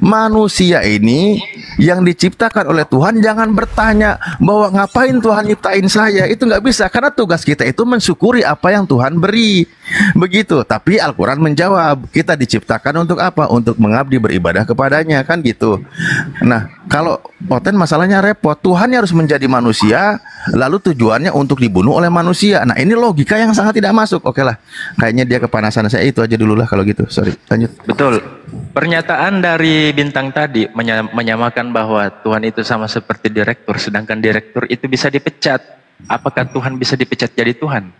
Manusia ini yang diciptakan oleh Tuhan jangan bertanya bahwa ngapain Tuhan nyiptain saya. Itu nggak bisa, karena tugas kita itu mensyukuri apa yang Tuhan beri. Begitu. Tapi Al-Quran menjawab, kita diciptakan untuk apa? Untuk mengabdi, beribadah kepadanya, kan gitu. Nah, kalau Oten masalahnya repot. Tuhan harus menjadi manusia, lalu tujuannya untuk dibunuh oleh manusia. Nah, ini logika yang sangat tidak masuk. Oke lah, kayaknya dia kepanasan. Saya itu aja dulu lah kalau gitu. Sorry, lanjut. Betul. Pernyataan dari Bintang tadi menyamakan bahwa Tuhan itu sama seperti direktur, sedangkan direktur itu bisa dipecat. Apakah Tuhan bisa dipecat jadi Tuhan?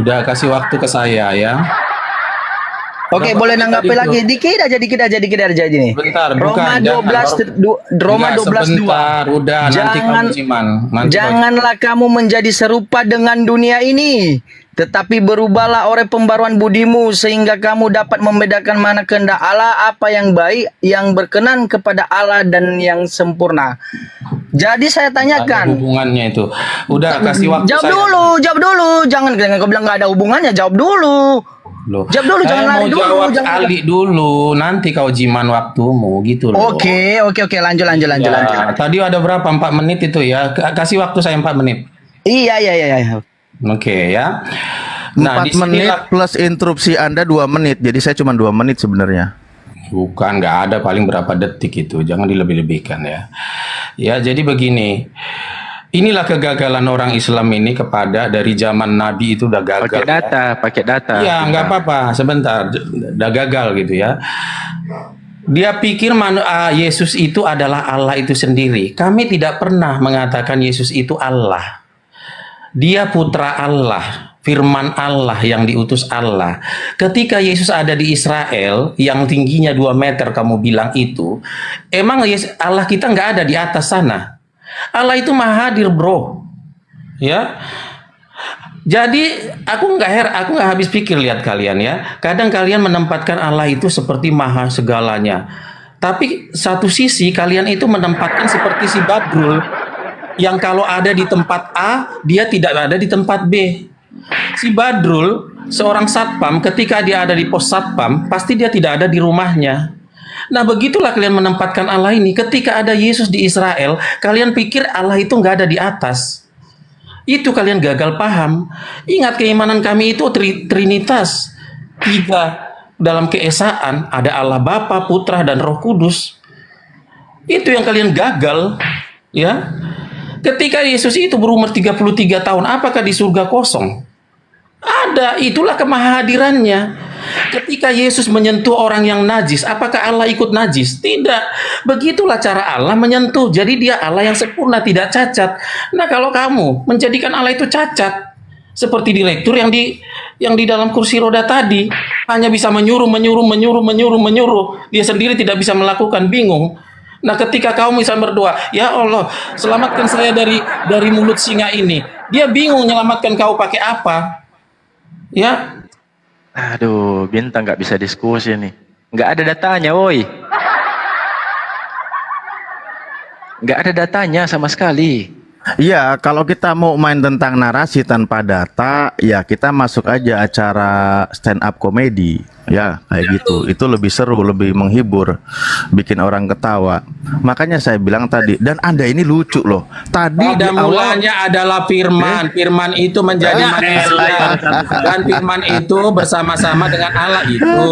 Udah kasih waktu ke saya ya. Oke, boleh nanggapi lagi dikit aja nih. Bentar, Roma bukan, 12 Roma 12:2. Udah, Janganlah kamu menjadi serupa dengan dunia ini, tetapi berubahlah oleh pembaruan budimu sehingga kamu dapat membedakan mana kehendak Allah, apa yang baik, yang berkenan kepada Allah dan yang sempurna. Jadi saya tanyakan, ada hubungannya itu. Udah kasih waktu. Jawab dulu. Jangan kau bilang nggak ada hubungannya, jawab dulu. Loh, Jawab dulu, jangan lari dulu. Jawab kali dulu, nanti kau jiman waktumu gitu loh. Oke, lanjut. Tadi ada berapa? 4 menit itu ya. Kasih waktu saya 4 menit. Iya. Oke ya. Nah, 4 menit plus interupsi Anda 2 menit. Jadi saya cuma 2 menit sebenarnya. Bukan, nggak ada, paling berapa detik itu. Jangan dilebih-lebihkan ya. Ya, jadi begini. Inilah kegagalan orang Islam ini kepada dari zaman Nabi itu udah gagal. Pakai data. Iya, nggak apa-apa. Sebentar, udah gagal gitu ya. Dia pikir Yesus itu adalah Allah itu sendiri. Kami tidak pernah mengatakan Yesus itu Allah. Dia putra Allah, firman Allah yang diutus Allah. Ketika Yesus ada di Israel, yang tingginya 2 meter kamu bilang itu, emang Allah kita nggak ada di atas sana. Allah itu maha hadir, bro. Ya. Jadi aku nggak habis pikir lihat kalian ya. Kadang kalian menempatkan Allah itu seperti maha segalanya. Tapi satu sisi kalian itu menempatkan seperti si Badrul yang kalau ada di tempat A, dia tidak ada di tempat B. Si Badrul, seorang satpam, ketika dia ada di pos satpam, pasti dia tidak ada di rumahnya. Nah, begitulah kalian menempatkan Allah ini. Ketika ada Yesus di Israel, kalian pikir Allah itu nggak ada di atas. Itu kalian gagal paham. Ingat, keimanan kami itu Trinitas. 3 dalam keesaan. Ada Allah Bapa, Putra, dan Roh Kudus. Itu yang kalian gagal. Ya. Ketika Yesus itu berumur 33 tahun, apakah di surga kosong? Ada, itulah kemahadirannya. Ketika Yesus menyentuh orang yang najis, apakah Allah ikut najis? Tidak. Begitulah cara Allah menyentuh. Jadi dia Allah yang sempurna, tidak cacat. Nah, kalau kamu menjadikan Allah itu cacat, seperti direktur yang di dalam kursi roda tadi, hanya bisa menyuruh. Dia sendiri tidak bisa melakukan, bingung. Nah, ketika kamu bisa berdoa, ya Allah, selamatkan saya dari mulut singa ini. Dia bingung menyelamatkan kau pakai apa? Ya. Aduh, Bintang nggak bisa diskusi nih. Nggak ada datanya, woi. Nggak ada datanya sama sekali. Iya, kalau kita mau main tentang narasi tanpa data, ya kita masuk aja acara stand up komedi. Ya, kayak gitu. Itu lebih seru, lebih menghibur, bikin orang ketawa. Makanya saya bilang tadi, dan Anda ini lucu loh. Tadi pada mulanya adalah firman. Firman itu menjadi manusia. Dan firman itu bersama-sama dengan Allah itu.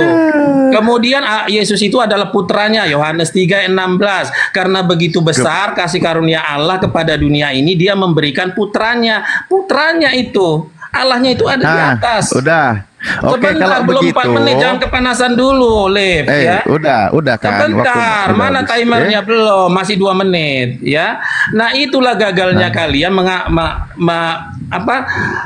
Kemudian Yesus itu adalah putranya, Yohanes 3:16. Karena begitu besar kasih karunia Allah kepada dunia ini, dia memberikan putranya. Putranya itu, Allahnya itu ada di atas. Udah. Oke, sebentar, kalau belum begitu 4 menit, jangan kepanasan dulu, Lev, ya. Udah kan. Sebentar, mana timernya belum, masih 2 menit, ya. Nah, itulah gagalnya kalian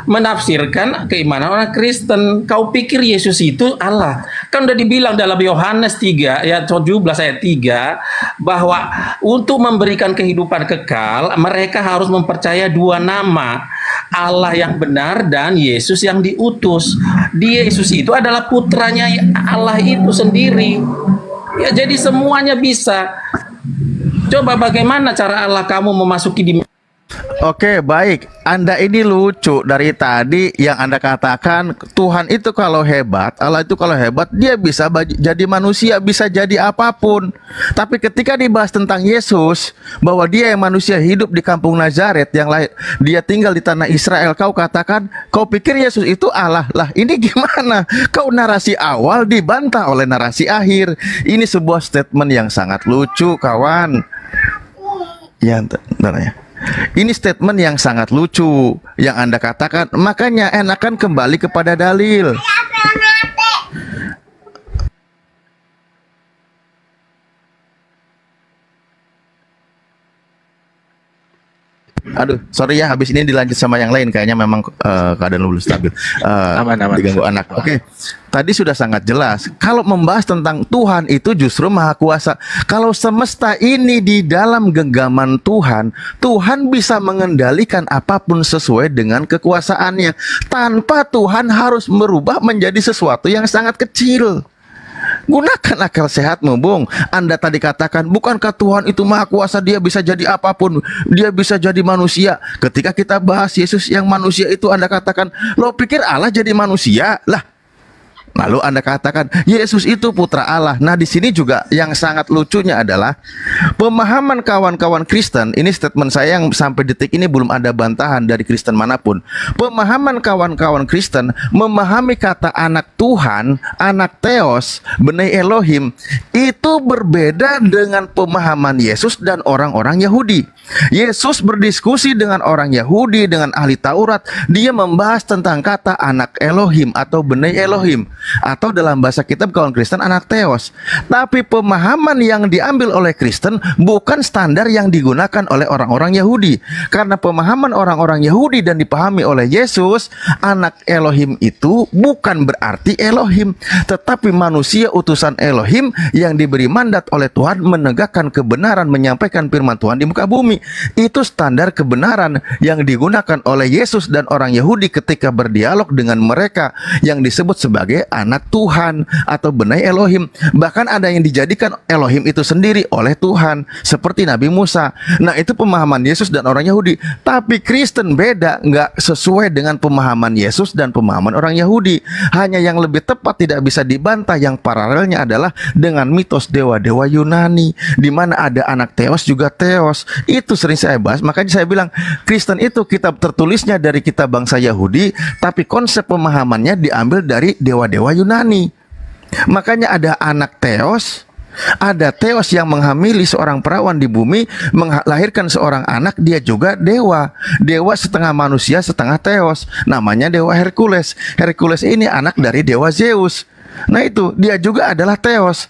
menafsirkan keimanan orang Kristen. Kau pikir Yesus itu Allah. Kan udah dibilang dalam Yohanes 3 ya 17 ayat 3 bahwa untuk memberikan kehidupan kekal, mereka harus mempercaya 2 nama. Allah yang benar dan Yesus yang diutus. Yesus itu adalah putranya Allah itu sendiri. Ya, jadi semuanya bisa. Coba bagaimana cara Allah kamu memasuki di Oke, baik. Anda ini lucu dari tadi yang Anda katakan Tuhan itu kalau hebat, Allah itu kalau hebat, dia bisa jadi manusia, bisa jadi apapun. Tapi ketika dibahas tentang Yesus, bahwa dia yang manusia hidup di kampung Nazaret, yang lain, dia tinggal di tanah Israel, kau katakan, kau pikir Yesus itu Allah. Lah, ini gimana? Kau narasi awal dibantah oleh narasi akhir. Ini sebuah statement yang sangat lucu, kawan. Ya, bentar ya. Ini statement yang sangat lucu yang Anda katakan, makanya enakan kembali kepada dalil. Aduh, sorry ya, habis ini dilanjut sama yang lain. Kayaknya memang keadaan belum stabil. Aman. Diganggu anak. Oke. Tadi sudah sangat jelas. Kalau membahas tentang Tuhan itu justru maha kuasa. Kalau semesta ini di dalam genggaman Tuhan, Tuhan bisa mengendalikan apapun sesuai dengan kekuasaannya. Tanpa Tuhan harus merubah menjadi sesuatu yang sangat kecil. Gunakan akal sehatmu, Bung. Anda tadi katakan, bukankah Tuhan itu maha kuasa, dia bisa jadi apapun, dia bisa jadi manusia. Ketika kita bahas Yesus yang manusia itu, Anda katakan, lo pikir Allah jadi manusia? Lah, lalu Anda katakan Yesus itu putra Allah. Nah, di sini juga yang sangat lucunya adalah pemahaman kawan-kawan Kristen. Ini statement saya yang sampai detik ini belum ada bantahan dari Kristen manapun. Pemahaman kawan-kawan Kristen memahami kata anak Tuhan, anak Theos, Benai Elohim, itu berbeda dengan pemahaman Yesus dan orang-orang Yahudi. Yesus berdiskusi dengan orang Yahudi, dengan ahli Taurat. Dia membahas tentang kata anak Elohim atau Benai Elohim, atau dalam bahasa kitab kawan Kristen anak Theos. Tapi pemahaman yang diambil oleh Kristen bukan standar yang digunakan oleh orang-orang Yahudi. Karena pemahaman orang-orang Yahudi dan dipahami oleh Yesus, anak Elohim itu bukan berarti Elohim, tetapi manusia utusan Elohim yang diberi mandat oleh Tuhan menegakkan kebenaran, menyampaikan firman Tuhan di muka bumi. Itu standar kebenaran yang digunakan oleh Yesus dan orang Yahudi ketika berdialog dengan mereka yang disebut sebagai anak Tuhan atau Benai Elohim. Bahkan ada yang dijadikan Elohim itu sendiri oleh Tuhan, seperti Nabi Musa. Nah, itu pemahaman Yesus dan orang Yahudi. Tapi Kristen beda, nggak sesuai dengan pemahaman Yesus dan pemahaman orang Yahudi. Hanya yang lebih tepat tidak bisa dibantah, yang paralelnya adalah dengan mitos dewa-dewa Yunani, di mana ada anak Theos juga Theos. Itu sering saya bahas. Makanya saya bilang Kristen itu kitab tertulisnya dari kitab bangsa Yahudi, tapi konsep pemahamannya diambil dari dewa-dewa Yunani. Makanya ada anak Theos, ada Theos yang menghamili seorang perawan di bumi, melahirkan seorang anak, dia juga dewa. Dewa setengah manusia, setengah Theos. Namanya dewa Hercules. Hercules ini anak dari dewa Zeus. Nah, itu dia juga adalah Theos.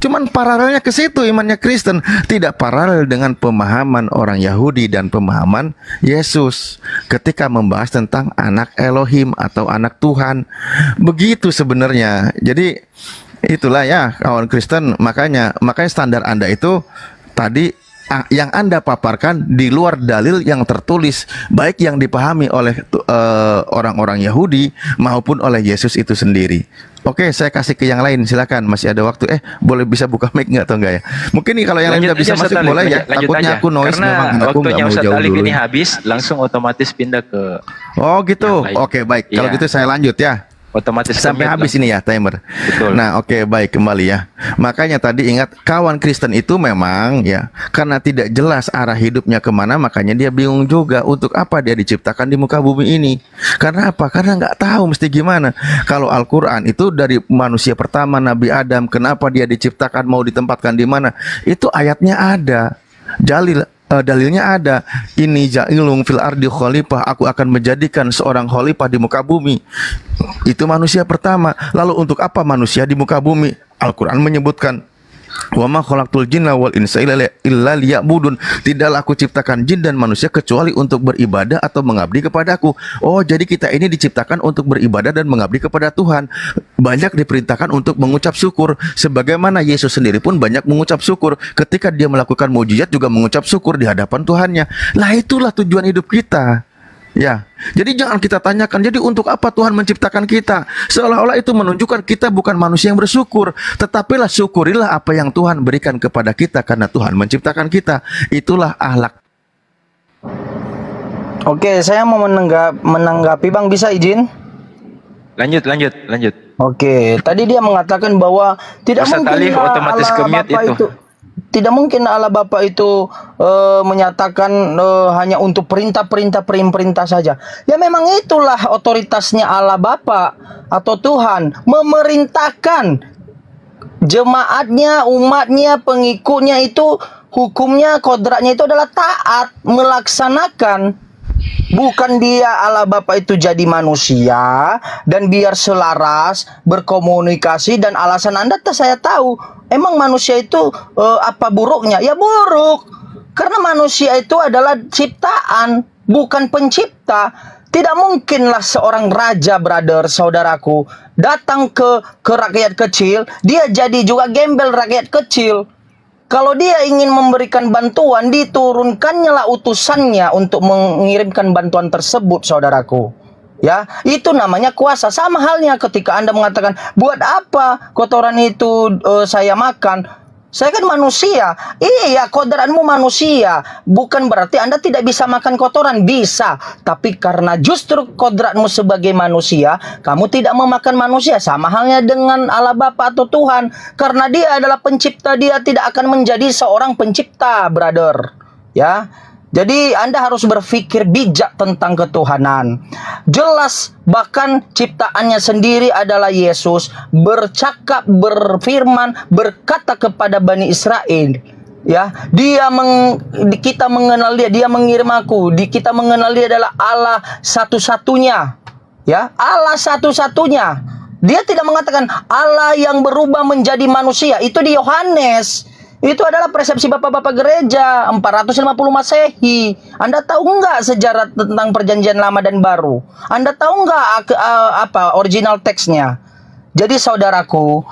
Cuman paralelnya ke situ imannya Kristen, tidak paralel dengan pemahaman orang Yahudi dan pemahaman Yesus ketika membahas tentang anak Elohim atau anak Tuhan. Begitu sebenarnya. Jadi itulah ya kawan Kristen, makanya standar Anda itu tadi yang Anda paparkan di luar dalil yang tertulis, baik yang dipahami oleh orang-orang Yahudi maupun oleh Yesus itu sendiri. Oke, saya kasih ke yang lain, silakan. Masih ada waktu. Boleh bisa buka mic nggak atau enggak ya? Mungkin nih kalau yang lain nggak bisa masuk boleh ya. Takutnya aku noise, memang aku nggak mau jauh dulu. Ini habis, langsung otomatis pindah ke. Oh gitu. Oke, baik. Kalau gitu saya lanjut ya. Otomatis sampai habis ini ya timer. Betul. Nah, oke, baik, kembali ya. Makanya tadi ingat, kawan Kristen itu memang ya, karena tidak jelas arah hidupnya kemana, makanya dia bingung juga untuk apa dia diciptakan di muka bumi ini. Karena apa? Karena nggak tahu mesti gimana. Kalau Al-Quran itu dari manusia pertama Nabi Adam, kenapa dia diciptakan, mau ditempatkan di mana? Itu ayatnya ada. Dalilnya ada, ini ja'ilung fil ardi khalifah, aku akan menjadikan seorang khalifah di muka bumi. Itu manusia pertama. Lalu untuk apa manusia di muka bumi? Al-Quran menyebutkan, wa ma khalaqtul jinna wal insa illa liya'budun. Tidaklah aku ciptakan jin dan manusia kecuali untuk beribadah atau mengabdi kepadaku. Oh, jadi kita ini diciptakan untuk beribadah dan mengabdi kepada Tuhan. Banyak diperintahkan untuk mengucap syukur, sebagaimana Yesus sendiri pun banyak mengucap syukur. Ketika dia melakukan mukjizat juga mengucap syukur di hadapan Tuhannya. Lah, itulah tujuan hidup kita. Ya, jadi jangan kita tanyakan, jadi untuk apa Tuhan menciptakan kita? Seolah-olah itu menunjukkan kita bukan manusia yang bersyukur. Tetapilah syukurilah apa yang Tuhan berikan kepada kita, karena Tuhan menciptakan kita. Itulah akhlak. Oke, saya mau menanggapi Bang, bisa izin? Lanjut. Oke, tadi dia mengatakan bahwa tidak Ustaz mungkin Alif otomatis Allah ke-mute Bapa itu. tidak mungkin Allah Bapa itu menyatakan hanya untuk perintah saja. Ya memang itulah otoritasnya Allah Bapa atau Tuhan, memerintahkan jemaatnya, umatnya, pengikutnya itu hukumnya, kodratnya itu adalah taat, melaksanakan. Bukan dia Allah Bapa itu jadi manusia dan biar selaras berkomunikasi. Dan alasan Anda saya tahu, emang manusia itu apa buruknya? Ya buruk, karena manusia itu adalah ciptaan, bukan pencipta. Tidak mungkinlah seorang raja, brother, saudaraku, datang ke rakyat kecil, dia jadi juga gembel rakyat kecil. Kalau dia ingin memberikan bantuan, diturunkannya lah utusannya untuk mengirimkan bantuan tersebut, saudaraku. Ya, itu namanya kuasa. Sama halnya ketika Anda mengatakan, buat apa kotoran itu saya makan? Saya kan manusia. Iya, kodratmu manusia. Bukan berarti Anda tidak bisa makan kotoran. Bisa. Tapi karena justru kodratmu sebagai manusia, kamu tidak memakan manusia. Sama halnya dengan Allah Bapa atau Tuhan. Karena dia adalah pencipta, dia tidak akan menjadi seorang pencipta, brother. Ya. Jadi Anda harus berpikir bijak tentang ketuhanan. Jelas bahkan ciptaannya sendiri adalah Yesus, bercakap, berfirman, berkata kepada Bani Israel. Ya, kita mengenal dia mengirim aku. Kita mengenal dia adalah Allah satu-satunya. Ya, Allah satu-satunya. Dia tidak mengatakan Allah yang berubah menjadi manusia. Itu di Yohanes. Itu adalah persepsi bapak-bapak gereja 450 Masehi. Anda tahu nggak sejarah tentang perjanjian lama dan baru? Anda tahu nggak apa original teksnya? Jadi saudaraku,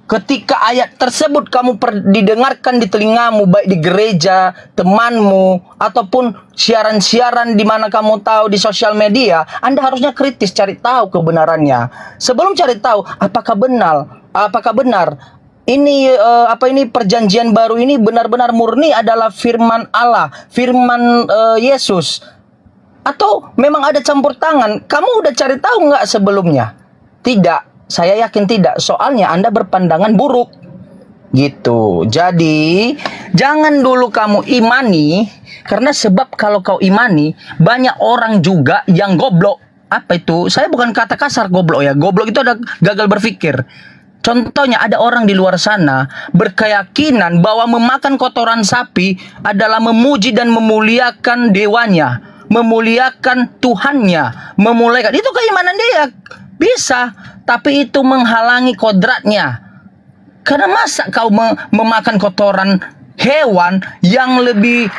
ketika ayat tersebut kamu didengarkan di telingamu, baik di gereja, temanmu, ataupun siaran-siaran di mana kamu tahu di sosial media, Anda harusnya kritis cari tahu kebenarannya. Sebelum cari tahu apakah benar ini perjanjian baru ini benar-benar murni adalah firman Allah, firman Yesus, atau memang ada campur tangan? Kamu udah cari tahu nggak sebelumnya? Tidak, saya yakin tidak. Soalnya Anda berpandangan buruk, gitu. Jadi jangan dulu kamu imani, karena sebab kalau kau imani banyak orang juga yang goblok. Apa itu? Saya bukan kata kasar goblok ya. Goblok itu ada gagal berpikir. Contohnya ada orang di luar sana berkeyakinan bahwa memakan kotoran sapi adalah memuji dan memuliakan dewanya, memuliakan Tuhannya, memuliakan. Itu keimanan dia. Bisa, tapi itu menghalangi kodratnya. Karena masa kau memakan kotoran hewan yang lebih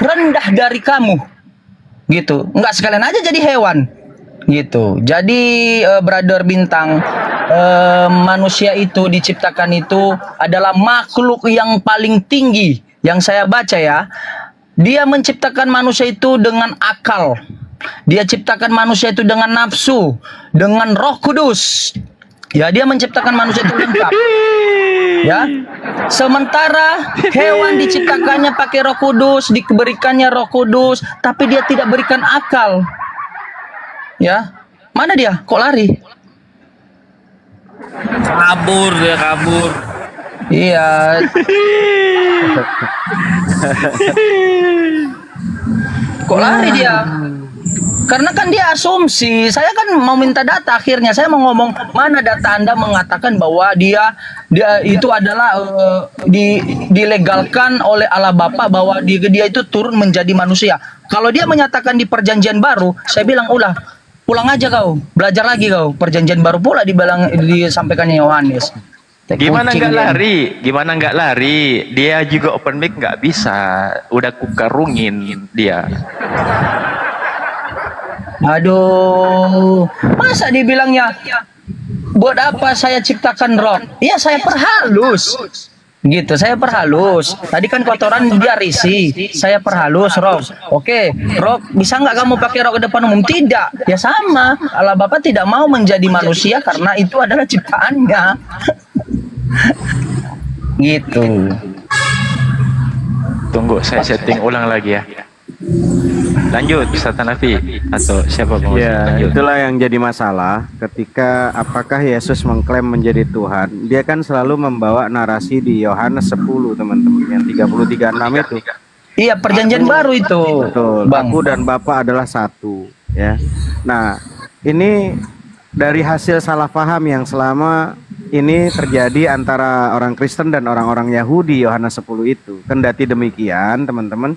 rendah dari kamu. Gitu. Enggak sekalian aja jadi hewan. Gitu. Jadi brother Bintang, manusia itu diciptakan itu adalah makhluk yang paling tinggi. Yang saya baca ya, dia menciptakan manusia itu dengan akal. Dia ciptakan manusia itu dengan nafsu, dengan Roh Kudus. Ya, dia menciptakan manusia itu lengkap. Ya. Sementara hewan diciptakannya pakai Roh Kudus, diberikannya Roh Kudus, tapi dia tidak berikan akal. Ya, mana dia? Kok lari? Kabur. Iya. Kok lari dia? Karena kan dia asumsi. Saya kan mau minta data. Akhirnya saya mau ngomong, mana data Anda mengatakan bahwa dia itu adalah dilegalkan oleh Allah Bapa, bahwa dia itu turun menjadi manusia. Kalau dia menyatakan di perjanjian baru, saya bilang pulang aja kau, belajar lagi kau. Perjanjian baru pula disampaikannya Yohanes. Gimana nggak lari? Dia juga open mic nggak bisa. Udah kukarungin dia. Aduh, masa dibilangnya buat apa saya ciptakan roh? Iya, saya perhalus. Gitu, saya perhalus. Tadi kan kotoran dia risih, saya perhalus rok. Oke, rok, bisa nggak kamu pakai rok ke depan umum? Tidak, ya sama. Allah Bapa tidak mau menjadi manusia karena itu adalah ciptaannya. Gitu. Tunggu, saya setting ulang lagi ya. Lanjut, Ustaz Hanafi atau siapa mau Ya, lanjut? itulah yang jadi masalah ketika apakah Yesus mengklaim menjadi Tuhan. Dia kan selalu membawa narasi di Yohanes 10, teman-teman, yang 33:6 itu. Iya, perjanjian baru itu. Betul. Bang. Aku dan Bapa adalah satu, ya. Nah, ini dari hasil salah paham yang selama ini terjadi antara orang Kristen dan orang-orang Yahudi Yohanes 10 itu. Kendati demikian, teman-teman,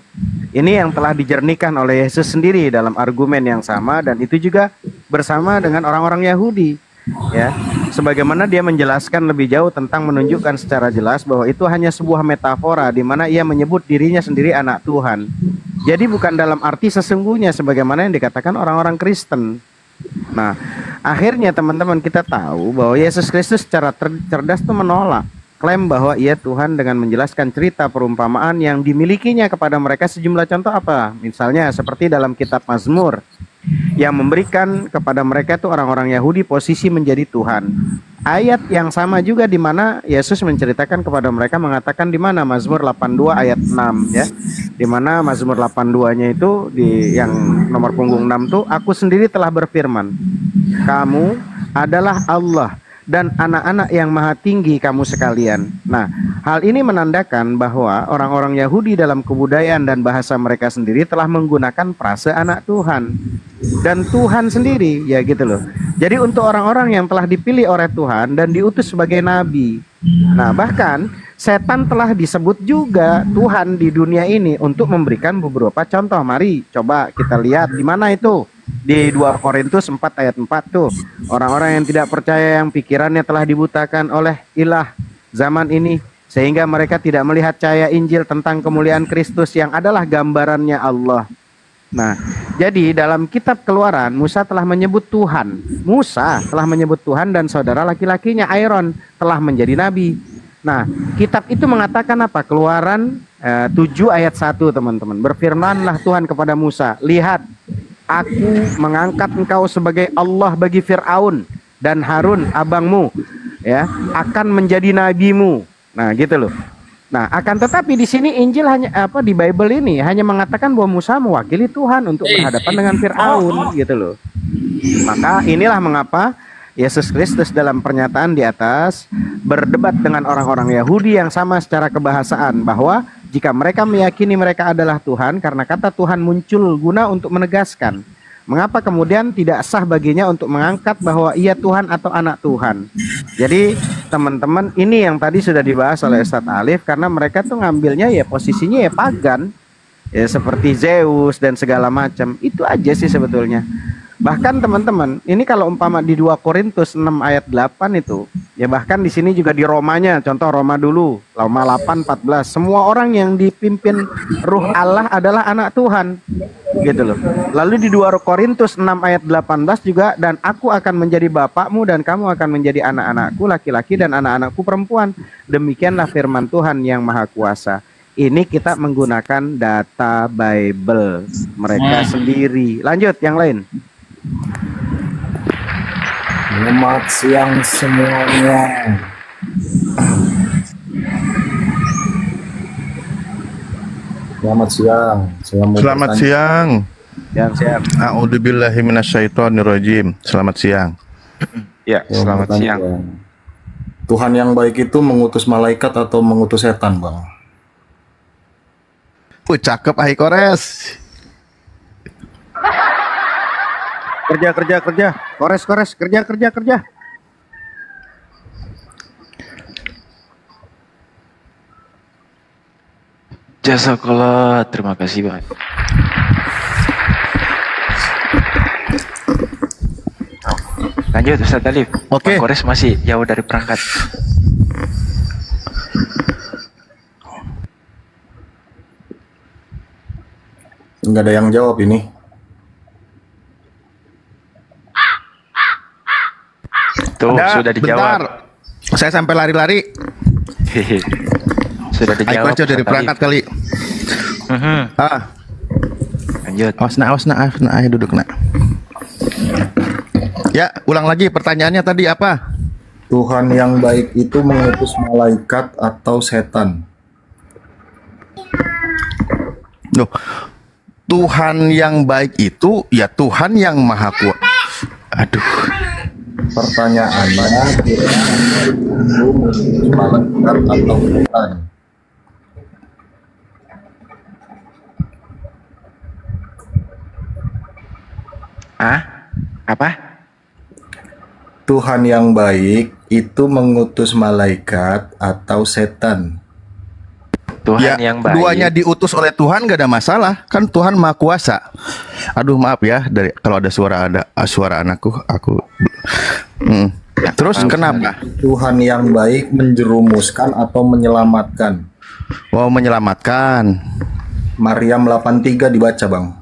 ini yang telah dijernihkan oleh Yesus sendiri dalam argumen yang sama, dan itu juga bersama dengan orang-orang Yahudi, ya. Sebagaimana dia menjelaskan lebih jauh tentang menunjukkan secara jelas bahwa itu hanya sebuah metafora di mana ia menyebut dirinya sendiri anak Tuhan. Jadi bukan dalam arti sesungguhnya sebagaimana yang dikatakan orang-orang Kristen. Nah, akhirnya teman-teman kita tahu bahwa Yesus Kristus secara cerdas itu menolak klaim bahwa ia Tuhan dengan menjelaskan cerita perumpamaan yang dimilikinya kepada mereka sejumlah contoh apa? Misalnya seperti dalam kitab Mazmur yang memberikan kepada mereka itu orang-orang Yahudi posisi menjadi Tuhan. Ayat yang sama juga di mana Yesus menceritakan kepada mereka, mengatakan di mana Mazmur 82 ayat 6, ya. Di mana Mazmur 82-nya itu di yang nomor punggung 6 tuh, aku sendiri telah berfirman, kamu adalah Allah dan anak-anak yang maha tinggi kamu sekalian. Nah, hal ini menandakan bahwa orang-orang Yahudi dalam kebudayaan dan bahasa mereka sendiri telah menggunakan frase anak Tuhan dan Tuhan sendiri, ya gitu loh. Jadi untuk orang-orang yang telah dipilih oleh Tuhan dan diutus sebagai nabi. Nah, bahkan setan telah disebut juga Tuhan di dunia ini untuk memberikan beberapa contoh. Mari coba kita lihat di mana itu. Di 2 Korintus 4 ayat 4 tuh, orang-orang yang tidak percaya yang pikirannya telah dibutakan oleh ilah zaman ini sehingga mereka tidak melihat cahaya Injil tentang kemuliaan Kristus yang adalah gambarannya Allah. Nah, jadi dalam kitab Keluaran Musa telah menyebut Tuhan. Musa telah menyebut Tuhan dan saudara laki-lakinya Aaron telah menjadi nabi. Nah, kitab itu mengatakan apa? Keluaran 7 ayat 1, teman-teman. Berfirmanlah Tuhan kepada Musa, lihat, aku mengangkat engkau sebagai Allah bagi Fir'aun dan Harun abangmu, ya, akan menjadi nabimu. Nah, gitu loh. Nah, akan tetapi di sini Injil hanya di Bible ini hanya mengatakan bahwa Musa mewakili Tuhan untuk berhadapan dengan Fir'aun, gitu loh. Maka inilah mengapa Yesus Kristus dalam pernyataan di atas berdebat dengan orang-orang Yahudi yang sama secara kebahasaan bahwa jika mereka meyakini mereka adalah Tuhan, karena kata Tuhan muncul guna untuk menegaskan mengapa kemudian tidak sah baginya untuk mengangkat bahwa ia Tuhan atau anak Tuhan. Jadi teman-teman, ini yang tadi sudah dibahas oleh Ustadz Alif, karena mereka tuh ngambilnya ya posisinya ya pagan, ya seperti Zeus dan segala macam. Itu aja sih sebetulnya. Bahkan teman-teman, ini kalau umpama di 2 Korintus 6 ayat 8 itu, ya bahkan di sini juga di Romanya, contoh Roma dulu, Roma 8:14, semua orang yang dipimpin Ruh Allah adalah anak Tuhan, gitu loh. Lalu di 2 Korintus 6 ayat 18 juga, dan aku akan menjadi bapakmu dan kamu akan menjadi anak-anakku laki-laki dan anak-anakku perempuan. Demikianlah firman Tuhan yang Maha Kuasa. Ini kita menggunakan data Bible mereka sendiri. Lanjut yang lain. Selamat siang semuanya. Selamat siang. Selamat siang. Siap. A'udzubillahi minasyaitonirrajim. Selamat siang. Ya, selamat siang. Tuhan yang baik itu mengutus malaikat atau mengutus setan, Bang? Cakep Ahi Kores. Kerja. Kores, kerja. Jazakallah, terima kasih Pak. Lanjut Ustaz Alif. Oke. Pak Kores masih jauh dari perangkat. Nggak ada yang jawab ini. Tuh, Ada, sudah dijawab. bentar. Saya sampai lari-lari. Hehe. Sudah Ahi dijawab. Kores dari Ustaz perangkat Alif. kali. Ah, Lanjut. awas nak, ayo duduk nak. Ya, ulang lagi pertanyaannya tadi apa? Tuhan yang baik itu mengutus malaikat atau setan? Loh, Tuhan yang baik itu ya Tuhan yang maha kuasa. Aduh. Pertanyaannya, itu malaikat atau setan? Apa? Tuhan yang baik itu mengutus malaikat atau setan? Tuhan Ya, yang baik. keduanya diutus oleh Tuhan gak ada masalah, kan Tuhan maha kuasa. Aduh maaf ya, dari kalau ada suara anakku, Terus kenapa? Tuhan yang baik menjerumuskan atau menyelamatkan? Wow, menyelamatkan. Maryam 83 dibaca, Bang.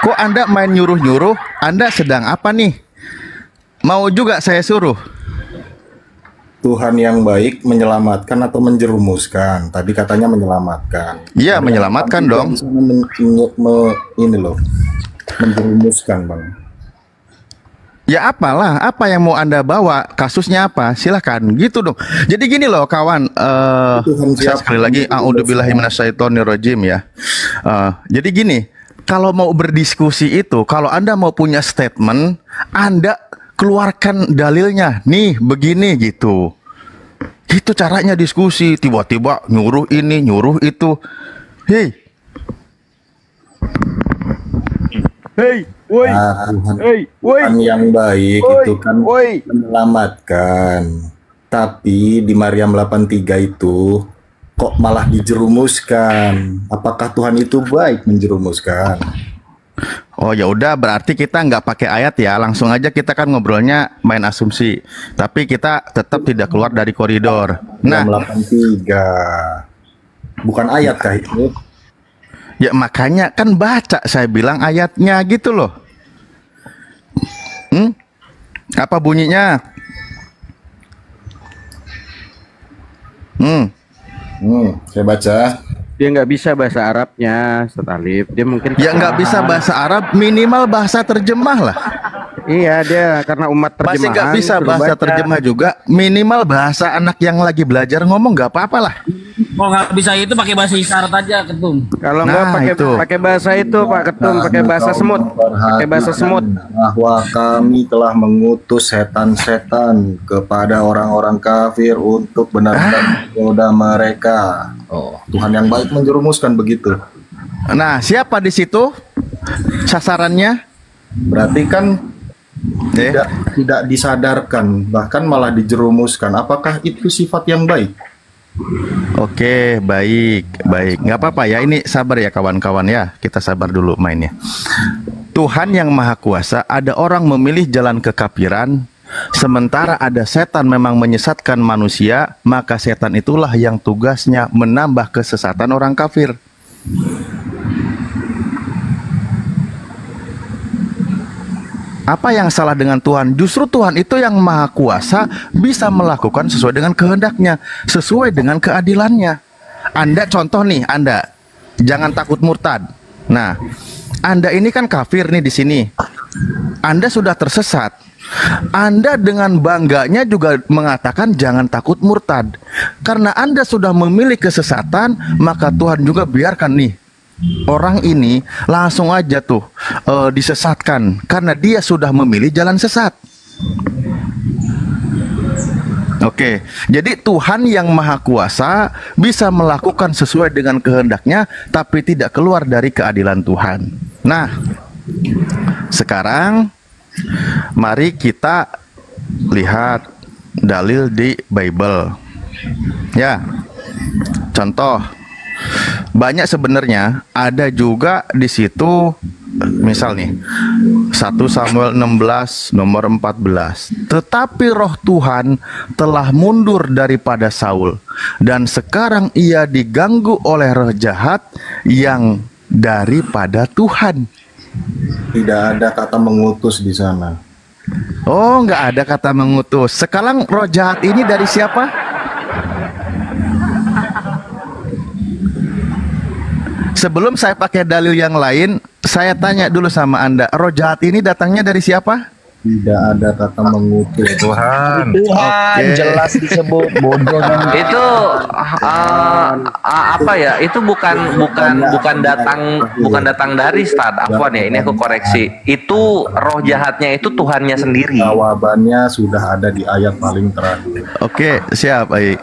Kok Anda main nyuruh-nyuruh? Anda sedang apa nih? Mau juga saya suruh? Tuhan yang baik menyelamatkan atau menjerumuskan? Tadi katanya menyelamatkan. Iya, menyelamatkan dong. Ini loh, menjerumuskan, Bang. Ya apalah, apa yang mau Anda bawa? Kasusnya apa? Silahkan, gitu dong. Jadi gini loh kawan, Tuhan saya siapa? sekali lagi a'udzubillahi minasyaitonirrajim ya. Jadi gini, kalau mau berdiskusi itu, kalau Anda mau punya statement, Anda keluarkan dalilnya. Nih, begini gitu. Itu caranya diskusi, tiba-tiba nyuruh ini, nyuruh itu. Hei, woi. Tuhan yang baik itu kan menyelamatkan. Tapi di Maryam 83 itu kok malah dijerumuskan? Apakah Tuhan itu baik menjerumuskan? Oh ya udah, berarti kita nggak pakai ayat ya, langsung aja kita kan ngobrolnya main asumsi. Tapi kita tetap tidak keluar dari koridor. Nah, Maryam 83 bukan ayat kah itu? ya makanya kan baca, saya bilang ayatnya gitu loh. Apa bunyinya? Saya baca. Dia nggak bisa bahasa Arabnya, Ustaz Alif. Dia mungkin Ya nggak bisa bahasa Arab, minimal bahasa terjemah lah. Iya, dia karena umat terjemahan. Masih nggak bisa suruh bahasa baca. terjemah juga, minimal bahasa anak yang lagi belajar ngomong nggak apa-apa lah. Mau nggak bisa itu pakai bahasa isyarat aja, Ketum. Kalau nggak Nah, pakai itu. pakai bahasa itu Pak Ketum, pakai bahasa semut. Pakai bahasa semut. Bahwa kami telah mengutus setan-setan kepada orang-orang kafir untuk benar-benar menggoda mereka. Oh, Tuhan yang baik menjerumuskan begitu. Nah, siapa di situ sasarannya? Berarti kan tidak disadarkan, bahkan malah dijerumuskan. Apakah itu sifat yang baik? Oke, baik, nggak apa-apa ya. Ini sabar ya kawan-kawan ya. Kita sabar dulu mainnya. Tuhan yang Maha Kuasa, ada orang memilih jalan kekafiran, sementara ada setan memang menyesatkan manusia, maka setan itulah yang tugasnya menambah kesesatan orang kafir. Apa yang salah dengan Tuhan? Justru Tuhan itu yang Maha Kuasa, bisa melakukan sesuai dengan kehendaknya, sesuai dengan keadilannya. Anda contoh nih, Anda jangan takut murtad. Nah, Anda ini kan kafir nih di sini. Anda sudah tersesat. Anda dengan bangganya juga mengatakan jangan takut murtad. Karena Anda sudah memilih kesesatan, maka Tuhan juga biarkan nih orang ini langsung aja tuh disesatkan karena dia sudah memilih jalan sesat. Oke, jadi Tuhan yang Maha Kuasa bisa melakukan sesuai dengan kehendaknya, tapi tidak keluar dari keadilan Tuhan. Nah, sekarang mari kita lihat dalil di Bible. Ya, contoh. Banyak sebenarnya, ada juga di situ misal nih 1 Samuel 16 nomor 14. Tetapi roh Tuhan telah mundur daripada Saul dan sekarang ia diganggu oleh roh jahat yang daripada Tuhan. Tidak ada kata mengutus di sana. Oh, nggak ada kata mengutus. Sekarang roh jahat ini dari siapa? Sebelum saya pakai dalil yang lain, saya tanya dulu sama Anda, roh jahat ini datangnya dari siapa? Tidak ada kata mengutus. Tuhan. Tuhan Oke. jelas disebut bodoh dan Itu apa ya? Itu bukan datang dari Stad. Afwan ya, ini aku koreksi. Itu roh jahatnya itu Tuhannya sendiri. Jawabannya sudah ada di ayat paling terakhir. Oke, siap, Ai.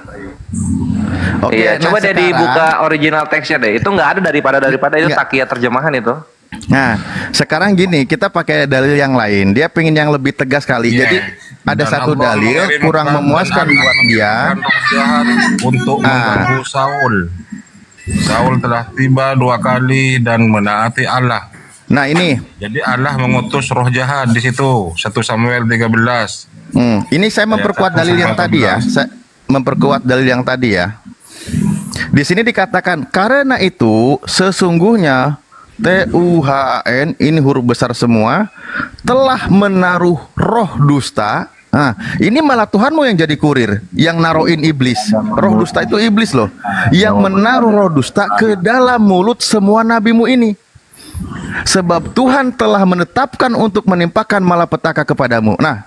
Oke, Iya, coba deh sekarang- dibuka original teksnya deh. Itu nggak ada daripada itu Nggak. takia terjemahan itu. Nah, sekarang gini, kita pakai dalil yang lain. Dia pengen yang lebih tegas kali. Iya. Jadi ada Dan satu Allah dalil mengirimkan kurang memuaskan dan buat dia. roh jahat untuk mengganggu Saul. Saul telah tiba 2 kali dan menaati Allah. Nah, ini. Jadi Allah mengutus roh jahat di situ. 1 Samuel 13. Ini saya memperkuat Ayat dalil yang 1-14. tadi ya. Saya memperkuat dalil yang tadi ya. Di sini dikatakan karena itu sesungguhnya Tuhan ini huruf besar semua telah menaruh roh dusta. Nah, ini malah Tuhanmu yang jadi kurir, yang naruhin iblis. Roh dusta itu iblis loh, yang menaruh roh dusta ke dalam mulut semua nabimu ini. Sebab Tuhan telah menetapkan untuk menimpakan malapetaka kepadamu. Nah,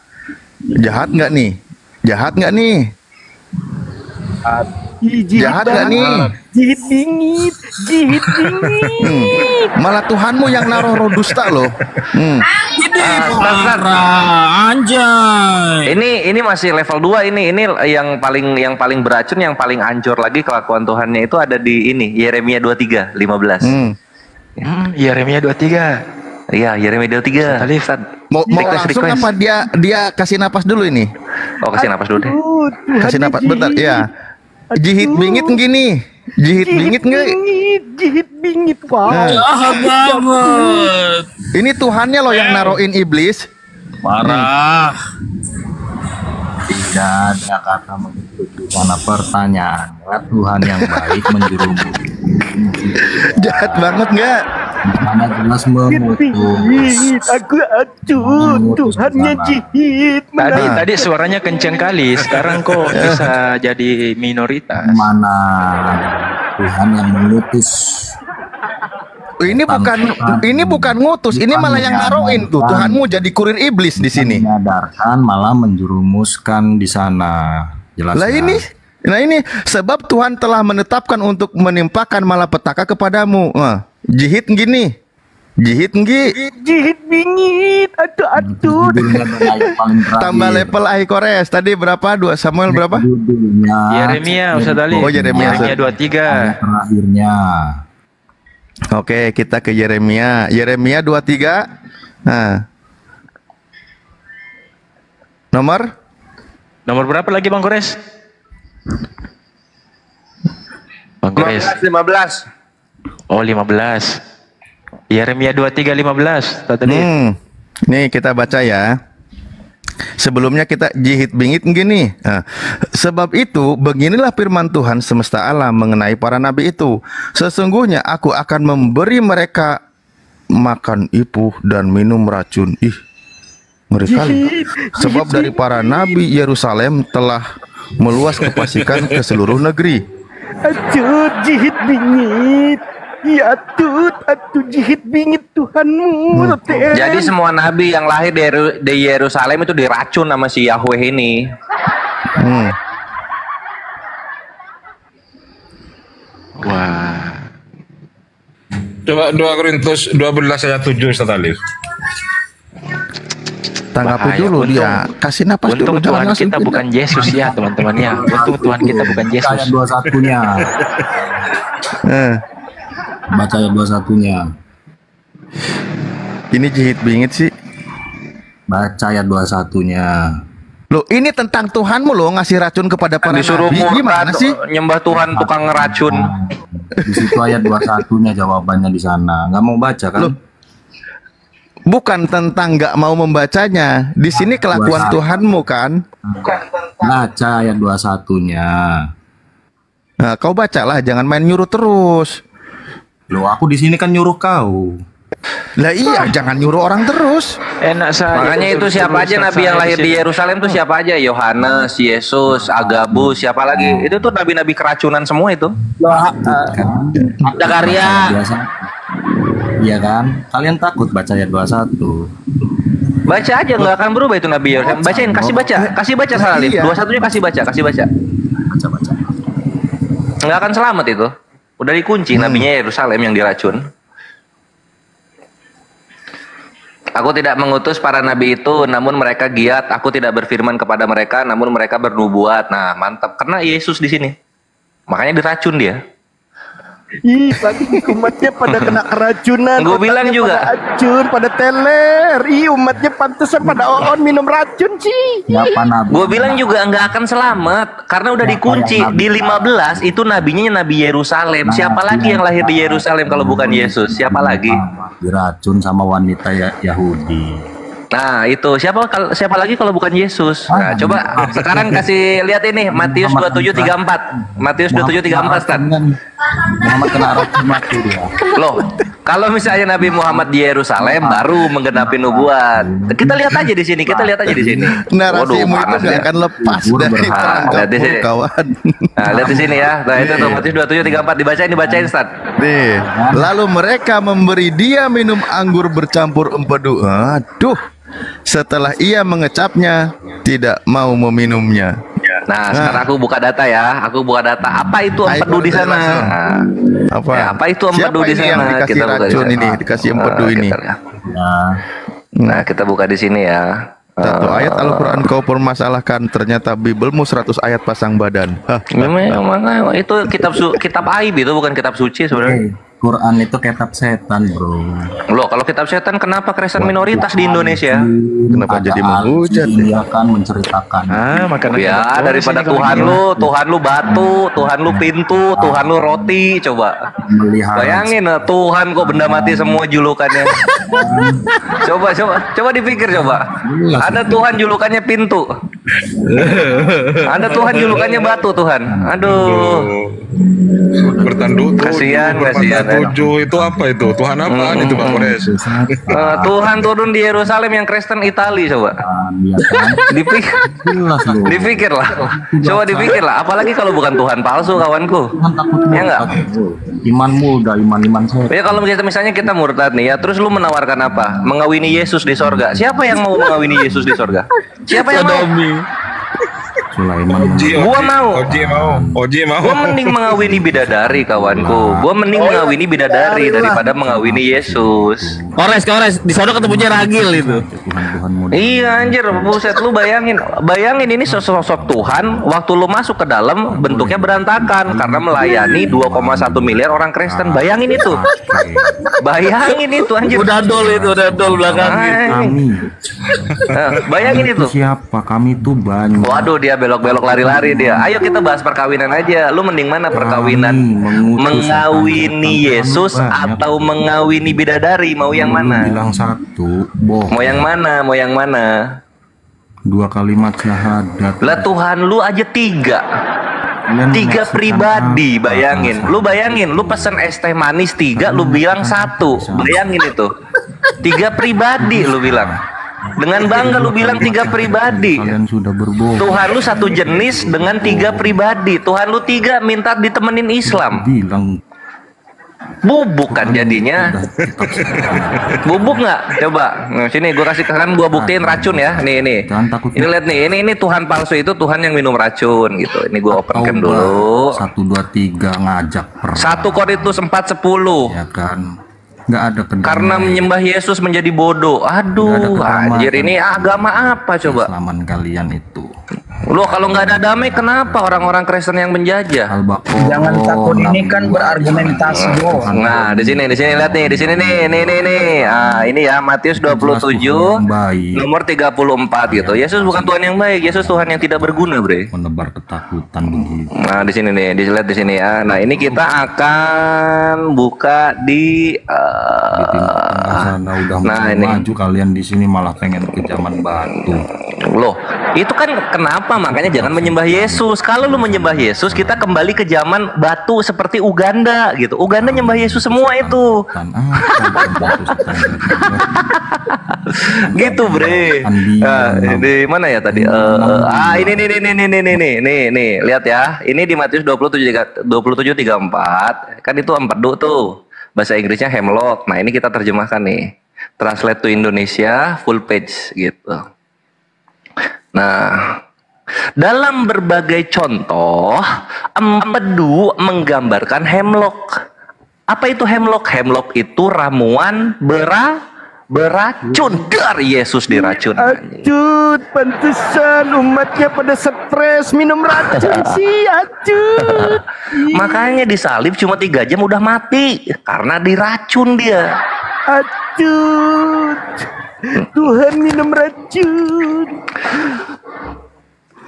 jahat nggak nih? Jahat nggak nih? Jahat nggak nih? jihit bingit. Malah Tuhanmu yang naruh roh dusta loh. Anjay. Ini masih level 2 ini yang paling beracun, yang paling ancur lagi kelakuan Tuhannya itu ada di ini Yeremia 23:15. Yeremia 23. Iya, Yeremia 23. Tadi Mau Request, langsung request. apa dia kasih napas dulu ini? Oh, kasih napas dulu deh. Kasih napas bentar ya. Jihit bingit gini. Jihit bingit nggak? Jihit bingit. Wow. Nah, Jahat banget. ini Tuhannya loh yang naruhin iblis. Parah. Tidak ada kata mengutus karena pertanyaan. Tuhan yang baik menjerumus. Jahat banget nggak? Karena jelas mengutus. Aku acuh. Tuhannya jihit. tadi suaranya kenceng kali, sekarang kok bisa jadi minoritas. Mana Tuhan yang mengutus. Ini bukan ngutus, ini malah yang naruhin tuh. Tuhanmu jadi kurir iblis di sini. Menyadarkan malah menjerumuskan di sana. Jelas. Lah ini sebab Tuhan telah menetapkan untuk menimpakan malapetaka kepadamu. Wah, jihit gini. Jihit nggi. Jihit bingit. Aduh. Tambah level AI Kores. Tadi berapa? 2 Samuel berapa? Yeremia Ustaz Ali. Oh, Yeremia. Yeremia 23. Terakhirnya. Oke, kita ke Yeremia. Yeremia 23. Nah. Nomor berapa lagi Bang Kores? Bang Kores. 15. Oh, 15. Yeremia 23:15. Tadi. Nih kita baca ya. Sebelumnya kita jihit bingit gini. Nah, sebab itu beginilah firman Tuhan semesta alam mengenai para nabi itu. Sesungguhnya aku akan memberi mereka makan ipuh dan minum racun. Ih, ngeri kali. Sebab dari para nabi Yerusalem telah meluas kefasikan ke seluruh negeri. Aduh, jihit bingit. Ya atuh jihit bingit Tuhanmu. Jadi semua nabi yang lahir di Yerusalem itu diracun sama si Yahweh ini. Wah. Coba 2 Korintus 12 ayat 7 Ustaz Ali. Tanggapi Bahaya. dulu dia. Kasih napas Untung dulu. jangan Tuhan langsung kita pindah. bukan Yesus ya teman-teman ya. Untung Tuhan kita bukan Yesus. Ayat 21-nya. Baca ayat 21-nya. Ini jihit bingit sih. Baca ayat 21-nya. Loh, ini tentang Tuhanmu loh ngasih racun kepada para Disuruh nabi. Gimana murtad, sih? nyembah Tuhan tukang ngeracun. Di situ ayat 21-nya jawabannya di sana. Nggak mau baca kan? Loh, bukan tentang nggak mau membacanya. Di sini kelakuan Tuhanmu kan. Baca ayat 21-nya. Nah, kau bacalah, jangan main nyuruh terus. Loh, aku di sini kan nyuruh kau. Lah iya, jangan nyuruh orang terus. Enak saja. Makanya itu siapa aja nabi yang lahir di Yerusalem tuh siapa aja? Yohanes, Yesus, Agabus, siapa lagi? Itu tuh nabi-nabi keracunan semua itu. Zakaria. Biasa. Iya kan? Kalian takut baca ayat 21. Baca aja, nggak akan berubah itu Nabi Yerusalem. Bacain, kasih baca Salim. Iya. 21-nya kasih baca. Baca. Nggak akan selamat itu. Udah dikunci nabinya Yerusalem yang diracun. Aku tidak mengutus para nabi itu, namun mereka giat. Aku tidak berfirman kepada mereka, namun mereka bernubuat. Nah, mantap. Karena Yesus di sini. Makanya diracun dia. Ih, lagi umatnya pada kena keracunan. Gua bilang otaknya juga. pada hancur, pada teler. Ih, umatnya pantesan pada minum racun sih. Siapa nabi? Gue bilang juga nggak akan selamat karena udah dikunci di 15 itu nabinya Nabi Yerusalem. Siapa lagi yang lahir di Yerusalem kalau bukan Yesus? Siapa lagi? Diracun sama wanita Yahudi. Nah itu siapa lagi kalau bukan Yesus? Nah coba sekarang kasih lihat ini Matius 27:34. Matius 27:34 Stan. Muhammad kena racun mati dia. Loh, kalau misalnya Nabi Muhammad di Yerusalem baru menggenapi nubuat. Kita lihat aja di sini. Narasimu itu panas gak ya. akan lepas dari Lihat di sini. kawan. Nah, lihat di sini ya. Nah, itu tuh Matius 27:34 dibacain Stan. Nih, lalu mereka memberi dia minum anggur bercampur empedu. Aduh, setelah ia mengecapnya, tidak mau meminumnya. Nah, sekarang aku buka data ya. Apa itu empedu di sana? Nah, Apa? ya, apa itu empedu Siapa di ini sana? yang dikasih Kita buka racun di sana. ini, dikasih empedu Nah, ini? Nah, kita buka di sini ya. Satu ayat Al-Quran kau permasalahkan, ternyata Bibelmu 100 ayat pasang badan. Memang itu kitab aib itu bukan kitab suci sebenarnya. Quran itu kitab setan, bro. Loh, kalau kitab setan kenapa Kristen minoritas di Indonesia? Kenapa jadi menghujat? Dia kan menceritakan. Makanan Ya, daripada Tuhan lu batu, Tuhan lu pintu, Tuhan lu roti, coba. Melihat Bayangin, Tuhan kok benda mati semua julukannya. Coba dipikir coba. Ada Tuhan julukannya pintu. Ada Tuhan julukannya batu Tuhan. Aduh. Bertanduk Kasihan. 7 itu apa itu? Tuhan apaan itu Pak Kores? Tuhan turun di Yerusalem yang Kristen Itali coba. Dipikir lah. Coba dipikir lah. Apalagi kalau bukan Tuhan palsu kawanku. Ya enggak? Imanmu udah iman saya. Ya kalau misalnya kita murtad nih ya, terus lu menawarkan apa? Mengawini Yesus di sorga. Siapa yang mau mengawini Yesus di sorga? Siapa yang mau? Sulaiman. Gua mau. Oji mau. Gua mending mengawini bidadari kawanku. Gua mending mengawini bidadari daripada mengawini Yesus. Kores, di sana ketemunya ragil itu. Iya anjir, buset lu bayangin ini sosok Tuhan waktu lu masuk ke dalam bentuknya berantakan karena melayani 2,1 miliar orang Kristen. Bayangin itu. Bayangin itu anjir. Udah dol belakangnya. Bayangin itu. Siapa? Kami itu banyak. Waduh, dia belok-belok lari-lari dia. Ayo kita bahas perkawinan aja. Lu mending mana perkawinan? Mengawini Yesus atau mengawini bidadari? Mau yang mana? Bilang satu, bohong. Mau yang mana? 2 kalimat syahadat. Lah Tuhan lu aja 3 pribadi, bayangin. Lu pesen es teh manis 3, lu bilang 1. Bayangin itu. 3 pribadi lu bilang. Dengan bangga lu bilang 3 pribadi. Kalian sudah berbohong. Tuhan lu 1 jenis dengan 3 pribadi. Tuhan lu 3 minta ditemenin Islam. Bilang Bubuk kan jadinya. Bubuk nggak? Coba. Nah, sini gue kasih kan gue buktiin racun ya. Nih. Ini lihat nih. Ini Tuhan palsu itu Tuhan yang minum racun gitu. Ini gue openkan dulu. 1, 2, 3 ngajak perang. 1 Korintus 4:10. Ya kan. Nggak ada kedamaian. Karena menyembah Yesus menjadi bodoh. Aduh, anjir ini agama apa coba? Keislaman kalian itu. Loh kalau nggak ada damai kenapa orang-orang Kristen yang menjajah? Jangan takut, ini kan berargumentasi doang. Nah, di sini lihat nih, di sini nih. Ah, ini ya Matius 27 nomor 34 gitu. Yesus bukan Tuhan yang baik, Yesus Tuhan yang tidak berguna, Bre. Menebar ketakutan begitu. Nah, di sini nih, dilihat di sini ya. Nah, ini kita akan buka di nah ini maju kalian di sini malah pengen ke zaman batu. Loh, itu kan kenapa makanya jangan menyembah Yesus. Kalau lu menyembah Yesus, kita kembali ke zaman batu seperti Uganda gitu. Uganda nyembah Yesus semua itu. Gitu, Bre. Di mana ya tadi? Ini lihat ya. Ini di Matius 27:34. Kan itu empedu tuh. Bahasa Inggrisnya hemlock. Nah, ini kita terjemahkan nih. translate to Indonesia full page gitu. Nah, dalam berbagai contoh, empedu menggambarkan hemlock. Apa itu hemlock? Hemlock itu ramuan beracun. Dari Yesus diracun. Acut, pantesan umatnya pada stres minum racun sih, acut. Makanya disalib cuma 3 jam udah mati karena diracun dia. Acut, Tuhan minum racun.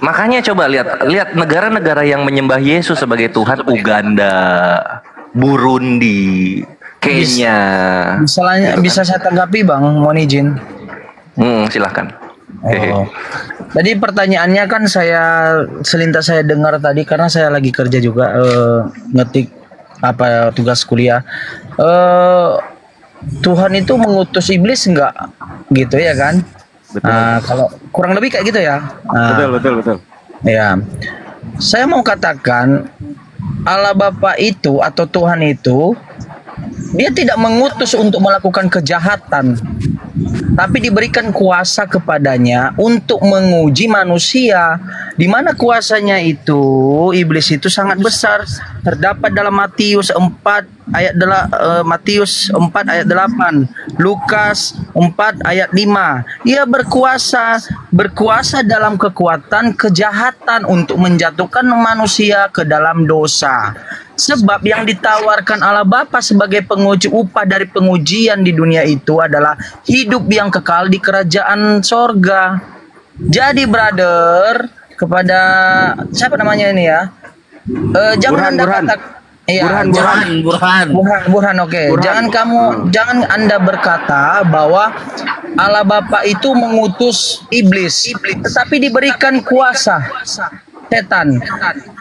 Makanya coba lihat negara-negara yang menyembah Yesus sebagai Tuhan, Uganda, Burundi, Kenya. Bisa saya tanggapi Bang, mohon izin. Silahkan. Oh. Tadi pertanyaannya kan selintas saya dengar tadi karena saya lagi kerja juga ngetik tugas kuliah. Tuhan itu mengutus iblis enggak gitu ya kan? Betul. Kalau kurang lebih kayak gitu ya. Betul. Ya. Saya mau katakan Allah Bapa itu atau Tuhan itu dia tidak mengutus untuk melakukan kejahatan, tapi diberikan kuasa kepadanya untuk menguji manusia. Di mana kuasanya itu, iblis itu sangat besar. Terdapat dalam Matius 4 ayat 8, Lukas 4 ayat 5. Ia berkuasa dalam kekuatan kejahatan untuk menjatuhkan manusia ke dalam dosa. Sebab yang ditawarkan Allah Bapa sebagai penguji upah dari pengujian di dunia itu adalah hidup yang kekal di kerajaan sorga. Jadi brother, kepada siapa namanya ini ya? Jangan Anda katakan Burhan, oke. Jangan Anda berkata bahwa Allah Bapa itu mengutus iblis, tetapi diberikan kuasa setan.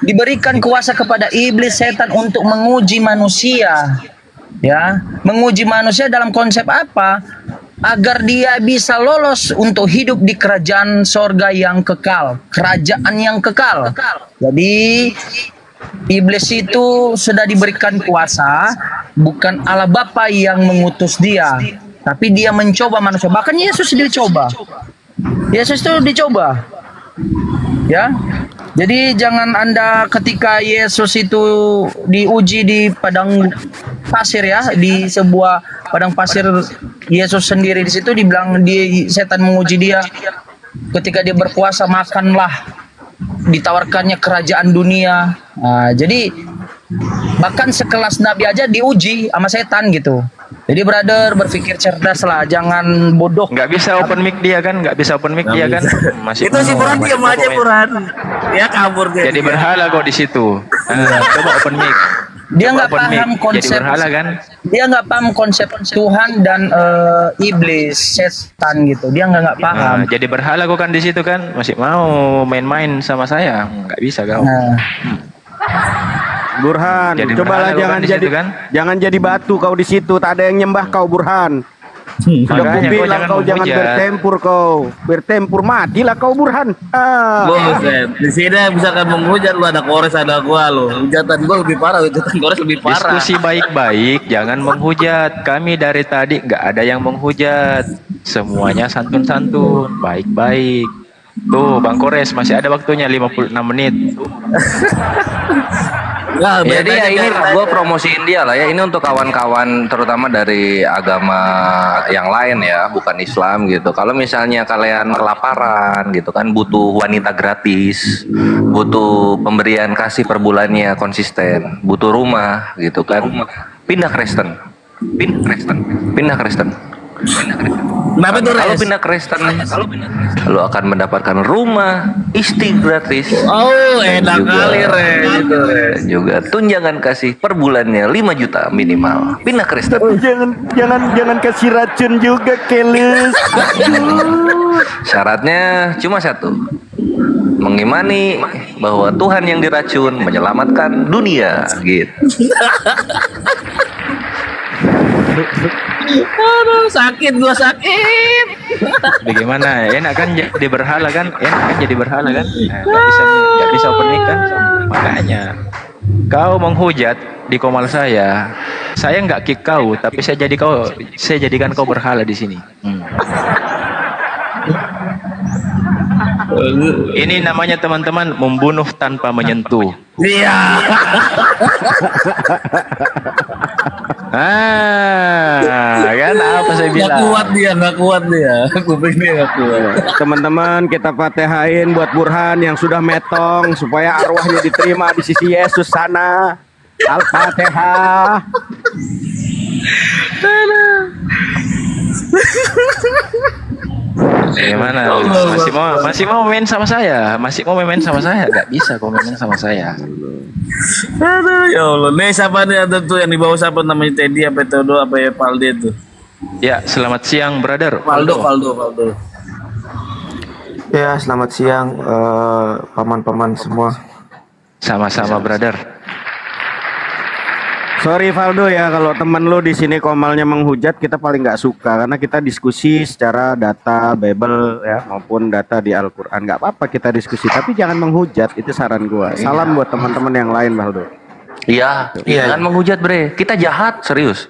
Diberikan kuasa kepada iblis setan untuk menguji manusia. Ya, menguji manusia dalam konsep apa? Agar dia bisa lolos untuk hidup di kerajaan sorga yang kekal, kerajaan yang kekal. Jadi iblis itu sudah diberikan kuasa, bukan Allah Bapa yang mengutus dia, tapi dia mencoba manusia. Bahkan Yesus dicoba. Yesus itu dicoba. Ya. Jadi jangan Anda ketika Yesus itu diuji di padang pasir ya, di sebuah padang pasir, Yesus sendiri di situ dibilang setan menguji dia. Ketika dia berkuasa, makanlah, ditawarkannya kerajaan dunia. Nah, jadi bahkan sekelas nabi aja diuji sama setan gitu. Jadi brother, berpikir cerdas lah, jangan bodoh. Nggak bisa open mic dia kan, Masih itu si Burhan diam aja Burhan. Ya kabur dia. Jadi berhala kok di situ. Coba open mic. Dia nggak paham konsep. Jadi berhala kan? Dia nggak paham konsep Tuhan dan iblis, setan gitu. Dia nggak paham. Jadi berhala kok kan di situ kan, masih mau main-main sama saya? Nggak bisa kau. Burhan, cobalah jangan jadi batu kau di situ. Tak ada yang nyembah kau, Burhan. Sudah kubilang kau jangan bertempur kau. Bertempur matilah kau, Burhan. Buset, di sini misalkan menghujat lu, ada Kores ada gua lu. Hujatan gua lebih parah, hujatan Kores lebih parah. Diskusi baik-baik, jangan menghujat. Kami dari tadi nggak ada yang menghujat. Semuanya santun-santun, baik-baik. Tuh, Bang Kores masih ada waktunya 56 menit. Nah, jadi ya ini gue promosiin dia lah ya. Ini untuk kawan-kawan terutama dari agama yang lain ya, bukan Islam gitu. Kalau misalnya kalian kelaparan gitu kan, butuh wanita gratis, butuh pemberian kasih per bulannya konsisten, butuh rumah gitu kan, pindah Kristen. Kenapa tuh Kalau pindah Kristen, lo akan mendapatkan rumah, istri gratis. Oh, enak kali gitu. Juga tunjangan kasih per bulannya 5 juta minimal. Pindah Kristen. Oh, jangan kasih racun juga, keles. Syaratnya cuma satu. Mengimani bahwa Tuhan yang diracun menyelamatkan dunia gitu. Aduh, sakit. Bagaimana? Enak kan jadi berhala kan? Nggak bisa open mic kan? Makanya kau menghujat di komal saya Saya nggak kick kau, tapi saya jadikan kau berhala di sini. Ini namanya teman-teman membunuh tanpa menyentuh. Iya. Kan apa saya bilang? Nggak kuat dia. Kuping dia nggak kuat. Teman-teman, kita Fatihain buat Burhan yang sudah metong supaya arwahnya diterima di sisi Yesus sana. Al-Fatihah. Gimana? Masih mau main sama saya? Gak bisa kau main sama saya. Aduh, ya Allah. Nih siapa nih ada tuh yang di bawah, siapa namanya, Teddy apa Teodo apa ya, Palde tuh? Ya, selamat siang, brother. Faldo. Ya, selamat siang paman-paman semua. Sama-sama, brother. Sorry Valdo ya, kalau temen lu di sini komalnya menghujat, kita paling nggak suka karena kita diskusi secara data Bible ya maupun data di Al-Qur'an. Nggak apa-apa kita diskusi, tapi jangan menghujat, itu saran gua. Salam buat teman-teman yang lain, Valdo. Iya, jangan menghujat, bre. Kita jahat, serius.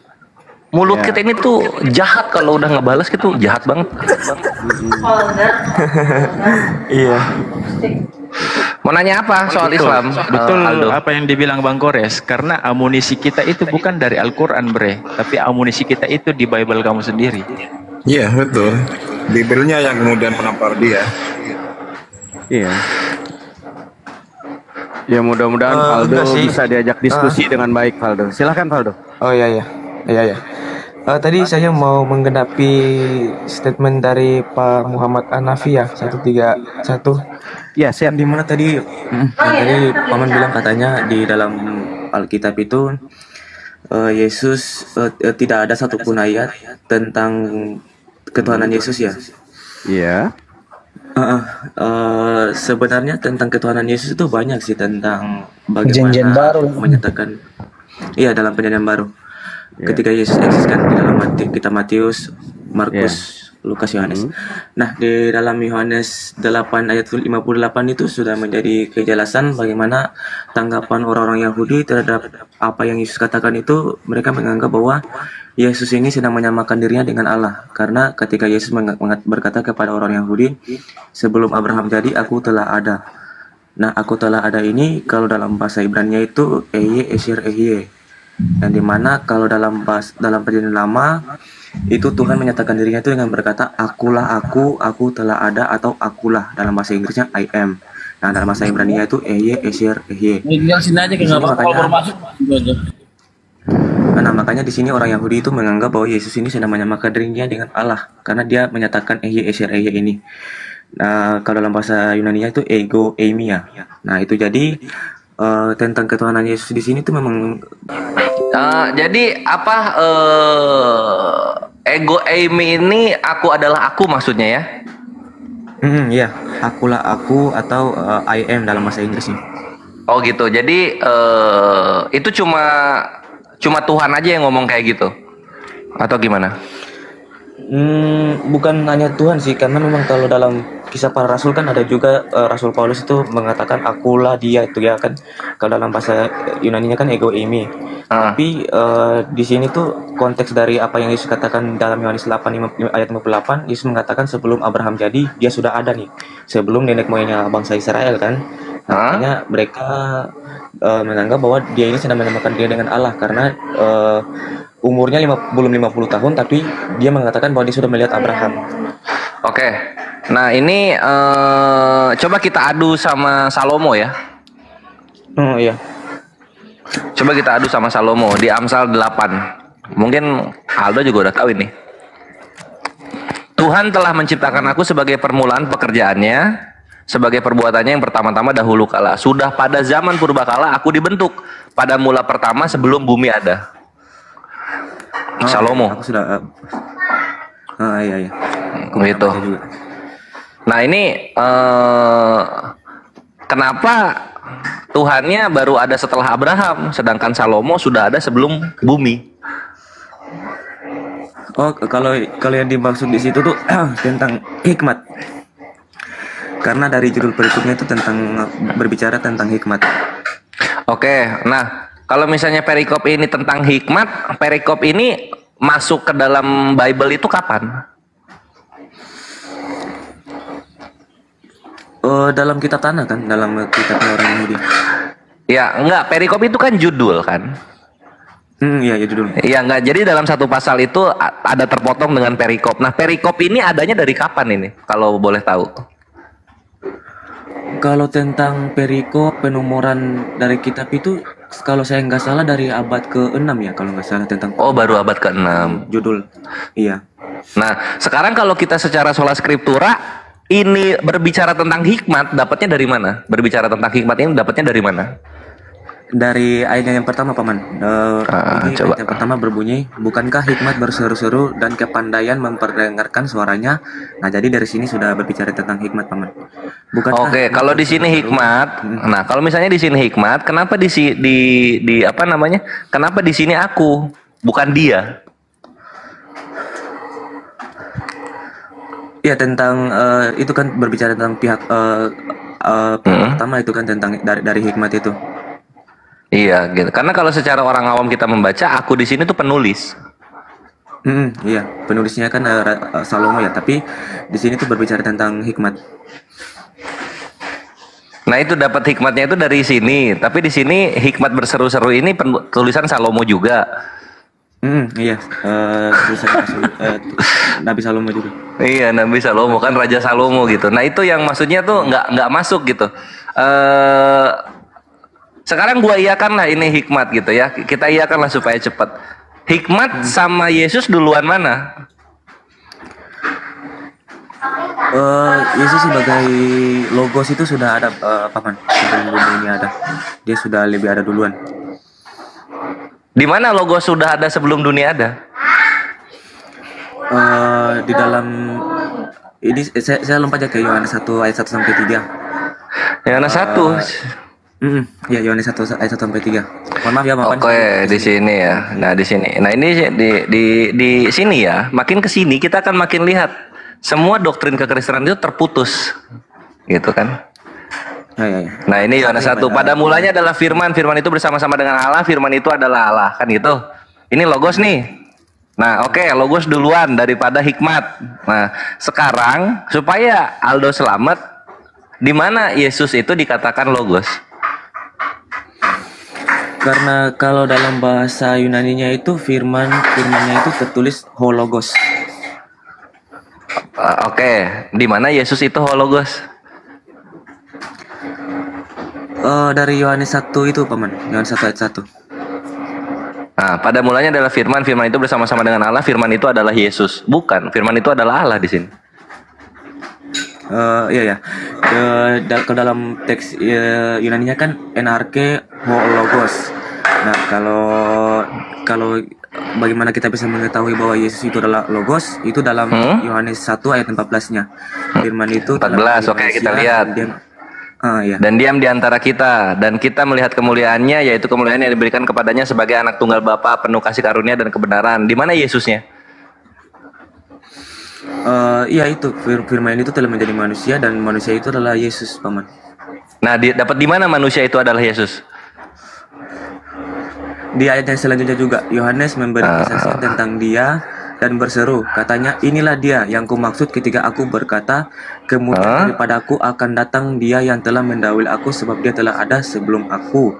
Mulut kita ini tuh jahat, kalau udah ngebales gitu jahat banget. Iya. Mau nanya apa soal Islam? Betul Aldo. apa yang dibilang Bang Gores, karena amunisi kita itu bukan dari Al-Quran, bre, tapi amunisi kita itu di Bible kamu sendiri. Iya, betul. Bibelnya yang kemudian menampar dia. Iya. Ya mudah-mudahan Valdo bisa diajak diskusi dengan baik, Valdo. Silahkan Valdo. Oh iya. Tadi saya mau menggenapi statement dari Pak Muhammad Hanafi ya 131. Ya, siap. Di mana tadi tadi paman bilang katanya di dalam Alkitab itu Yesus tidak ada satupun ayat tentang ketuhanan Yesus ya. Iya. Sebenarnya tentang ketuhanan Yesus itu banyak sih, tentang bagaimana Perjanjian baru. menyatakan iya dalam perjanjian baru. Ketika Yesus eksis kan di dalam kitab Matius, Markus, Lukas, Yohanes. Nah, di dalam Yohanes 8 ayat 58 itu sudah menjadi kejelasan bagaimana tanggapan orang-orang Yahudi terhadap apa yang Yesus katakan itu. Mereka menganggap bahwa Yesus ini sedang menyamakan dirinya dengan Allah. Karena ketika Yesus berkata kepada orang Yahudi, sebelum Abraham jadi, aku telah ada. Nah, aku telah ada ini kalau dalam bahasa Ibrani itu Eye Esir Ehye. Yang dimana kalau dalam perjanjian lama itu Tuhan menyatakan dirinya itu dengan berkata akulah aku telah ada, atau akulah dalam bahasa Inggrisnya I am. Nah, dalam bahasa Ibrani itu Eye Esir Ehye. Tinggal sini aja kayak nggak apa-apa, masuk aja. Nah, makanya di sini orang Yahudi itu menganggap bahwa Yesus ini sedang menyamakan dirinya dengan Allah karena dia menyatakan Eye Esir Ehye ini. Nah, kalau dalam bahasa Yunani itu ego eimia. Nah, itu jadi tentang ketuhanan Yesus di sini tuh memang jadi apa ego eimi ini aku adalah aku maksudnya ya? Iya, akulah aku atau I am dalam bahasa Inggris nih. Oh gitu. Jadi itu cuma Tuhan aja yang ngomong kayak gitu atau gimana? Bukan hanya Tuhan sih, karena memang kalau dalam kisah para rasul kan ada juga Rasul Paulus itu mengatakan akulah dia itu ya kan. Kalau dalam bahasa Yunaninya kan ego eimi. Tapi di sini tuh konteks dari apa yang Yesus katakan dalam Yohanes 8 ayat 58, Yesus mengatakan sebelum Abraham jadi dia sudah ada nih. Sebelum nenek moyangnya bangsa Israel kan. Makanya mereka menganggap bahwa dia ini sedang menamakan dia dengan Allah karena umurnya belum 50 tahun tapi dia mengatakan bahwa dia sudah melihat Abraham. Oke. Nah, ini coba kita adu sama Salomo ya. Oh iya. Coba kita adu sama Salomo di Amsal 8. Mungkin Aldo juga udah tahu ini. Tuhan telah menciptakan aku sebagai permulaan pekerjaannya, sebagai perbuatannya yang pertama-tama dahulu kala. Sudah pada zaman purbakala aku dibentuk pada mula pertama sebelum bumi ada. Salomo. Aku sudah iya. Gitu. Nah, ini kenapa Tuhannya baru ada setelah Abraham, sedangkan Salomo sudah ada sebelum bumi? Oh, kalau yang dimaksud di situ tuh tentang hikmat. Karena dari judul berikutnya itu tentang berbicara tentang hikmat. Oke, nah Kalau misalnya perikop ini tentang hikmat, perikop ini masuk ke dalam Bible itu kapan? Dalam kitab tanah kan, dalam kitab orang Yahudi. Ya, enggak, perikop itu kan judul kan? Iya, ya judul. Iya, enggak. Jadi dalam satu pasal itu ada terpotong dengan perikop. Nah, perikop ini adanya dari kapan ini? Kalau boleh tahu. Kalau tentang perikop penomoran dari kitab itu, kalau saya nggak salah dari abad ke-6 ya, kalau nggak salah tentang. Oh, baru abad ke-6. Judul. Iya. Nah, sekarang kalau kita secara sola scriptura ini berbicara tentang hikmat, dapatnya dari mana? Berbicara tentang hikmat ini dapatnya dari mana? Dari ayat yang pertama, Paman. Ini coba. ayat yang pertama berbunyi, bukankah hikmat berseru-seru dan kepandaian memperdengarkan suaranya? Nah, jadi dari sini sudah berbicara tentang hikmat, Paman. Bukankah Oke, kalau di sini hikmat, nah kalau misalnya di sini hikmat, kenapa di apa namanya? Kenapa di sini aku, bukan dia? Ya, tentang itu kan berbicara tentang pihak pertama itu kan tentang dari hikmat itu. Iya, gitu. Karena kalau secara orang awam kita membaca, aku di sini tuh penulis. Iya, penulisnya kan Salomo ya, tapi di sini tuh berbicara tentang hikmat. Nah, itu dapat hikmatnya itu dari sini, tapi di sini hikmat berseru-seru ini tulisan Salomo juga. Iya, Nabi Salomo juga. Iya, Nabi Salomo kan Raja Salomo gitu. Nah, itu yang maksudnya tuh nggak masuk gitu. Sekarang gua iyakanlah ini hikmat gitu ya. Kita iyakanlah supaya cepat. Hikmat sama Yesus duluan mana? Yesus sebagai logos itu sudah ada, Paman. Sebelum dunia ini ada. Dia sudah lebih ada duluan. Di mana logos sudah ada sebelum dunia ada? Di dalam ini saya lompat ya ke Yohanes 1 ayat 1 sampai 3. Yohanes 1. Ya, Yohanes 1 ayat 1 sampai 3. Mohon maaf ya, Bapak. Oke, di sini ya. Nah, di sini. Nah, ini di sini ya. Makin ke sini kita akan makin lihat semua doktrin kekristenan itu terputus. Gitu kan? Ya. Nah, ini Yohanes 1. Pada mulanya adalah firman, firman itu bersama-sama dengan Allah, firman itu adalah Allah, kan gitu. Ini logos nih. Nah, oke, logos duluan daripada hikmat. Nah, sekarang supaya Aldo selamat, di mana Yesus itu dikatakan logos? Karena kalau dalam bahasa Yunaninya itu firmannya itu tertulis hologos. Oke, di mana Yesus itu hologos? Dari Yohanes 1 itu, Paman. Yohanes 1 ayat 1. Nah, pada mulanya adalah firman, firman itu bersama-sama dengan Allah, firman itu adalah Yesus. Bukan, firman itu adalah Allah di sini. Iya ya. Ke dalam teks Yunaninya kan enarke hologos. Nah, kalau bagaimana kita bisa mengetahui bahwa Yesus itu adalah logos? Itu dalam Yohanes 1 ayat 14-nya. Firman itu 14. Oke, kita lihat. Iya. Dan diam di antara kita, dan kita melihat kemuliaannya, yaitu kemuliaan yang diberikan kepadanya sebagai anak tunggal Bapa, penuh kasih karunia dan kebenaran. Di mana Yesusnya? Iya, itu firman itu telah menjadi manusia, dan manusia itu adalah Yesus, Paman. Nah, dapat di mana manusia itu adalah Yesus? Di ayat yang selanjutnya juga Yohanes memberi kesaksian tentang dia dan berseru, katanya, inilah dia yang kumaksud ketika aku berkata, kemudian daripada aku akan datang dia yang telah mendahului aku, sebab dia telah ada sebelum aku.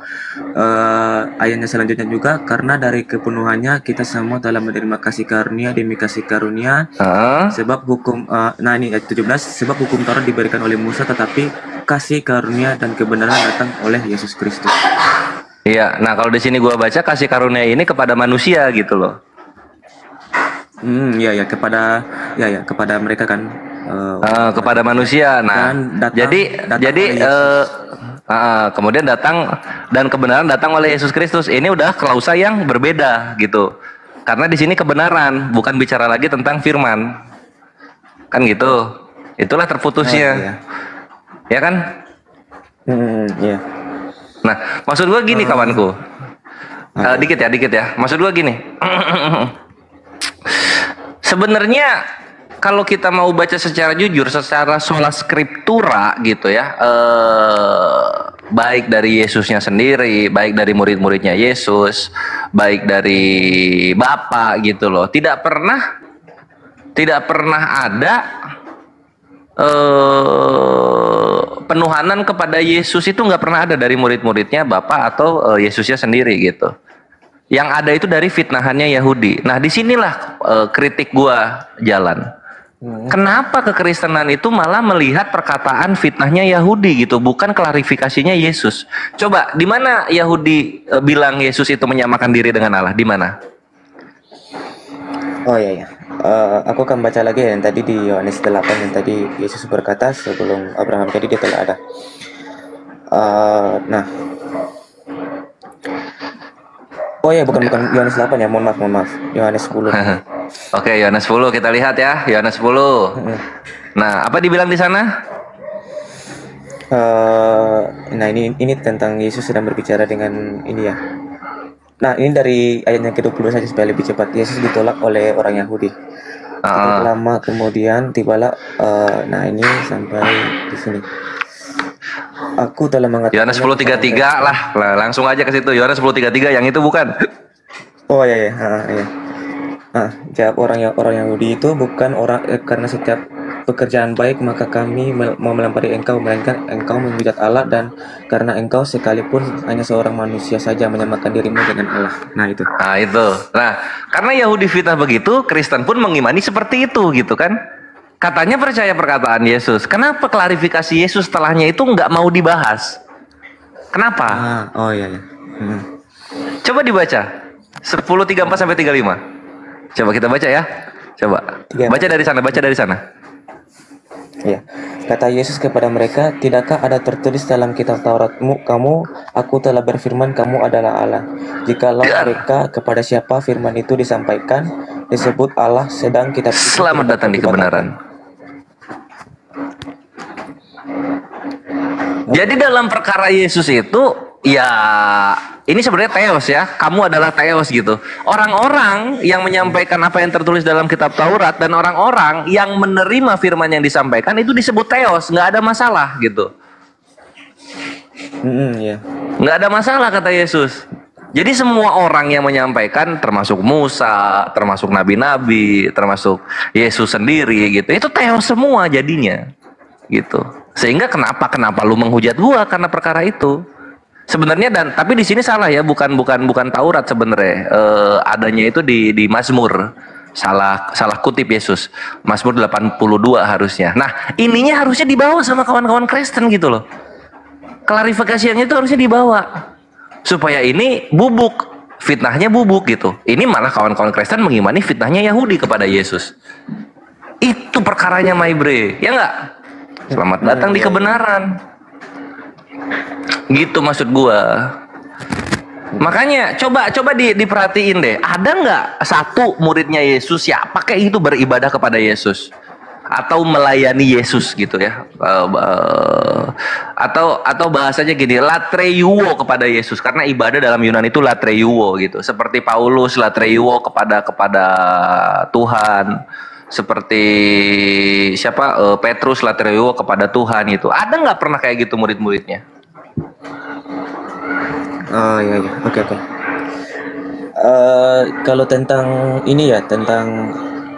Ayatnya selanjutnya juga, karena dari kepenuhannya kita semua telah menerima kasih karunia demi kasih karunia, sebab hukum, nah ini ayat 17, sebab hukum Taurat diberikan oleh Musa, tetapi kasih karunia dan kebenaran datang oleh Yesus Kristus. Iya, nah kalau di sini gua baca kasih karunia ini kepada manusia gitu loh. Ya kepada mereka kan. Kepada manusia. Nah, kemudian datang dan kebenaran datang oleh Yesus Kristus. Ini udah klausa yang berbeda gitu. Karena di sini kebenaran, bukan bicara lagi tentang firman. Kan gitu. Itulah terputusnya. Ya kan? Iya. Nah, maksud gua gini kawanku. Dikit ya. Maksud gua gini. Sebenarnya kalau kita mau baca secara jujur, secara sola scriptura gitu ya, baik dari Yesusnya sendiri, baik dari murid-muridnya Yesus, baik dari Bapa gitu loh. Tidak pernah ada penuhanan kepada Yesus itu nggak pernah ada dari murid-muridnya Bapa atau Yesusnya sendiri gitu. Yang ada itu dari fitnahannya Yahudi. Nah, disinilah kritik gua jalan. Kenapa kekristenan itu malah melihat perkataan fitnahnya Yahudi gitu, bukan klarifikasinya Yesus? Coba, di mana Yahudi bilang Yesus itu menyamakan diri dengan Allah? Di mana? Oh iya, iya. Aku akan baca lagi yang tadi di Yohanes 8 yang tadi Yesus berkata sebelum Abraham jadi dia telah ada. Nah, oh ya, bukan Yohanes 8 ya, mohon maaf. Yohanes 10. Oke, Yohanes 10 kita lihat ya, Yohanes 10. Nah, apa dibilang di sana? Nah, ini tentang Yesus sedang berbicara dengan ini ya. Nah, ini dari ayat yang ke-20 saja supaya lebih cepat. Yesus ditolak oleh orang Yahudi. Lama kemudian tibalah, nah ini sampai di sini. Aku telah mengatakan Yohanes 10:33 lah, langsung aja ke situ. Yohanes 10:33 yang itu bukan? Oh iya. Jawab orang Yahudi itu, bukan orang karena setiap pekerjaan baik maka kami mau melampaui engkau, melainkan engkau menghujat Allah, dan karena engkau sekalipun hanya seorang manusia saja menyamakan dirimu dengan Allah. Nah itu. Nah, karena Yahudi fitnah begitu, Kristen pun mengimani seperti itu gitu kan? Katanya percaya perkataan Yesus. Kenapa klarifikasi Yesus setelahnya itu nggak mau dibahas? Kenapa? Oh iya. Coba dibaca 10:34-35. Coba kita baca ya. Coba. Baca dari sana. Ya. Kata Yesus kepada mereka, tidakkah ada tertulis dalam kitab Tauratmu, aku telah berfirman kamu adalah Allah. Jikalau mereka kepada siapa firman itu disampaikan, disebut Allah, sedang kitab itu selamat datang di kebenaran. Jadi dalam perkara Yesus itu, ya ini sebenarnya teos ya. Kamu adalah teos gitu. Orang-orang yang menyampaikan apa yang tertulis dalam kitab Taurat dan orang-orang yang menerima firman yang disampaikan itu disebut teos. Nggak ada masalah gitu. Nggak ada masalah kata Yesus. Jadi semua orang yang menyampaikan, termasuk Musa, termasuk nabi-nabi, termasuk Yesus sendiri gitu, itu teos semua jadinya gitu. Sehingga kenapa lu menghujat gua karena perkara itu? Sebenarnya tapi di sini salah ya, bukan Taurat sebenarnya. Adanya itu di Mazmur. Salah kutip Yesus. Mazmur 82 harusnya. Nah, ininya harusnya dibawa sama kawan-kawan Kristen gitu loh. Klarifikasinya itu harusnya dibawa. Supaya ini bubuk, fitnahnya bubuk gitu. Ini malah kawan-kawan Kristen mengimani fitnahnya Yahudi kepada Yesus. Itu perkaranya my bre, ya enggak? Selamat datang di kebenaran. Gitu maksud gua. Makanya coba diperhatiin deh. Ada nggak satu muridnya Yesus ya pakai itu beribadah kepada Yesus atau melayani Yesus gitu ya? Atau bahasanya gini, latreuo kepada Yesus, karena ibadah dalam Yunani itu latreuo gitu. Seperti Paulus latreuo kepada Tuhan. Seperti Petrus latreuo kepada Tuhan itu. Ada nggak pernah kayak gitu murid-muridnya? Oh iya. Oke. Kalau tentang ini ya, tentang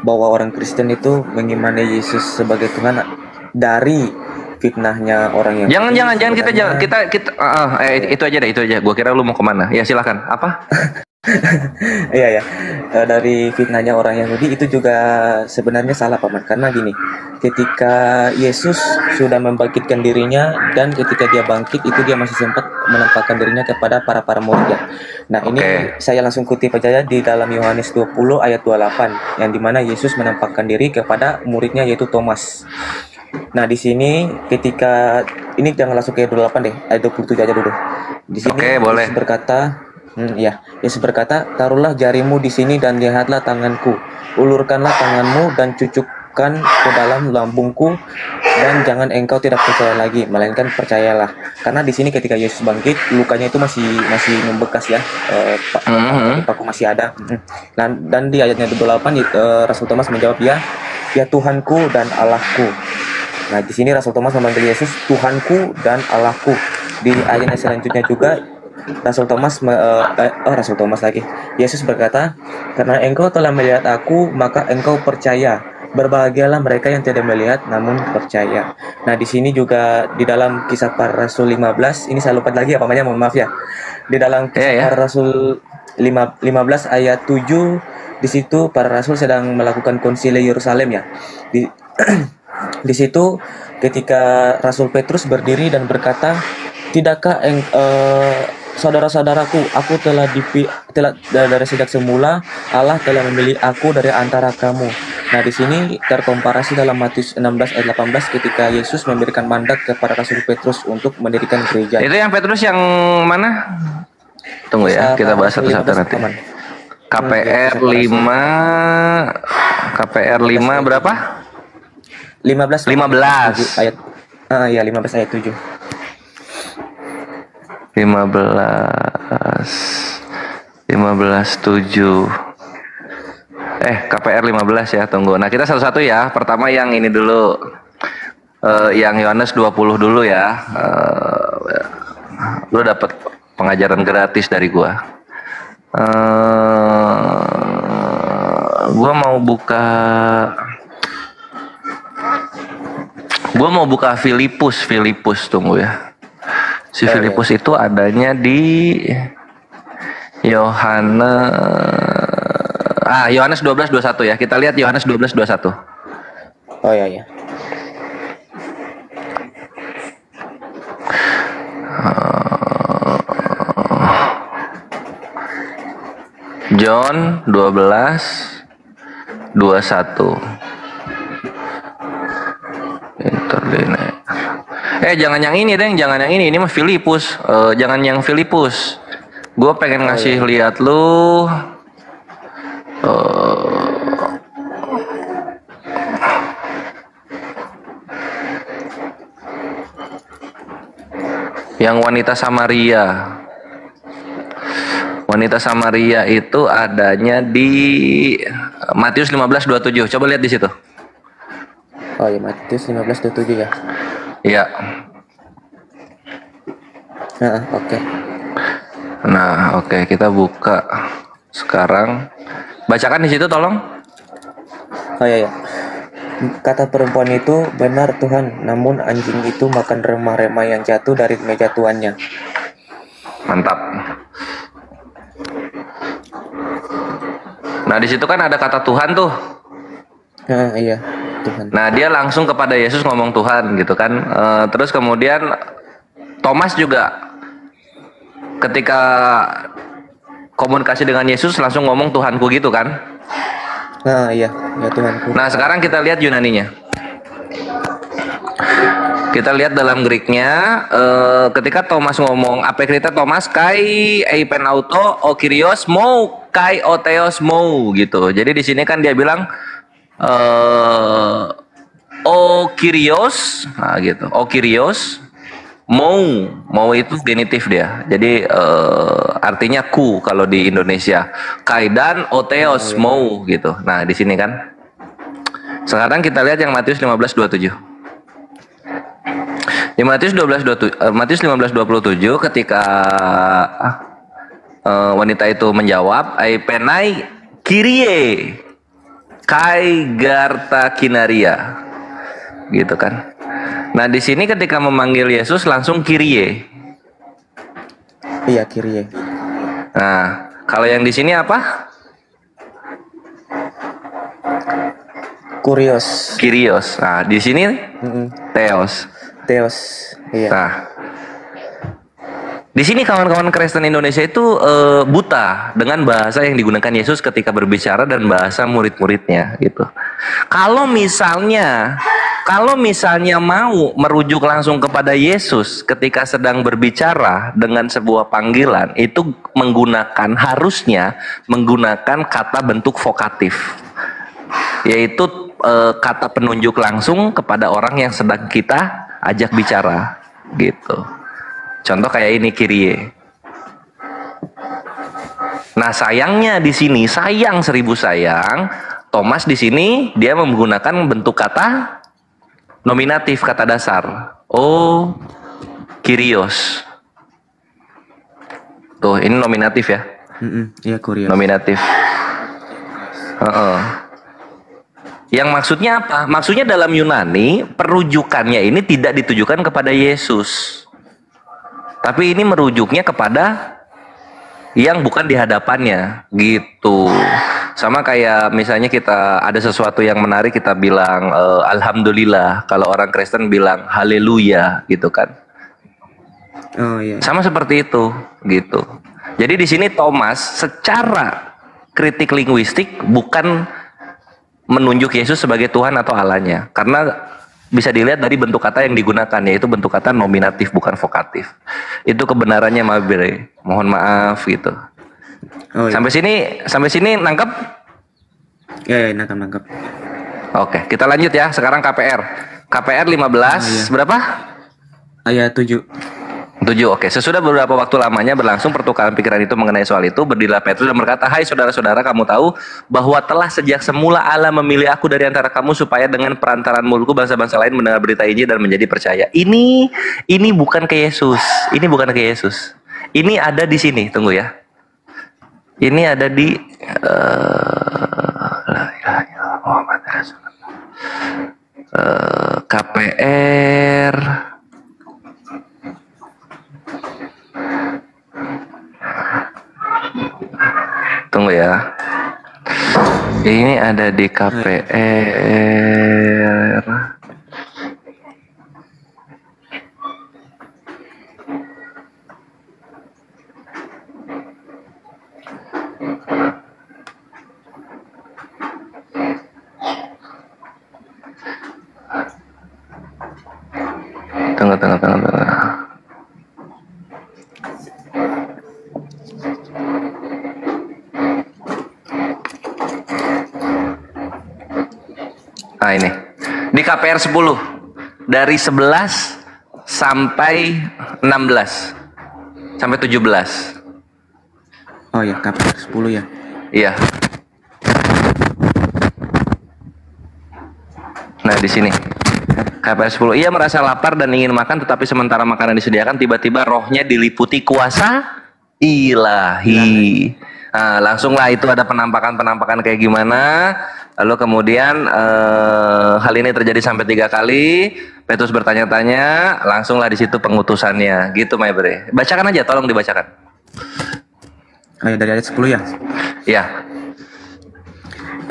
bahwa orang Kristen itu mengimani Yesus sebagai Tuhan dari fitnahnya orang yang jangan kita itu aja. Gua kira lu mau kemana? Ya silakan. Apa? Iya. Dari fitnahnya orang Yahudi itu juga sebenarnya salah Paman, karena gini, ketika Yesus sudah membangkitkan dirinya dan ketika dia bangkit itu dia masih sempat menampakkan dirinya kepada para muridnya. Nah ini saya langsung kutip aja ya, di dalam Yohanes 20 ayat 28 yang dimana Yesus menampakkan diri kepada muridnya yaitu Thomas. Nah di sini ketika ini jangan langsung ke 28 deh, ayat 27 aja dulu. Di sini boleh. Yesus berkata, taruhlah jarimu di sini dan lihatlah tanganku, ulurkanlah tanganmu dan cucukkan ke dalam lambungku, dan jangan engkau tidak percaya lagi, melainkan percayalah. Karena di sini ketika Yesus bangkit, lukanya itu masih membekas ya, paku masih ada. Dan di ayatnya 28 Rasul Thomas menjawab, ya Tuhanku dan Allahku. Nah di sini Rasul Thomas memanggil Yesus Tuhanku dan Allahku. Di ayat yang selanjutnya juga Rasul Thomas lagi. Yesus berkata, "Karena engkau telah melihat aku, maka engkau percaya. Berbahagialah mereka yang tidak melihat namun percaya." Nah, di sini juga di dalam Kisah Para Rasul 15, ini saya lupa lagi apanya, mohon maaf ya. Di dalam Kisah Para Rasul 15 ayat 7, di situ para rasul sedang melakukan konsili Yerusalem ya. Di situ ketika Rasul Petrus berdiri dan berkata, "Tidakkah saudara-saudaraku, aku telah dari sejak semula Allah telah memilih aku dari antara kamu." Nah, di sini terkomparasi dalam Matius 16 ayat 18 ketika Yesus memberikan mandat kepada Rasul Petrus untuk mendirikan gereja. Itu yang Petrus yang mana? Tunggu ya, kita bahas satu-satu nanti. KPR 5 berapa? 15 ayat 15 ayat 7. 15:7. KPR 15 ya, tunggu. Nah, kita satu-satu ya. Pertama yang ini dulu. Yang Yohanes 20 dulu ya. Lu dapat pengajaran gratis dari gua. Gua mau buka Filipus, tunggu ya. Si Filipus itu adanya di Yohanes 12:21 ya. Kita lihat Yohanes 12:21. Oh ya. John 12:21. Jangan yang ini, Deng. Jangan yang ini. Ini mah Filipus. Jangan yang Filipus. Gue pengen ngasih lihat lu. Yang wanita Samaria. Wanita Samaria itu adanya di Matius 15:27. Coba lihat di situ. Oh ya, Matius 15:27 ya. Iya. Oke. Nah, oke, kita buka sekarang. Bacakan di situ tolong. Oh ya. Kata perempuan itu, "Benar Tuhan, namun anjing itu makan remah-remah yang jatuh dari meja tuannya." Mantap. Nah, di situ kan ada kata Tuhan tuh. Iya, Tuhan. Nah, dia langsung kepada Yesus ngomong Tuhan gitu kan. Terus kemudian Thomas juga ketika komunikasi dengan Yesus langsung ngomong Tuhanku gitu kan. Iya, ya Tuhanku. Nah, sekarang kita lihat Yunaninya. Kita lihat dalam Greeknya, ketika Thomas ngomong, apekrita Thomas kai eipen auto o kyrios mou kai oteos mou gitu. Jadi di sini kan dia bilang o kyrios, nah gitu. O kyrios mau itu genitif dia. Jadi artinya ku kalau di Indonesia. Kai dan oteos mau gitu. Nah, di sini kan. Sekarang kita lihat yang Matius 15:27. Di Matius 15:27 ketika wanita itu menjawab, "Aipenai kirie kai garta kinaria." Gitu kan. Nah, di sini ketika memanggil Yesus langsung kirie. Iya, kirie. Nah, kalau yang di sini apa? Kurios. Kyrios. Nah, di sini Theos. Iya. Nah, di sini kawan-kawan Kristen Indonesia itu buta dengan bahasa yang digunakan Yesus ketika berbicara dan bahasa murid-muridnya gitu. Kalau misalnya mau merujuk langsung kepada Yesus ketika sedang berbicara dengan sebuah panggilan, itu harusnya menggunakan kata bentuk vokatif, yaitu kata penunjuk langsung kepada orang yang sedang kita ajak bicara gitu. Contoh kayak ini, kirie. Nah, sayangnya di sini, sayang 1000 sayang, Thomas di sini dia menggunakan bentuk kata nominatif, kata dasar. Oh, kyrios Tuh, ini nominatif ya. Iya, kurios. Nominatif. Yang maksudnya apa? Maksudnya dalam Yunani, perujukannya ini tidak ditujukan kepada Yesus. Tapi ini merujuknya kepada yang bukan di hadapannya, gitu. Sama kayak misalnya kita ada sesuatu yang menarik, kita bilang alhamdulillah. Kalau orang Kristen bilang haleluya, gitu kan. Oh iya. Sama seperti itu, gitu. Jadi di sini Thomas secara kritik linguistik bukan menunjuk Yesus sebagai Tuhan atau Allahnya, karena bisa dilihat dari bentuk kata yang digunakan, yaitu bentuk kata nominatif bukan vokatif. Itu kebenarannya, Mabre. Mohon maaf gitu. Oh, iya. Sampai sini nangkep? Ya, nangkep. Oke, kita lanjut ya. Sekarang KPR. KPR 15 berapa? Ayat 7. 7, oke. Sesudah beberapa waktu lamanya berlangsung pertukaran pikiran itu mengenai soal itu, berdirilah Petrus dan berkata, "Hai saudara-saudara, kamu tahu bahwa telah sejak semula Allah memilih aku dari antara kamu supaya dengan perantaraan mulutku bangsa-bangsa lain mendengar berita Injil dan menjadi percaya." Ini bukan ke Yesus. Ini bukan ke Yesus. Ini ada di sini, tunggu ya. Ini ada di KPR. Tunggu ya. Ini ada di KPR. Tunggu. Nah ini di KPR 10 dari 11 sampai 16 sampai 17. Oh ya, KPR 10 ya. Iya. Nah di sini KPR 10, ia merasa lapar dan ingin makan, tetapi sementara makanan disediakan, tiba-tiba rohnya diliputi kuasa ilahi. Nah, langsunglah itu ada penampakan kayak gimana. Lalu kemudian hal ini terjadi sampai 3 kali. Petrus bertanya-tanya, langsunglah di situ pengutusannya. Gitu, Maybre. Bacakan aja, tolong dibacakan. Ayat dari ayat 10 ya. Ya.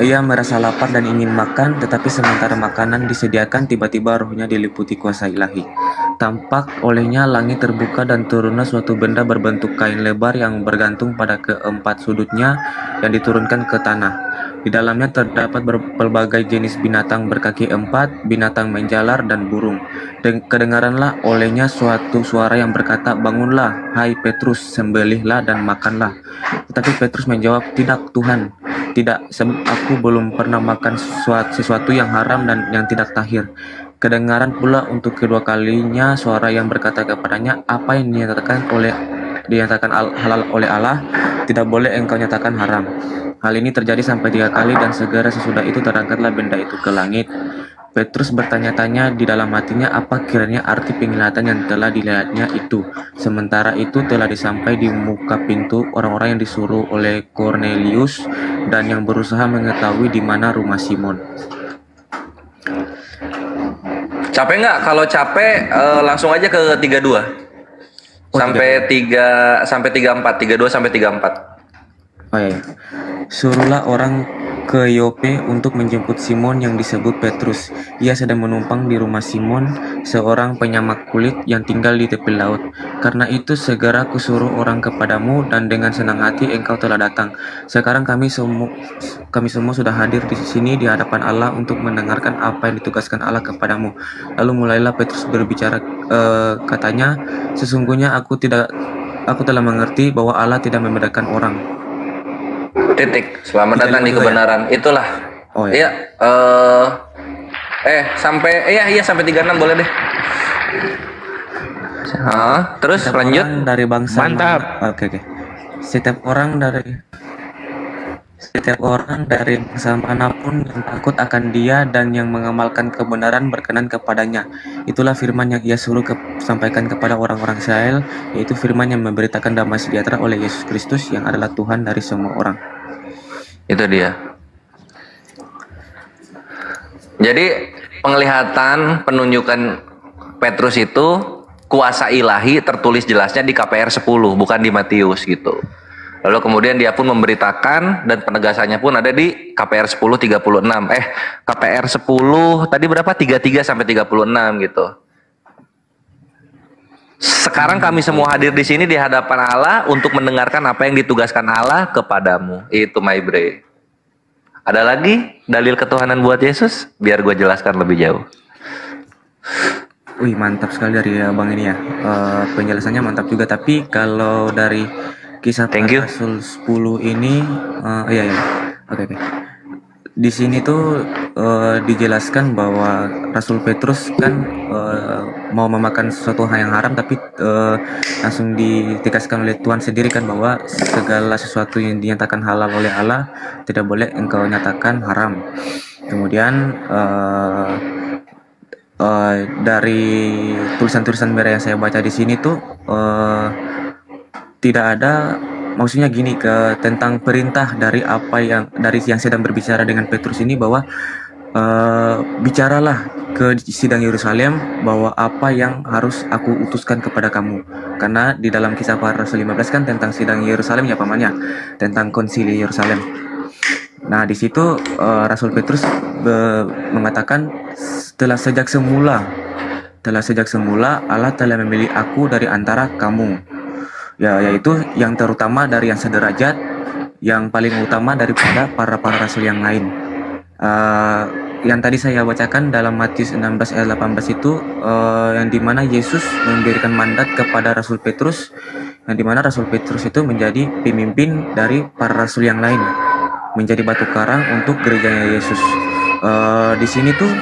Ia merasa lapar dan ingin makan, tetapi sementara makanan disediakan, tiba-tiba rohnya diliputi kuasa ilahi. Tampak olehnya langit terbuka dan turunlah suatu benda berbentuk kain lebar yang bergantung pada keempat sudutnya yang diturunkan ke tanah. Di dalamnya terdapat berbagai jenis binatang berkaki 4, binatang menjalar dan burung. Kedengaranlah olehnya suatu suara yang berkata, "Bangunlah, hai Petrus, sembelihlah dan makanlah." Tetapi Petrus menjawab, "Tidak, Tuhan. Tidak, sebab aku belum pernah makan sesuatu yang haram dan yang tidak tahir." Kedengaran pula untuk kedua kalinya suara yang berkata kepadanya, "Apa yang dinyatakan halal oleh Allah, tidak boleh engkau nyatakan haram." Hal ini terjadi sampai 3 kali, dan segera sesudah itu terangkatlah benda itu ke langit. Petrus bertanya-tanya di dalam hatinya apa kiranya arti penglihatan yang telah dilihatnya itu. Sementara itu telah disampai di muka pintu orang-orang yang disuruh oleh Cornelius dan yang berusaha mengetahui di mana rumah Simon. Capek nggak? Kalau capek langsung aja ke 32 sampai 34, 32 sampai 34. Oh iya. Suruhlah orang ke Yope untuk menjemput Simon yang disebut Petrus. Ia sedang menumpang di rumah Simon, seorang penyamak kulit yang tinggal di tepi laut. Karena itu segera kusuruh orang kepadamu, dan dengan senang hati engkau telah datang. Sekarang kami semua sudah hadir di sini di hadapan Allah untuk mendengarkan apa yang ditugaskan Allah kepadamu. Lalu mulailah Petrus berbicara, katanya, "Sesungguhnya aku telah mengerti bahwa Allah tidak membedakan orang." Titik. Selamat datang di kebenaran. Ya? Itulah. Oh iya. Sampai 36 boleh deh. Terus setiap lanjut dari bangsa mantap. Oke. Setiap orang setiap orang dari bangsa manapun yang takut akan Dia dan yang mengamalkan kebenaran berkenan kepadanya. Itulah firman yang Ia suruh sampaikan kepada orang-orang Israel, yaitu firman yang memberitakan damai sejahtera oleh Yesus Kristus yang adalah Tuhan dari semua orang. Itu dia. Jadi penglihatan penunjukan Petrus itu kuasa ilahi tertulis jelasnya di KPR 10, bukan di Matius gitu. Lalu kemudian dia pun memberitakan dan penegasannya pun ada di KPR 10:36. KPR 10 tadi berapa? 33 sampai 36 gitu. Sekarang kami semua hadir di sini di hadapan Allah untuk mendengarkan apa yang ditugaskan Allah kepadamu. Itu my bre. Ada lagi dalil ketuhanan buat Yesus? Biar gue jelaskan lebih jauh. Wih, mantap sekali dari Abang ini ya. Penjelasannya mantap juga. Tapi kalau dari kisah para Rasul 10 ini, iya. Oke. Di sini tuh dijelaskan bahwa Rasul Petrus kan mau memakan sesuatu hal yang haram, tapi langsung ditegaskan oleh Tuhan sendiri kan bahwa segala sesuatu yang dinyatakan halal oleh Allah tidak boleh engkau nyatakan haram. Kemudian dari tulisan-tulisan merah yang saya baca di sini tuh tidak ada, maksudnya gini, tentang perintah dari yang sedang berbicara dengan Petrus ini bahwa bicaralah ke sidang Yerusalem bahwa apa yang harus aku utuskan kepada kamu. Karena di dalam kisah para Rasul 15 kan tentang sidang Yerusalem ya pamannya, tentang konsili Yerusalem. Nah di situ Rasul Petrus mengatakan sejak semula Allah telah memilih aku dari antara kamu. Yaitu yang terutama dari yang sederajat, yang paling utama daripada para rasul yang lain. Yang tadi saya bacakan dalam Matius 16 ayat 18 itu, yang dimana Yesus memberikan mandat kepada Rasul Petrus, yang dimana Rasul Petrus itu menjadi pemimpin dari para rasul yang lain, menjadi batu karang untuk gerejanya Yesus. Di sini tuh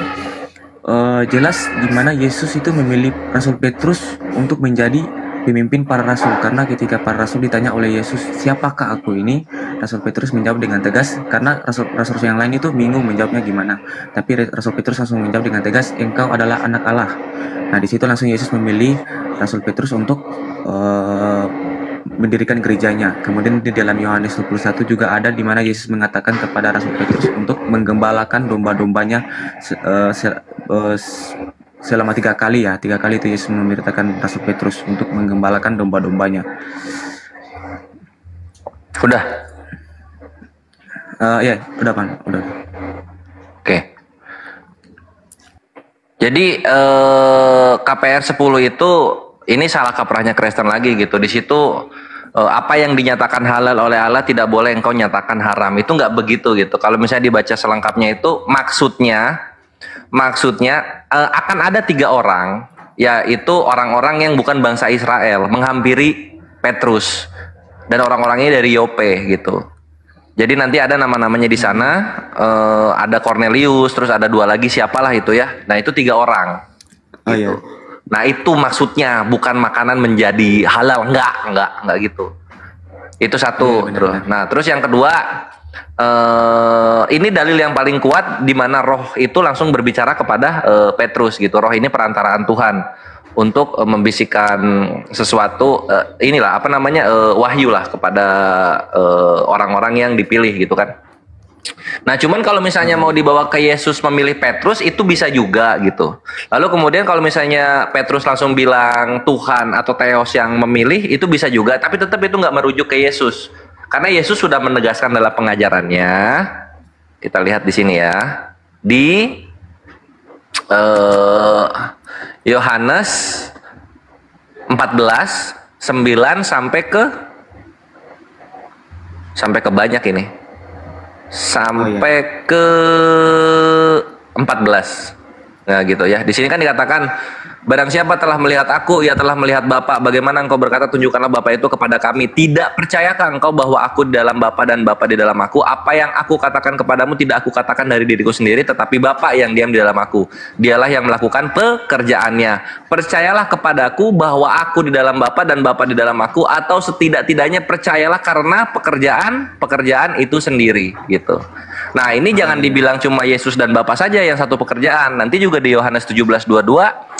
jelas dimana Yesus itu memilih Rasul Petrus untuk menjadi pemimpin para rasul, karena ketika para rasul ditanya oleh Yesus, siapakah aku ini? Rasul Petrus menjawab dengan tegas, karena rasul yang lain itu bingung menjawabnya gimana. Tapi Rasul Petrus langsung menjawab dengan tegas, engkau adalah anak Allah. Nah di situ langsung Yesus memilih Rasul Petrus untuk mendirikan gerejanya. Kemudian di dalam Yohanes 21 juga ada di mana Yesus mengatakan kepada Rasul Petrus untuk menggembalakan domba-dombanya selama 3 kali ya. 3 kali itu Yesus memerintahkan Rasul Petrus untuk menggembalakan domba-dombanya. Udah? Ya, udah Pan, udah. Oke. Jadi KPR 10 itu ini salah kaprahnya Kristen lagi gitu. Di situ apa yang dinyatakan halal oleh Allah tidak boleh engkau nyatakan haram. Itu nggak begitu gitu. Kalau misalnya dibaca selengkapnya itu maksudnya akan ada 3 orang, yaitu orang-orang yang bukan bangsa Israel menghampiri Petrus, dan orang-orangnya dari Yope gitu. Jadi nanti ada nama-namanya di sana, ada Cornelius, terus ada 2 lagi siapalah itu ya. Nah itu 3 orang. Gitu. Iya. Nah itu maksudnya, bukan makanan menjadi halal, enggak gitu. Itu satu. Iya, terus. Nah terus yang kedua, ini dalil yang paling kuat di mana Roh itu langsung berbicara kepada Petrus gitu. Roh ini perantaraan Tuhan untuk membisikkan sesuatu, inilah apa namanya, wahyu lah kepada orang-orang yang dipilih gitu kan. Nah cuman kalau misalnya mau dibawa ke Yesus memilih Petrus itu bisa juga gitu. Lalu kemudian kalau misalnya Petrus langsung bilang Tuhan atau Theos yang memilih, itu bisa juga, tapi tetap itu nggak merujuk ke Yesus. Karena Yesus sudah menegaskan dalam pengajarannya, kita lihat di sini ya, di Yohanes 14, 9 sampai ke banyak ini. Sampai ke 14. Nah gitu ya. Di sini kan dikatakan Barang siapa telah melihat aku, ia telah melihat Bapa. Bagaimana engkau berkata, tunjukkanlah Bapa itu kepada kami? Tidak percayakah engkau bahwa aku di dalam Bapa dan Bapa di dalam aku? Apa yang aku katakan kepadamu tidak aku katakan dari diriku sendiri, tetapi Bapa yang diam di dalam aku. Dialah yang melakukan pekerjaannya. Percayalah kepadaku bahwa aku di dalam Bapa dan Bapa di dalam aku, atau setidak-tidaknya percayalah karena pekerjaan itu sendiri, gitu. Nah, ini jangan dibilang cuma Yesus dan Bapa saja yang satu pekerjaan. Nanti juga di Yohanes 17:22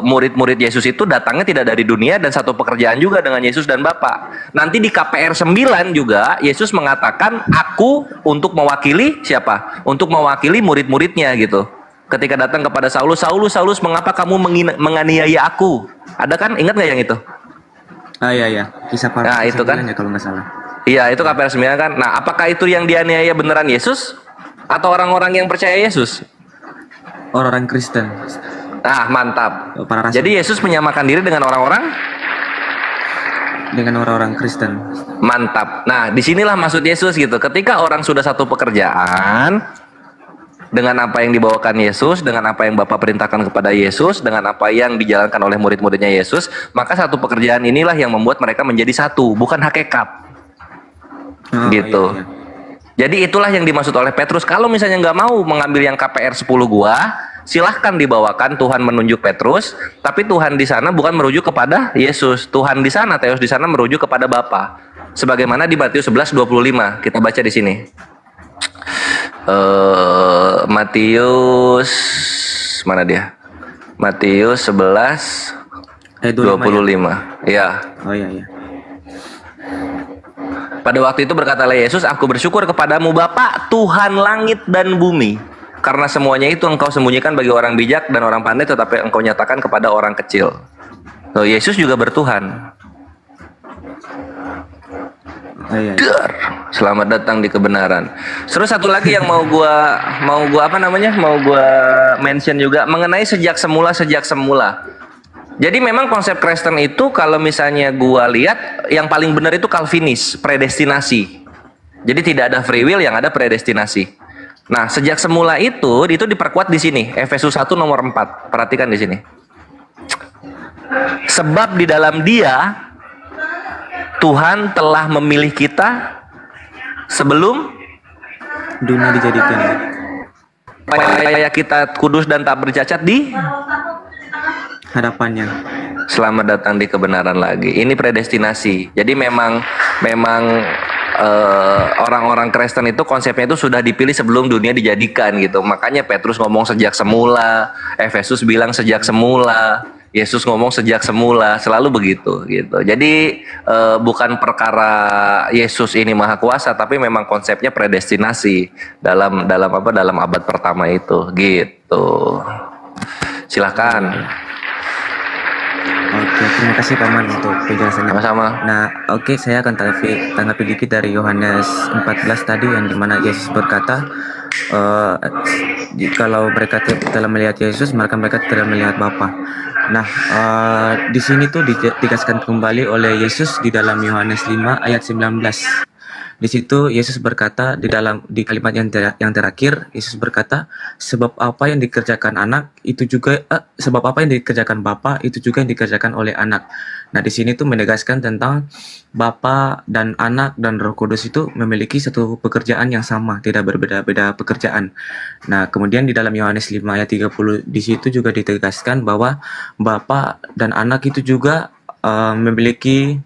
murid-murid Yesus itu datangnya tidak dari dunia dan satu pekerjaan juga dengan Yesus dan Bapa. Nanti di KPR 9 juga Yesus mengatakan aku untuk mewakili siapa? Untuk mewakili murid-muridnya gitu. Ketika datang kepada Saulus, Saulus, mengapa kamu menganiaya aku? Ada kan? Ingat nggak yang itu? Ah iya. Kisah para Nah, itu kan? ya, kalau nggak salah. Iya, itu KPR 9 kan. Nah, apakah itu yang dianiaya beneran Yesus atau orang-orang yang percaya Yesus? Orang-orang Kristen. Nah, mantap. Para rasul. Jadi Yesus menyamakan diri dengan orang-orang Kristen. Mantap. Nah, disinilah maksud Yesus gitu. Ketika orang sudah satu pekerjaan dengan apa yang dibawakan Yesus, dengan apa yang Bapa perintahkan kepada Yesus, dengan apa yang dijalankan oleh murid-muridnya Yesus, maka satu pekerjaan inilah yang membuat mereka menjadi satu, bukan hakikat. Gitu. Iya. Jadi itulah yang dimaksud oleh Petrus. Kalau misalnya nggak mau mengambil yang KPR 10 gua, silahkan dibawakan. Tuhan menunjuk Petrus, tapi Tuhan di sana bukan merujuk kepada Yesus. Tuhan di sana, Theos di sana merujuk kepada Bapa. Sebagaimana di Matius 11:25 kita baca di sini. Matius mana dia? Matius 11:25. Ya. Oh iya. Pada waktu itu berkatalah Yesus, aku bersyukur kepadamu Bapa, Tuhan langit dan bumi. Karena semuanya itu engkau sembunyikan bagi orang bijak dan orang pandai, tetapi engkau nyatakan kepada orang kecil. So, Yesus juga bertuhan. Selamat datang di kebenaran. Terus satu lagi yang mau gua mention juga mengenai sejak semula. Jadi memang konsep Kristen itu kalau misalnya gua lihat yang paling benar itu Calvinis, predestinasi. Jadi tidak ada free will, yang ada predestinasi. Nah, sejak semula itu diperkuat di sini, Efesus 1 nomor 4. Perhatikan di sini. Sebab di dalam Dia Tuhan telah memilih kita sebelum dunia dijadikan, supaya kita kudus dan tak bercacat di hadapannya. Selamat datang di kebenaran lagi. Ini predestinasi. Jadi memang orang-orang Kristen itu konsepnya itu sudah dipilih sebelum dunia dijadikan gitu. Makanya Petrus ngomong sejak semula, Efesus bilang sejak semula, Yesus ngomong sejak semula, selalu begitu gitu. Jadi bukan perkara Yesus ini maha kuasa, tapi memang konsepnya predestinasi dalam abad pertama itu gitu. Silakan. Oke, terima kasih Paman untuk penjelasannya. Sama-sama. Nah, oke, saya akan tanggapi dikit dari Yohanes 14 tadi yang dimana Yesus berkata, kalau mereka telah melihat Yesus, mereka telah melihat Bapa. Nah, di sini tuh ditegaskan kembali oleh Yesus di dalam Yohanes 5 ayat 19. Di situ Yesus berkata di kalimat yang terakhir, Yesus berkata, sebab apa yang dikerjakan Bapa itu juga yang dikerjakan oleh anak. Nah, di sini tuh menegaskan tentang Bapa dan Anak dan Roh Kudus itu memiliki satu pekerjaan yang sama, tidak berbeda-beda pekerjaan. Nah, kemudian di dalam Yohanes 5 ayat 30 di situ juga ditegaskan bahwa Bapa dan Anak itu juga memiliki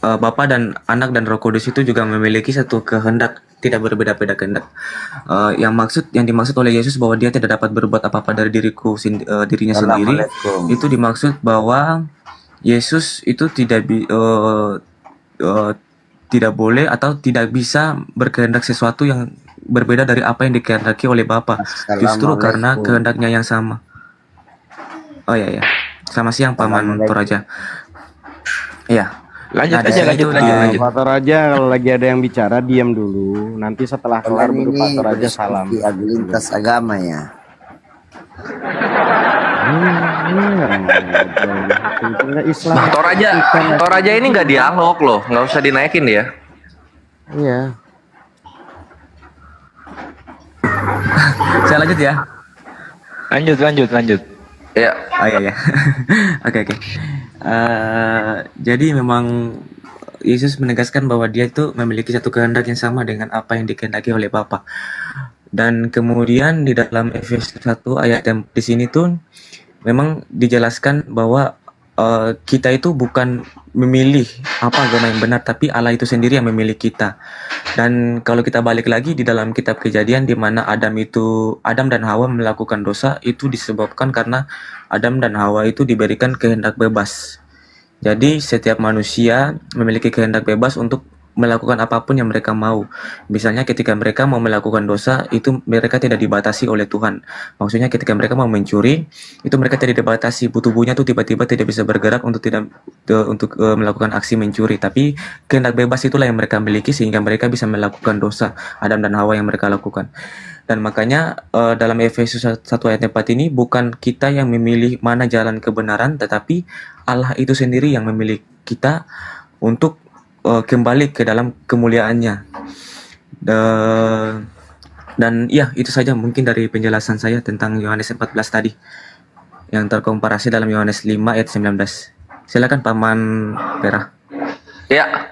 Bapa dan Anak dan Roh Kudus itu juga memiliki satu kehendak, tidak berbeda-beda kehendak. Yang dimaksud oleh Yesus bahwa Dia tidak dapat berbuat apa-apa dari dirinya sendiri, itu dimaksud bahwa Yesus itu tidak boleh atau tidak bisa berkehendak sesuatu yang berbeda dari apa yang dikehendaki oleh Bapa, justru karena kehendaknya yang sama. Oh ya. Selamat siang Paman Toraja. Iya. Lanjut. Pak Toraja, kalau lagi ada yang bicara diam dulu. Nanti setelah kelar baru Pak Toraja salam. Lintas agama ya. Islam. Toraja ini nggak dialog loh, nggak usah dinaikin ya. Iya. Saya lanjut ya. Lanjut. Ya. Oh iya ya. Oke. Jadi memang Yesus menegaskan bahwa dia itu memiliki satu kehendak yang sama dengan apa yang dikehendaki oleh Bapa. Dan kemudian di dalam Efesus 1 ayat yang di sini tuh memang dijelaskan bahwa kita itu bukan memilih apa agama yang benar, tapi Allah itu sendiri yang memilih kita. Dan kalau kita balik lagi di dalam kitab Kejadian, di mana Adam dan Hawa melakukan dosa, itu disebabkan karena Adam dan Hawa itu diberikan kehendak bebas. Jadi setiap manusia memiliki kehendak bebas untuk melakukan apapun yang mereka mau. Misalnya ketika mereka mau melakukan dosa, itu mereka tidak dibatasi oleh Tuhan. Maksudnya ketika mereka mau mencuri, itu mereka tidak dibatasi. Tubuhnya tuh tiba-tiba tidak bisa bergerak untuk melakukan aksi mencuri. Tapi kehendak bebas itulah yang mereka miliki sehingga mereka bisa melakukan dosa Adam dan Hawa yang mereka lakukan. Dan makanya dalam Efesus 1 ayat 4 ini bukan kita yang memilih mana jalan kebenaran, tetapi Allah itu sendiri yang memilih kita untuk kembali ke dalam kemuliaannya. Dan ya itu saja mungkin dari penjelasan saya tentang Yohanes 14 tadi yang terkomparasi dalam Yohanes 5 ayat 19. Silakan Paman Pera. Ya,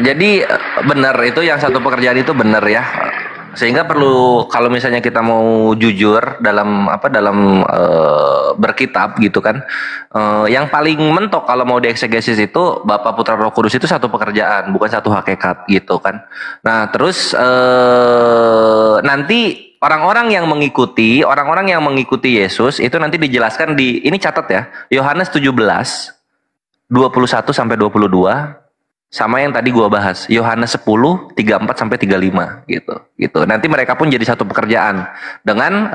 jadi benar itu yang satu pekerjaan itu benar ya. Sehingga perlu kalau misalnya kita mau jujur dalam berkitab gitu kan, yang paling mentok kalau mau dieksegesis itu Bapa, Putra, Roh Kudus itu satu pekerjaan, bukan satu hakikat gitu kan. Nah terus nanti orang-orang yang mengikuti Yesus itu nanti dijelaskan ini catat ya, Yohanes 17 21 sampai 22. Sama yang tadi gua bahas, Yohanes 10, 34 sampai 35 gitu. Nanti mereka pun jadi satu pekerjaan dengan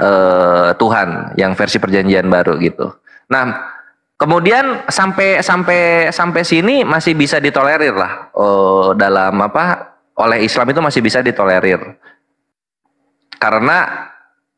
Tuhan yang versi perjanjian baru gitu. Nah, kemudian sampai sini masih bisa ditolerir lah oleh Islam itu masih bisa ditolerir. Karena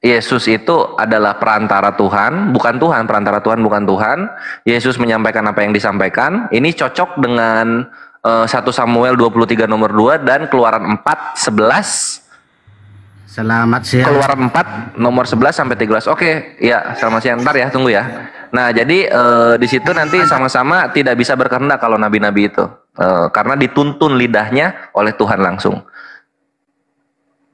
Yesus itu adalah perantara Tuhan, bukan Tuhan, perantara Tuhan bukan Tuhan. Yesus menyampaikan apa yang disampaikan. Ini cocok dengan 1 Samuel 23 nomor 2 dan Keluaran 4 11. Selamat siang. Keluaran 4 nomor 11 sampai 13. Oke, ya selamat siang. Ntar ya, tunggu ya. Nah, jadi di situ nanti sama-sama tidak bisa berkehendak kalau nabi-nabi itu. Karena dituntun lidahnya oleh Tuhan langsung.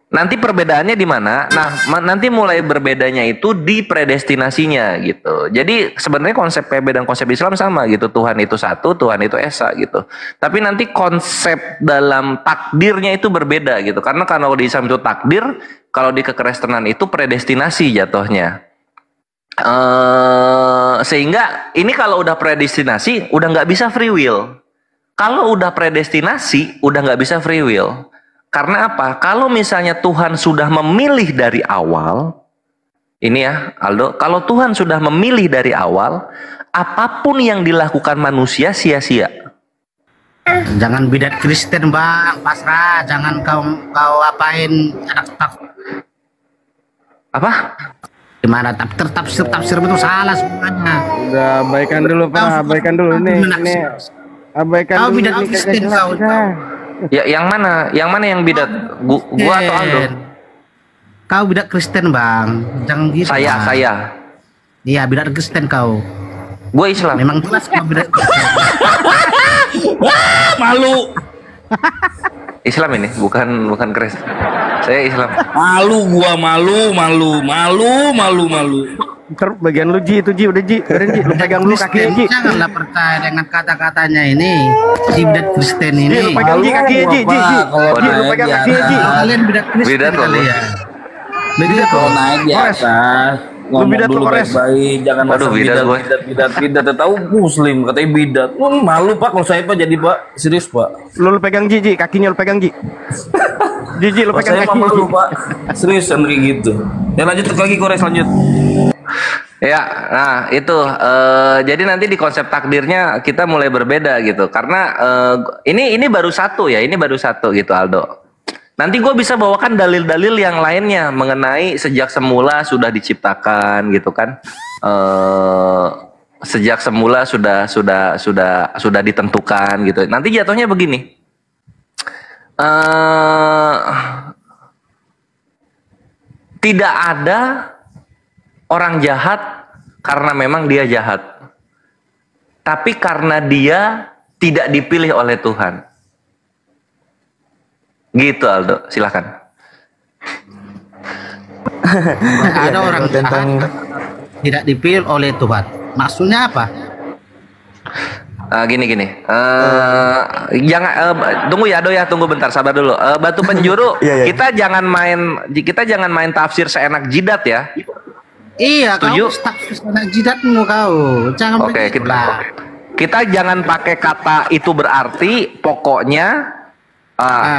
Nanti perbedaannya di mana? Nah, nanti mulai berbedanya itu di predestinasinya gitu. Jadi sebenarnya konsep PB dan konsep Islam sama gitu. Tuhan itu satu, Tuhan itu esa gitu. Tapi nanti konsep dalam takdirnya itu berbeda gitu. Karena kalau di Islam itu takdir, kalau di kekristenan itu predestinasi jatuhnya. Sehingga ini kalau udah predestinasi, udah nggak bisa free will. Kalau udah predestinasi, udah nggak bisa free will. Karena apa? Kalau misalnya Tuhan sudah memilih dari awal, ini ya Aldo, kalau Tuhan sudah memilih dari awal, apapun yang dilakukan manusia sia-sia. Jangan bidat Kristen Bang, pasrah, jangan kau apain apa? Gimana tafsir itu salah semuanya. Udah abaikan dulu Pak, abaikan dulu ini abaikan kau dulu. bidat Kristen kau. Ya, yang mana? Yang mana yang bidat? Gua atau Aldo? Kau bidat Kristen Bang, jangan gitu. Saya. Iya, bidat Kristen kau. Gue Islam. Memang jelas kau bidat Kristen. Malu. Islam ini, bukan Kristen. Saya Islam. Malu. Ntar bagian lu Ji, itu Ji, udah Ji, lu pegang dulu kakinya Ji. Janganlah percaya dengan kata-katanya ini. Si bidat Kristen ini. Ji, lu pegang Ji kakinya Ji. Ji, lu pegang kakinya Ji. Kalian bidat Kristen kali ya. Bidat kalau naik di atas. Ngomong bidat dulu baik-baik, jangan masuk bidat. Tahu Muslim katanya bidat. Malu Pak kalau saya Pak jadi Pak, serius Pak. Lu pegang Ji, kakinya lu pegang Ji. Ji, lu pegang kakinya. Saya malu Pak, serius kayak gitu. Ya lanjut lagi Kores lanjut. Ya, nah itu jadi nanti di konsep takdirnya kita mulai berbeda gitu. Karena ini baru satu ya, gitu Aldo. Nanti gue bisa bawakan dalil-dalil yang lainnya mengenai sejak semula sudah diciptakan gitu kan. Sejak semula sudah ditentukan gitu. Nanti jatuhnya begini. Tidak ada orang jahat karena memang dia jahat. Tapi karena dia tidak dipilih oleh Tuhan. Gitu Aldo, silakan. Ada orang jahat tidak dipilih oleh Tuhan. Maksudnya apa? Gini. Jangan tunggu ya, tunggu bentar, sabar dulu. Batu penjuru, kita jangan main tafsir seenak jidat ya. Iya, setuju? kau seenak jidatmu kau. Jangan Oke, begitu lah. kita jangan pakai kata itu berarti, pokoknya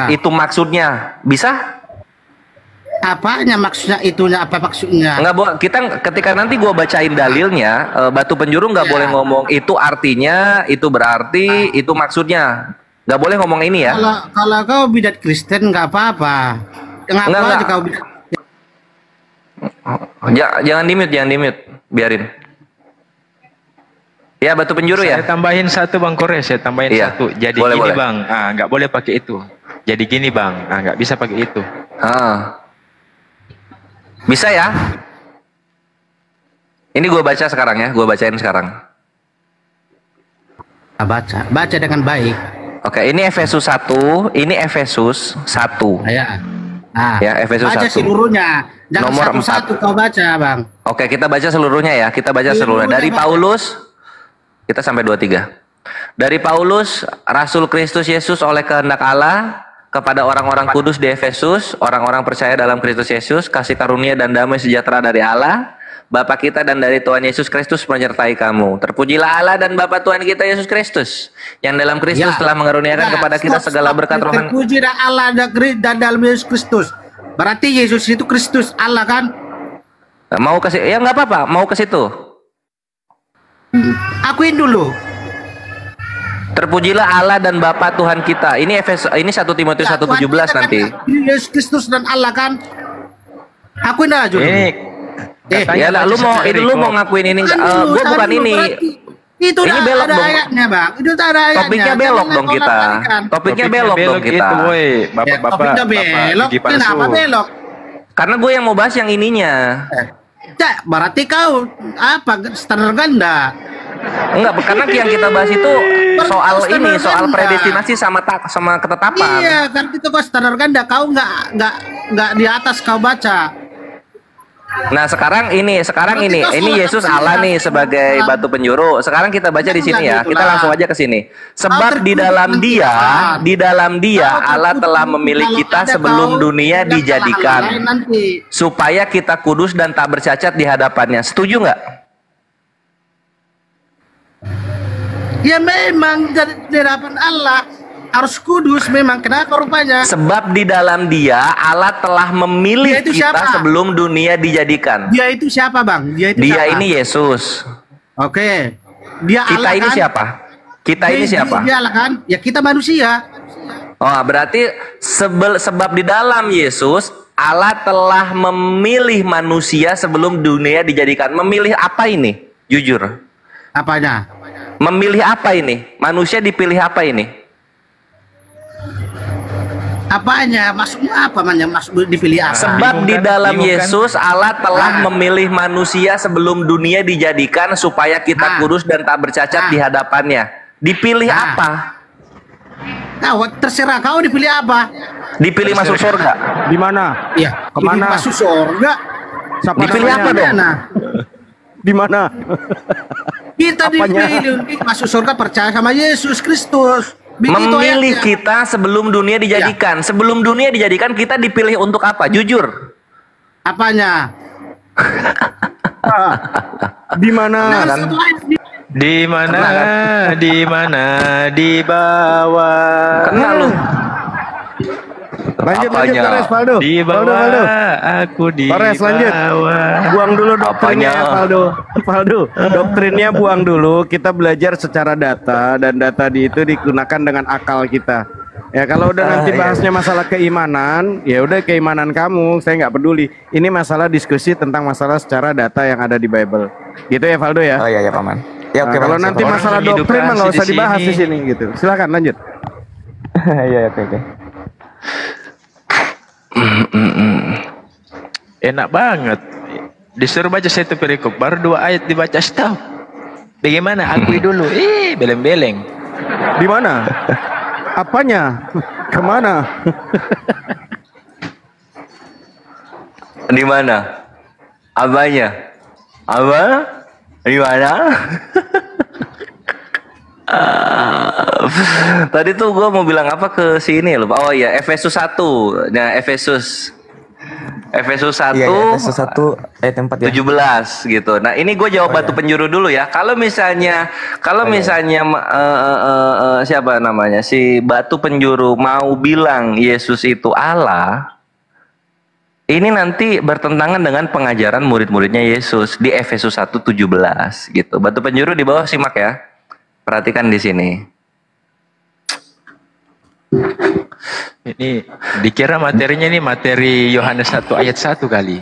itu maksudnya. Bisa? Apanya maksudnya itunya? Apa maksudnya? Enggak, kita ketika nanti gua bacain dalilnya, batu penjuru nggak boleh ngomong itu artinya, itu berarti, itu maksudnya. Nggak boleh ngomong ini ya. Kalau kau bidat Kristen nggak apa-apa. Ngaku aja kau bidat. Jangan di-mute, biarin. Ya, batu penjuru ya. Saya tambahin satu Bang Kores, saya tambahin satu. Jadi boleh, gini boleh. Bang, nggak boleh pakai itu. Jadi gini Bang, nggak bisa pakai itu. Bisa ya? Ini gue baca sekarang ya, gue bacain sekarang. Baca dengan baik. Oke, ini Efesus 1, ini Efesus 1. Ya, Efesus 1. Baca seluruhnya. Jangan Nomor satu-satu kau baca, Bang. Oke, kita baca seluruhnya ya. Kita baca seluruhnya. Dari Paulus, kita sampai 23. Dari Paulus, Rasul Kristus Yesus oleh kehendak Allah, kepada orang-orang kudus di Efesus, orang-orang percaya dalam Kristus Yesus, kasih karunia dan damai sejahtera dari Allah, Bapa kita dan dari Tuhan Yesus Kristus menyertai kamu. Terpujilah Allah dan Bapa Tuhan kita Yesus Kristus, yang dalam Kristus telah mengaruniakan kepada kita segala berkat rohani. Terpujilah Allah dan dalam Yesus Kristus. Berarti Yesus itu Kristus Allah kan? Mau ke situ? Ya nggak apa-apa, mau ke situ. Akuin dulu. Terpujilah Allah dan Bapa Tuhan kita. Ini 1 Timotius 1:17 nanti. Yesus Kristus dan Allah kan? Akuin aja dulu. Ya lah, lu mau ngakuin ini? Gue bukan ini. Itu ini belok ada dong. ayatnya, Bang. Itu ada ayatnya. Topiknya belok dong kita. Topiknya belok dong kita. Itu, woi. Bapak-bapak. Topiknya belok. Kenapa belok? Karena gue yang mau bahas yang ininya. Berarti kau apa standar ganda? Enggak, karena yang kita bahas itu soal predestinasi sama ketetapan. Iya, kan itu kau standar ganda. Kau nggak di atas kau baca. Nah sekarang ini Yesus Allah nih sebagai batu penjuru. Sekarang kita baca di sini ya. Kita langsung aja ke sini. Sebab di dalam Dia Allah telah memilih kita sebelum dunia dijadikan, supaya kita kudus dan tak bercacat di hadapannya. Setuju nggak? Ya memang di hadapan Allah harus kudus memang. Kenapa rupanya? Sebab di dalam Dia Allah telah memilih kita sebelum dunia dijadikan. Dia itu siapa, Bang? Dia ini Yesus. Oke. Dia kita Allah ini kan? Siapa? Kita ini siapa? Dia Allah kan? Ya kita manusia. Oh, berarti sebab di dalam Yesus Allah telah memilih manusia sebelum dunia dijadikan. Memilih apa ini? Jujur. Apanya? Memilih apa ini? Manusia dipilih apa ini? Apanya? Maksudnya apa? Maksud dipilih apa? Sebab di dalam Yesus Allah telah memilih manusia sebelum dunia dijadikan supaya kita kudus dan tak bercacat di hadapannya. Dipilih apa? Kau terserah kau dipilih apa? Dipilih masuk surga. Di mana? Iya. Kemana? Masuk surga. Dipilih apa dong? Di mana? Kita dipilih masuk surga percaya sama Yesus Kristus. Memilih kita sebelum dunia dijadikan. Sebelum dunia dijadikan kita dipilih untuk apa? Jujur. Apanya? Di mana? Di mana? Di bawah. Kena lu. Lanjut Kores, Faldo. Di bawah, aku di Kores, lanjut. Buang dulu doktrinnya ya, Faldo. Doktrinnya buang dulu. Kita belajar secara data, dan data itu digunakan dengan akal kita. Ya kalau udah nanti bahasnya masalah keimanan, ya udah keimanan kamu, saya nggak peduli. Ini masalah diskusi tentang masalah secara data yang ada di Bible. Gitu ya, Faldo ya? Oh iya Paman. Ya, oke, kalau nanti masalah doktrin mah nggak usah dibahas di sini gitu. Silakan lanjut. Iya, oke. Enak banget. Disuruh baca satu perikop, baru 2 ayat dibaca, stop. Bagaimana? Akui dulu. Beleng-beleng. Di mana? Apanya? Kemana? Di mana? Apanya? Apa? Di mana? Tadi tuh gue mau bilang apa ke sini loh. Oh iya, Efesus 1. Nah, Efesus 1 Iya, Efesus 1 ayat 4 ya. 17 gitu. Nah, ini gue jawab batu penjuru dulu ya. Kalau misalnya siapa namanya? Si batu penjuru mau bilang Yesus itu Allah, ini nanti bertentangan dengan pengajaran murid-muridnya Yesus di Efesus 1:17 gitu. Batu penjuru di bawah simak ya. Perhatikan di sini. Ini dikira materinya ini materi Yohanes 1 ayat 1 kali.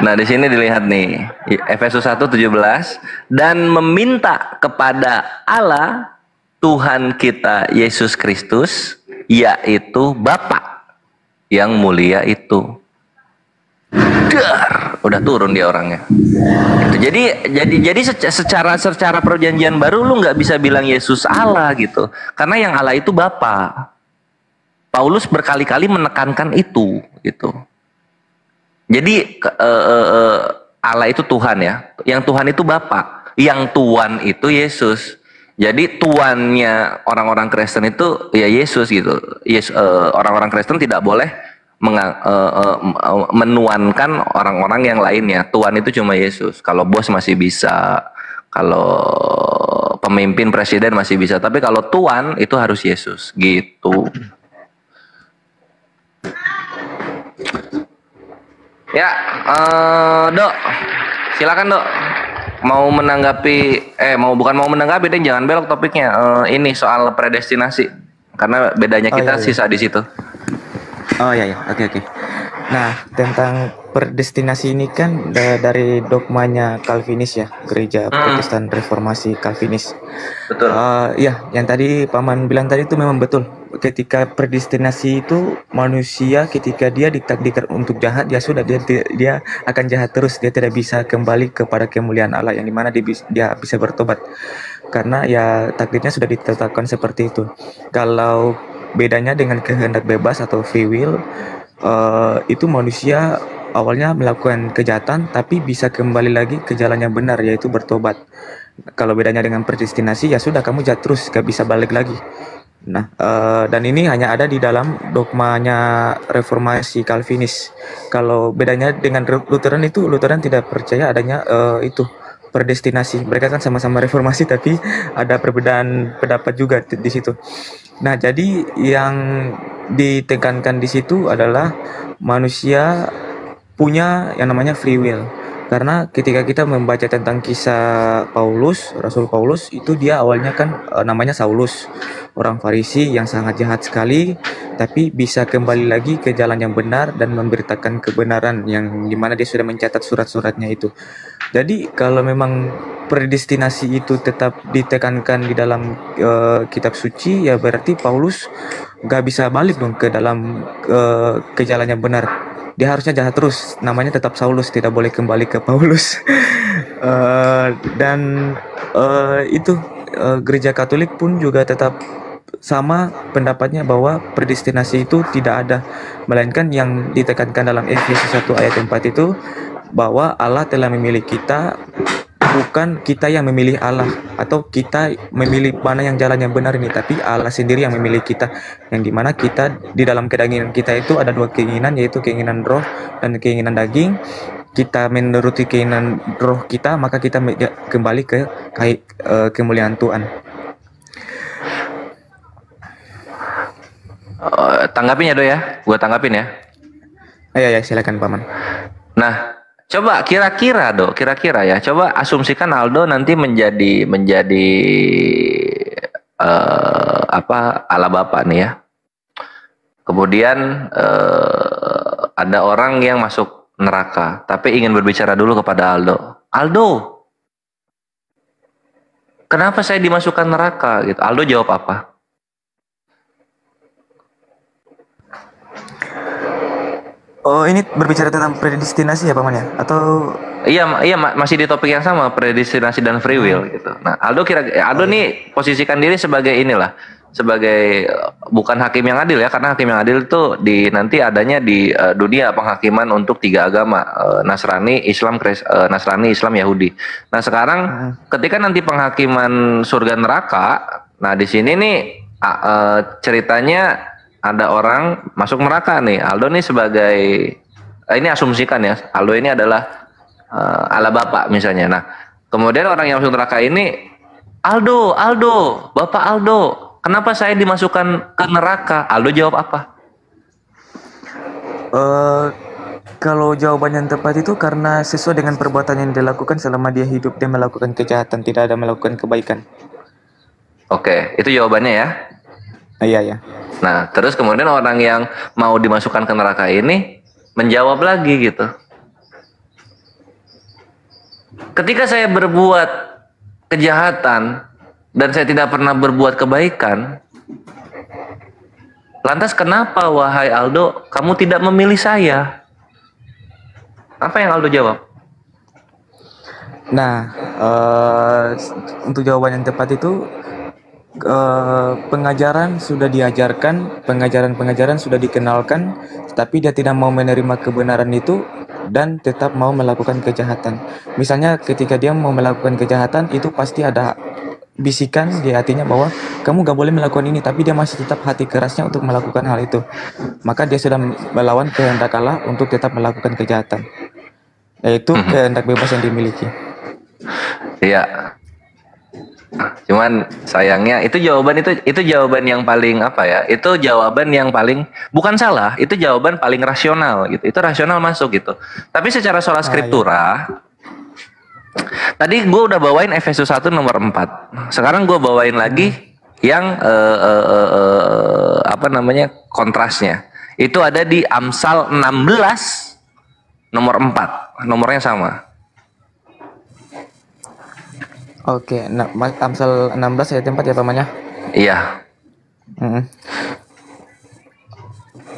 Nah, di sini dilihat nih, Efesus 1:17, dan meminta kepada Allah Tuhan kita Yesus Kristus, yaitu Bapa yang mulia itu. Udah turun dia orangnya. Gitu. Jadi secara perjanjian baru lu nggak bisa bilang Yesus Allah gitu, karena yang Allah itu Bapa. Paulus berkali-kali menekankan itu gitu. Jadi Allah itu Tuhan ya, yang Tuhan itu Bapa, yang Tuhan itu Yesus. Jadi tuannya orang-orang Kristen itu ya Yesus gitu. Orang-orang Kristen tidak boleh menuankan orang-orang yang lainnya. Tuan itu cuma Yesus. Kalau bos masih bisa, kalau pemimpin presiden masih bisa, tapi kalau tuan itu harus Yesus gitu. Ya, Dok, silakan Dok. Mau menanggapi, bukan mau menanggapi, deh, jangan belok topiknya. Ini soal predestinasi, karena bedanya kita sisa di situ. Oh iya, oke. Nah, tentang predestinasi ini kan dari dogmanya Calvinis ya, gereja Protestan Reformasi Calvinis. Betul. Ya, yang tadi Paman bilang tadi itu memang betul. Ketika predestinasi itu manusia ketika dia ditakdirkan untuk jahat, ya sudah dia akan jahat terus, dia tidak bisa kembali kepada kemuliaan Allah yang dimana dia bisa bertobat. Karena ya takdirnya sudah ditetapkan seperti itu. Kalau bedanya dengan kehendak bebas atau free will, itu manusia awalnya melakukan kejahatan tapi bisa kembali lagi ke jalan yang benar, yaitu bertobat. Kalau bedanya dengan predestinasi, ya sudah kamu jahat terus, gak bisa balik lagi. Nah, dan ini hanya ada di dalam dogmanya Reformasi Calvinis. Kalau bedanya dengan Lutheran itu, Lutheran tidak percaya adanya itu predestinasi. Mereka kan sama-sama reformasi tapi ada perbedaan pendapat juga di situ. Nah, jadi yang ditekankan di situ adalah manusia punya yang namanya free will. Karena ketika kita membaca tentang kisah Paulus, Rasul Paulus, itu dia awalnya kan namanya Saulus, orang Farisi yang sangat jahat sekali, tapi bisa kembali lagi ke jalan yang benar dan memberitakan kebenaran yang dimana dia sudah mencatat surat-suratnya itu. Jadi kalau memang predestinasi itu tetap ditekankan di dalam kitab suci, ya berarti Paulus gak bisa balik dong ke dalam ke jalan yang benar. Dia harusnya jahat terus, namanya tetap Saulus, tidak boleh kembali ke Paulus. Gereja Katolik pun juga tetap sama pendapatnya bahwa predestinasi itu tidak ada, melainkan yang ditekankan dalam Efesus 1 ayat 4 itu bahwa Allah telah memilih kita, bukan kita yang memilih Allah atau kita memilih mana yang jalan yang benar ini, tapi Allah sendiri yang memilih kita, yang dimana kita di dalam keinginan kita itu ada dua keinginan, yaitu keinginan roh dan keinginan daging. Kita menuruti keinginan roh kita, maka kita kembali ke kemuliaan Tuhan. Tanggapin ya, Do ya, gua tanggapin ya. Ya, silakan Paman. Nah, coba kira-kira ya, coba asumsikan Aldo nanti menjadi ala Bapa nih ya. Kemudian ada orang yang masuk neraka, tapi ingin berbicara dulu kepada Aldo. Aldo, kenapa saya dimasukkan neraka? Gitu. Aldo jawab apa? Oh, ini berbicara tentang predestinasi ya, Paman ya? Atau Iya, masih di topik yang sama, predestinasi dan free will gitu. Nah, Aldo nih posisikan diri sebagai inilah, sebagai bukan hakim yang adil ya, karena hakim yang adil itu nanti adanya di dunia penghakiman untuk 3 agama, Nasrani, Islam, Yahudi. Nah, sekarang ketika nanti penghakiman surga neraka, nah di sini nih ceritanya ada orang masuk neraka nih. Aldo nih sebagai ini asumsikan ya, Aldo ini adalah ala bapak misalnya. Nah, kemudian orang yang masuk neraka ini, Aldo, Bapak Aldo, kenapa saya dimasukkan ke neraka? Aldo jawab apa? Kalau jawaban yang tepat itu karena sesuai dengan perbuatan yang dilakukan selama dia hidup, dia melakukan kejahatan, tidak ada melakukan kebaikan. Oke, itu jawabannya ya? Iya. Nah, terus kemudian orang yang mau dimasukkan ke neraka ini menjawab lagi gitu. Ketika saya berbuat kejahatan dan saya tidak pernah berbuat kebaikan, lantas kenapa wahai Aldo kamu tidak memilih saya? Apa yang Aldo jawab? Nah, untuk jawaban yang tepat itu pengajaran sudah diajarkan, pengajaran sudah dikenalkan, tapi dia tidak mau menerima kebenaran itu dan tetap mau melakukan kejahatan. Misalnya ketika dia mau melakukan kejahatan, itu pasti ada bisikan di hatinya bahwa kamu gak boleh melakukan ini, tapi dia masih tetap hati kerasnya untuk melakukan hal itu. Maka dia sudah melawan kehendak Allah untuk tetap melakukan kejahatan, yaitu kehendak bebas yang dimiliki. Iya. Cuman sayangnya itu jawaban yang paling apa ya? Itu jawaban yang paling bukan salah, itu jawaban paling rasional gitu. Itu rasional masuk gitu. Tapi secara sola scriptura, tadi gue udah bawain Efesus 1 nomor 4. Sekarang gue bawain lagi yang kontrasnya. Itu ada di Amsal 16 nomor 4. Nomornya sama. Oke, nah, Amsal 16 ayat 4 ya pamannya? Iya.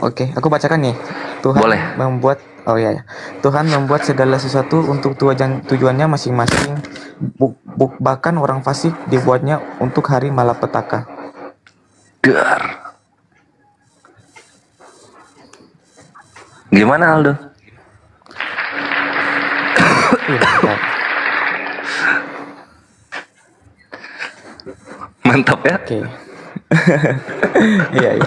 Oke, aku bacakan nih. Tuhan boleh membuat, Tuhan membuat segala sesuatu untuk tujuannya masing-masing. Bahkan orang fasik dibuatnya untuk hari malapetaka. Gimana Aldo? Mantap ya? Oke. Iya.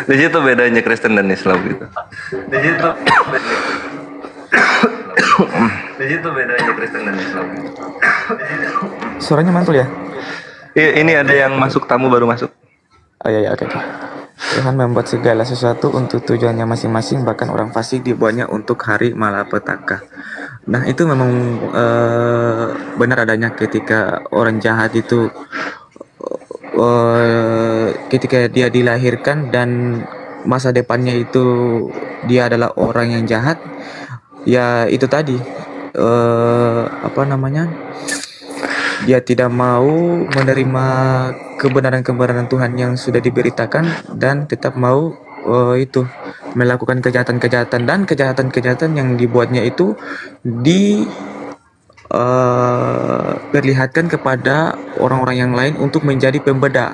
Di situ bedanya Kristen dan Islam gitu. Di situ bedanya Kristen dan Islam. Suaranya mantul ya? Iya, ini ada yang masuk, tamu baru masuk. Oh iya, oke. Tuhan membuat segala sesuatu untuk tujuannya masing-masing, bahkan orang fasik dibuatnya untuk hari malapetaka. Nah, itu memang benar adanya ketika orang jahat itu ketika dia dilahirkan dan masa depannya itu dia adalah orang yang jahat, ya itu tadi dia tidak mau menerima kebenaran-kebenaran Tuhan yang sudah diberitakan dan tetap mau melakukan kejahatan-kejahatan, dan kejahatan-kejahatan yang dibuatnya itu diperlihatkan kepada orang-orang yang lain untuk menjadi pembeda.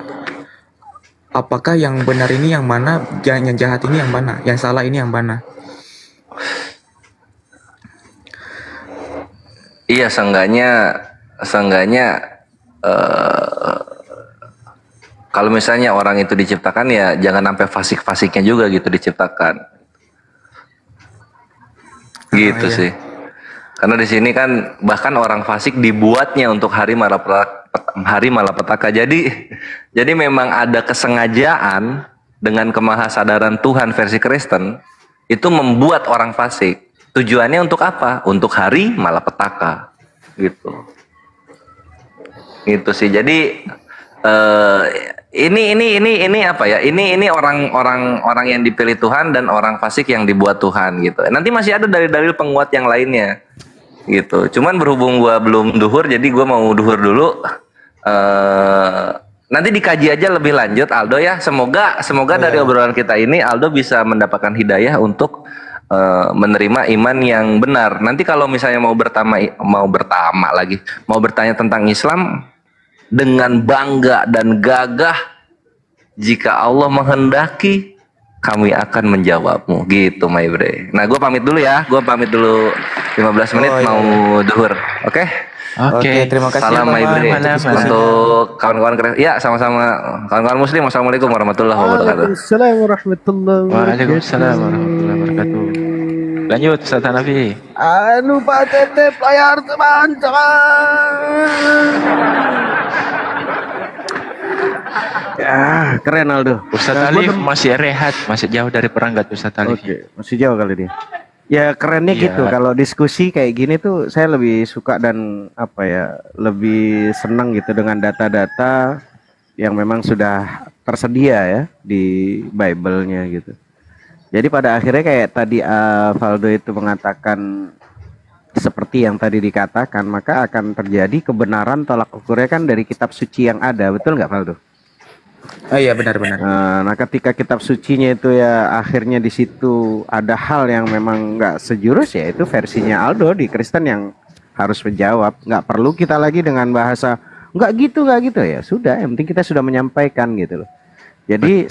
Apakah yang benar ini yang mana, yang jahat ini yang mana, yang salah ini yang mana? Iya, seenggaknya kalau misalnya orang itu diciptakan, ya jangan sampai fasik-fasiknya juga gitu diciptakan. Gitu sih. Karena di sini kan bahkan orang fasik dibuatnya untuk hari malapetaka. Jadi memang ada kesengajaan dengan kemahasadaran Tuhan versi Kristen itu membuat orang fasik. Tujuannya untuk apa? Untuk hari malapetaka. Gitu. Gitu sih. Jadi ini apa ya? Ini orang yang dipilih Tuhan dan orang fasik yang dibuat Tuhan gitu. Nanti masih ada dalil-dalil penguat yang lainnya gitu. Cuman berhubung gua belum duhur, jadi gua mau duhur dulu. Nanti dikaji aja lebih lanjut Aldo ya. Semoga dari obrolan kita ini Aldo bisa mendapatkan hidayah untuk menerima iman yang benar. Nanti kalau misalnya mau bertanya tentang Islam dengan bangga dan gagah, jika Allah menghendaki kami akan menjawabmu gitu my bre. Nah gue pamit dulu ya. Gue pamit dulu 15 menit mau duhur. Oke? Oke, terima kasih Salam my bre untuk kawan-kawan ya, sama-sama kawan-kawan muslim. Wassalamualaikum warahmatullahi wabarakatuh. Waalaikumsalam warahmatullahi wabarakatuh. Waalaikumsalam warahmatullahi wabarakatuh. Lanjut Ustaz Hanafi. Anu Pak Tetep layar teman-teman. Ya, keren Aldo. Ustaz Alif masih rehat, masih jauh dari perangkat Ustaz Alif. Oke, masih jauh kali dia. Ya kerennya gitu, kalau diskusi kayak gini tuh saya lebih suka dan lebih senang gitu dengan data-data yang memang sudah tersedia ya di Bible-nya gitu. Jadi pada akhirnya kayak tadi Valdo itu mengatakan seperti yang tadi dikatakan, maka akan terjadi kebenaran tolak ukurnya kan dari kitab suci yang ada, betul nggak Valdo? Oh iya benar-benar. Nah ketika kitab sucinya itu ya akhirnya di situ ada hal yang memang nggak sejurus, ya itu versinya Aldo di Kristen yang harus menjawab. Nggak perlu kita lagi dengan bahasa nggak gitu ya sudah, yang penting kita sudah menyampaikan gitu loh. Jadi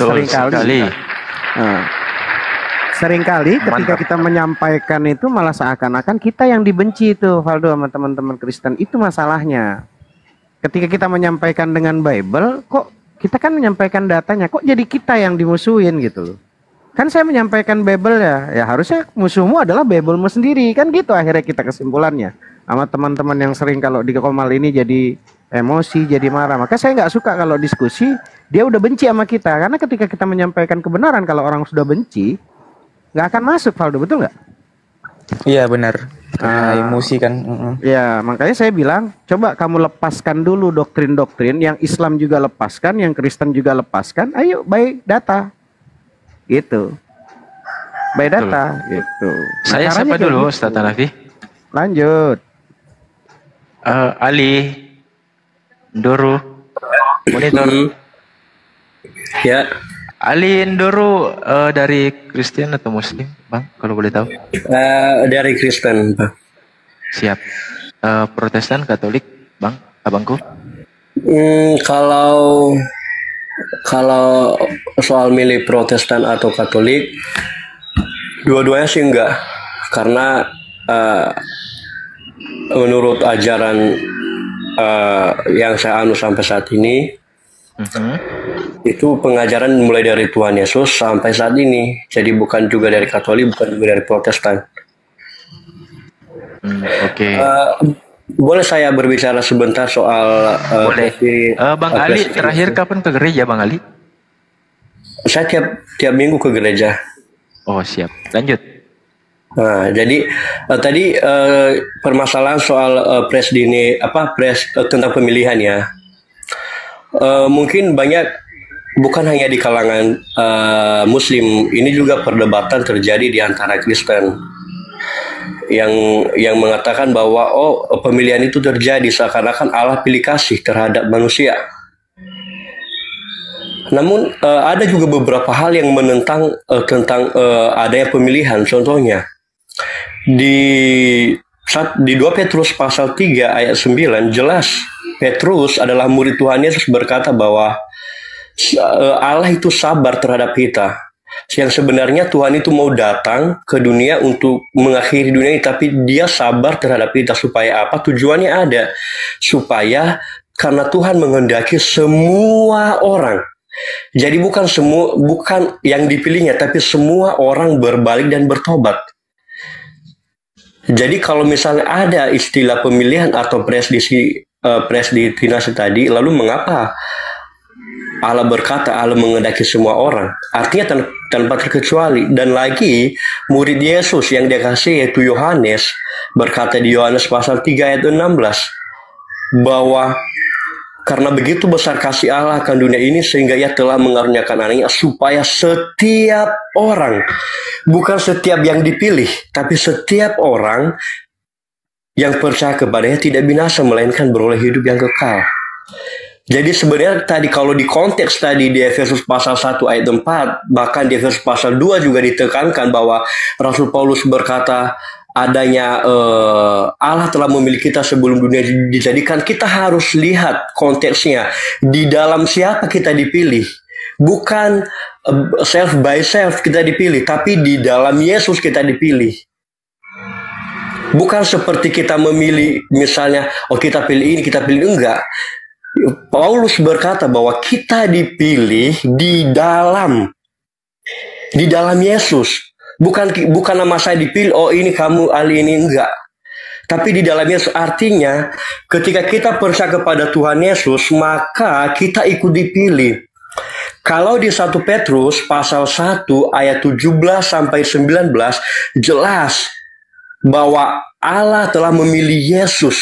seringkali ketika kita menyampaikan itu malah seakan-akan kita yang dibenci itu Valdo sama teman-teman Kristen. Itu masalahnya. Ketika kita menyampaikan dengan Bible, kok kita kan menyampaikan datanya, kok jadi kita yang dimusuhin gitu loh. Kan saya menyampaikan Bible ya harusnya musuhmu adalah Biblemu sendiri, kan gitu akhirnya kita kesimpulannya. Sama teman-teman yang sering kalau di Komal ini jadi emosi, jadi marah. Maka saya nggak suka kalau diskusi dia udah benci sama kita, karena ketika kita menyampaikan kebenaran kalau orang sudah benci nggak akan masuk, Valdo, betul nggak? Iya benar. Emosi kan. Ya makanya saya bilang coba kamu lepaskan dulu doktrin-doktrin yang Islam juga lepaskan, yang Kristen juga lepaskan. Ayo by data gitu, by data gitu. Saya siapa dulu Ustaz Hanafi? Lanjut. Ali Ndoro monitor. Ya. Ali Ndoro dari Kristen atau Muslim, Bang? Kalau boleh tahu? Dari Kristen, Bang. Siap. Protestan, Katolik, Bang, abangku? Kalau soal milih Protestan atau Katolik, dua-duanya sih enggak, karena menurut ajaran yang saya anut sampai saat ini. Itu pengajaran mulai dari Tuhan Yesus sampai saat ini. Jadi bukan juga dari Katolik, bukan juga dari Protestan. Oke. Boleh saya berbicara sebentar soal boleh. Bang Ali terakhir kapan ke gereja, Bang Ali? Saya tiap minggu ke gereja. Oh siap. Lanjut. Nah, jadi tadi permasalahan soal pres tentang pemilihan ya. Mungkin banyak, bukan hanya di kalangan Muslim, ini juga perdebatan terjadi di antara Kristen yang mengatakan bahwa pemilihan itu terjadi seakan-akan Allah pilih kasih terhadap manusia. Namun ada juga beberapa hal yang menentang tentang adanya pemilihan. Contohnya di 2 Petrus pasal 3 ayat 9 jelas Petrus adalah murid Tuhan Yesus berkata bahwa Allah itu sabar terhadap kita. Yang sebenarnya Tuhan itu mau datang ke dunia untuk mengakhiri dunia ini, tapi dia sabar terhadap kita. Supaya apa? Tujuannya ada. Supaya karena Tuhan menghendaki semua orang. Jadi bukan yang dipilihnya, tapi semua orang berbalik dan bertobat. Jadi kalau misalnya ada istilah pemilihan atau predestinasi tadi, lalu mengapa Allah berkata Allah menghendaki semua orang? Artinya tanpa terkecuali. Dan lagi murid Yesus yang dia kasih yaitu Yohanes berkata di Yohanes pasal 3 ayat 16 bahwa karena begitu besar kasih Allah akan dunia ini sehingga ia telah mengaruniakan anaknya supaya setiap orang, bukan setiap yang dipilih, tapi setiap orang yang percaya kepadanya tidak binasa melainkan beroleh hidup yang kekal. Jadi sebenarnya tadi kalau di konteks tadi di Efesus pasal 1 ayat 4, bahkan di Efesus pasal 2 juga ditekankan bahwa Rasul Paulus berkata adanya Allah telah memilih kita sebelum dunia dijadikan. Kita harus lihat konteksnya, di dalam siapa kita dipilih. Bukan self by self kita dipilih, tapi di dalam Yesus kita dipilih. Bukan seperti kita memilih misalnya, oh kita pilih ini, kita pilih enggak. Paulus berkata bahwa kita dipilih di dalam Yesus. Bukan nama saya dipilih, oh ini kamu, Ali ini, enggak. Tapi di dalam Yesus, artinya ketika kita percaya kepada Tuhan Yesus, maka kita ikut dipilih. Kalau di 1 Petrus pasal 1 ayat 17 sampai 19 jelas bahwa Allah telah memilih Yesus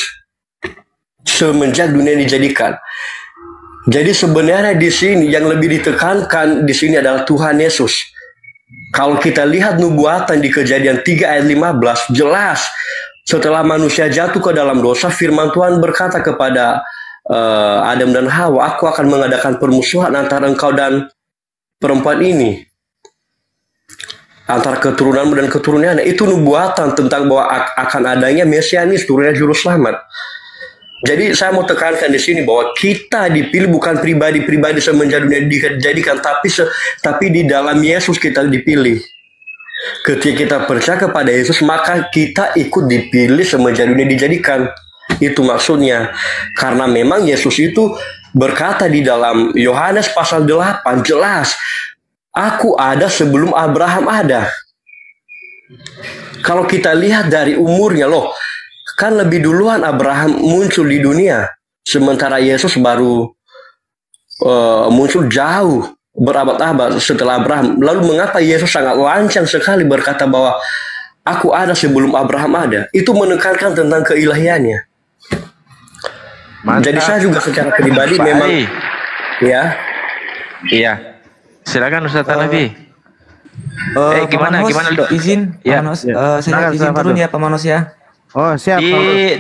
semenjak dunia dijadikan. Jadi sebenarnya di sini yang lebih ditekankan di sini adalah Tuhan Yesus. Kalau kita lihat nubuatan di Kejadian 3 ayat 15 jelas setelah manusia jatuh ke dalam dosa, firman Tuhan berkata kepada Adam dan Hawa, aku akan mengadakan permusuhan antara engkau dan perempuan ini, antara keturunanmu dan keturunannya. Itu nubuatan tentang bahwa akan adanya Mesianis, turunnya juru selamat. Jadi saya mau tekankan di sini bahwa kita dipilih bukan pribadi-pribadi semenjak dunia dijadikan, tapi di dalam Yesus kita dipilih. Ketika kita percaya kepada Yesus, maka kita ikut dipilih semenjak dunia dijadikan. Itu maksudnya. Karena memang Yesus itu berkata di dalam Yohanes pasal 8 jelas, aku ada sebelum Abraham ada. Kalau kita lihat dari umurnya, loh, kan lebih duluan Abraham muncul di dunia, sementara Yesus baru muncul jauh berabad-abad setelah Abraham. Lalu mengapa Yesus sangat lancang sekali berkata bahwa aku ada sebelum Abraham ada? Itu menekankan tentang keilahiannya. Jadi saya juga secara pribadi memang ya. Iya. Silakan Ustaz Hanafi. Gimana Dok? Izin, ya. Saya izin turun ya Pak Manos ya. Oh siap.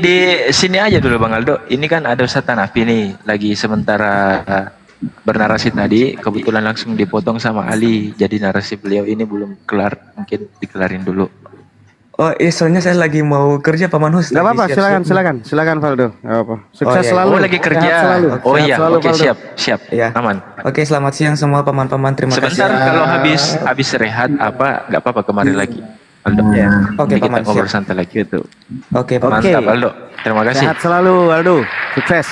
Di sini aja dulu Bang Aldo. Ini kan ada Ustaz Hanafi nih lagi sementara bernarasi tadi, kebetulan langsung dipotong sama Ali. Jadi narasi beliau ini belum kelar, mungkin dikelarin dulu. Oh, soalnya saya lagi mau kerja Pak Manus. Gak apa-apa, silakan Valdo. Gak apa. Sukses selalu. Oh, lagi kerja. Selalu. Oh iya, oke, Valdo. siap. Ya. Aman. Oke, selamat siang semua paman-paman. Terima kasih. Sebentar, kalau habis rehat nggak apa-apa kemari lagi. Aldo. Ya. Oke, kita Paman, ngobrol siap. santai lagi gitu. Oke, Paman. Mantap Aldo. Terima kasih. Sehat selalu Aldo. Sukses.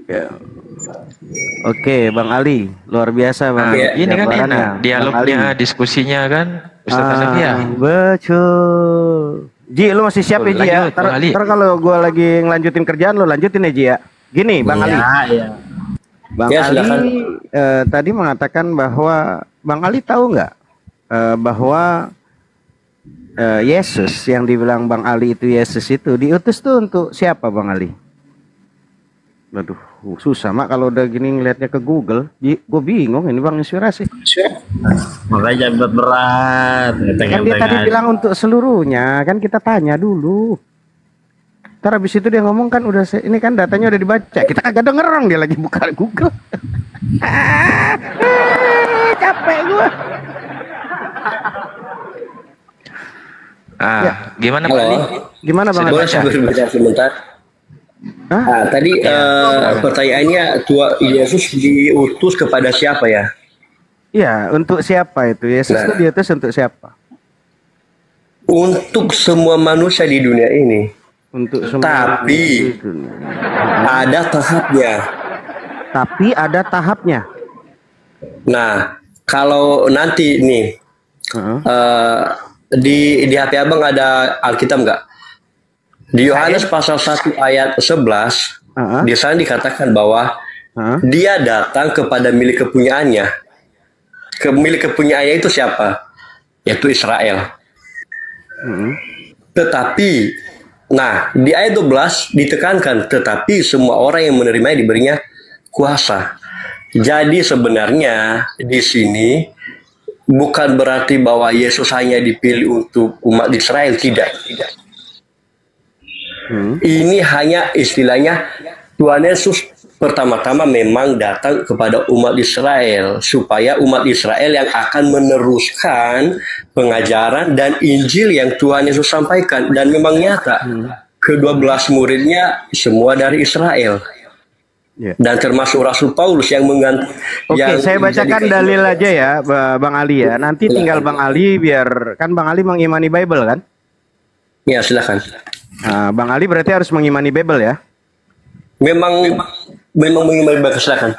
Ya. Oke, Bang Ali, luar biasa Bang. Ini kan enak, dialognya, diskusinya kan, Ustaz Hanafi ya. Betul. Ji, lu masih siap ya Ji ya? Ntar kalau gue lagi ngelanjutin kerjaan, lu lanjutin ya Ji ya. Gini, Bang Ali. Iya. Bang Ali tadi mengatakan bahwa Bang Ali tahu nggak bahwa Yesus yang dibilang Bang Ali itu Yesus itu diutus tuh untuk siapa Bang Ali? Aduh, susah mak kalau udah gini ngelihatnya ke Google, gue bingung ini Bang inspirasi. Makanya berat-berat. Kan dia tadi bilang untuk seluruhnya, kan kita tanya dulu. Ntar habis itu dia ngomong kan udah ini kan datanya udah dibaca. Kita kagak denger orang dia lagi buka Google. Capek gue. Gimana Pak Ali? Gimana Bang? Boleh saya berbicara sebentar? Tadi pertanyaannya Yesus diutus kepada siapa ya? Iya, untuk siapa itu? Yesus itu diutus untuk siapa? Untuk semua manusia di dunia ini. Untuk semua. Tapi ada tahapnya. Tapi ada tahapnya. Nah, kalau nanti nih di HP Abang ada Alkitab nggak? Di Yohanes pasal 1 ayat 11 di sana dikatakan bahwa dia datang kepada milik kepunyaannya. Milik kepunyaannya itu siapa? Yaitu Israel. Tetapi, nah di ayat 12 ditekankan, tetapi semua orang yang menerimanya diberinya kuasa. Jadi sebenarnya di sini bukan berarti bahwa Yesus hanya dipilih untuk umat Israel, tidak. Ini hanya istilahnya Tuhan Yesus pertama-tama memang datang kepada umat Israel supaya umat Israel yang akan meneruskan pengajaran dan Injil yang Tuhan Yesus sampaikan, dan memang nyata ke-12 muridnya semua dari Israel. Dan termasuk Rasul Paulus yang Oke, saya bacakan dalil aja ya, Bang Ali ya. Nanti tinggal Bang Ali, biar kan Bang Ali mengimani Bible kan? Ya, silakan. Nah, Bang Ali berarti harus mengimani Bible ya? Memang mengimani Bible, silakan.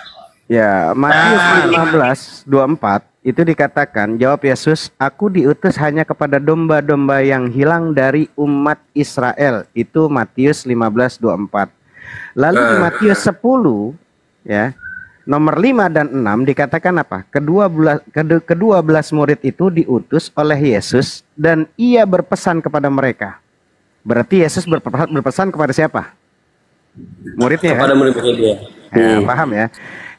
Ya, Matius 15:24 itu dikatakan, jawab Yesus, aku diutus hanya kepada domba-domba yang hilang dari umat Israel. Itu Matius 15:24. Lalu di Matius 10 ya, nomor 5 dan 6 dikatakan apa? Kedua-belas murid itu diutus oleh Yesus dan ia berpesan kepada mereka. Berarti Yesus berpesan kepada siapa? Muridnya kepada kan? murid-muridnya dia. Paham ya?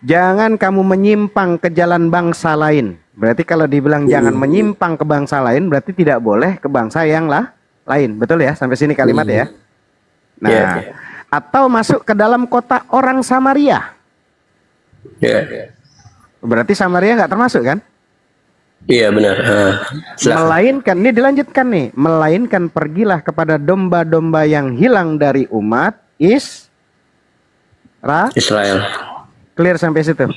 Jangan kamu menyimpang ke jalan bangsa lain. Berarti kalau dibilang jangan menyimpang ke bangsa lain, berarti tidak boleh ke bangsa yang lain. Betul ya? Sampai sini kalimat ya. Nah, atau masuk ke dalam kota orang Samaria. Berarti Samaria nggak termasuk kan? Iya benar. Melainkan, ini dilanjutkan nih, melainkan pergilah kepada domba-domba yang hilang dari umat Israel. Clear sampai situ?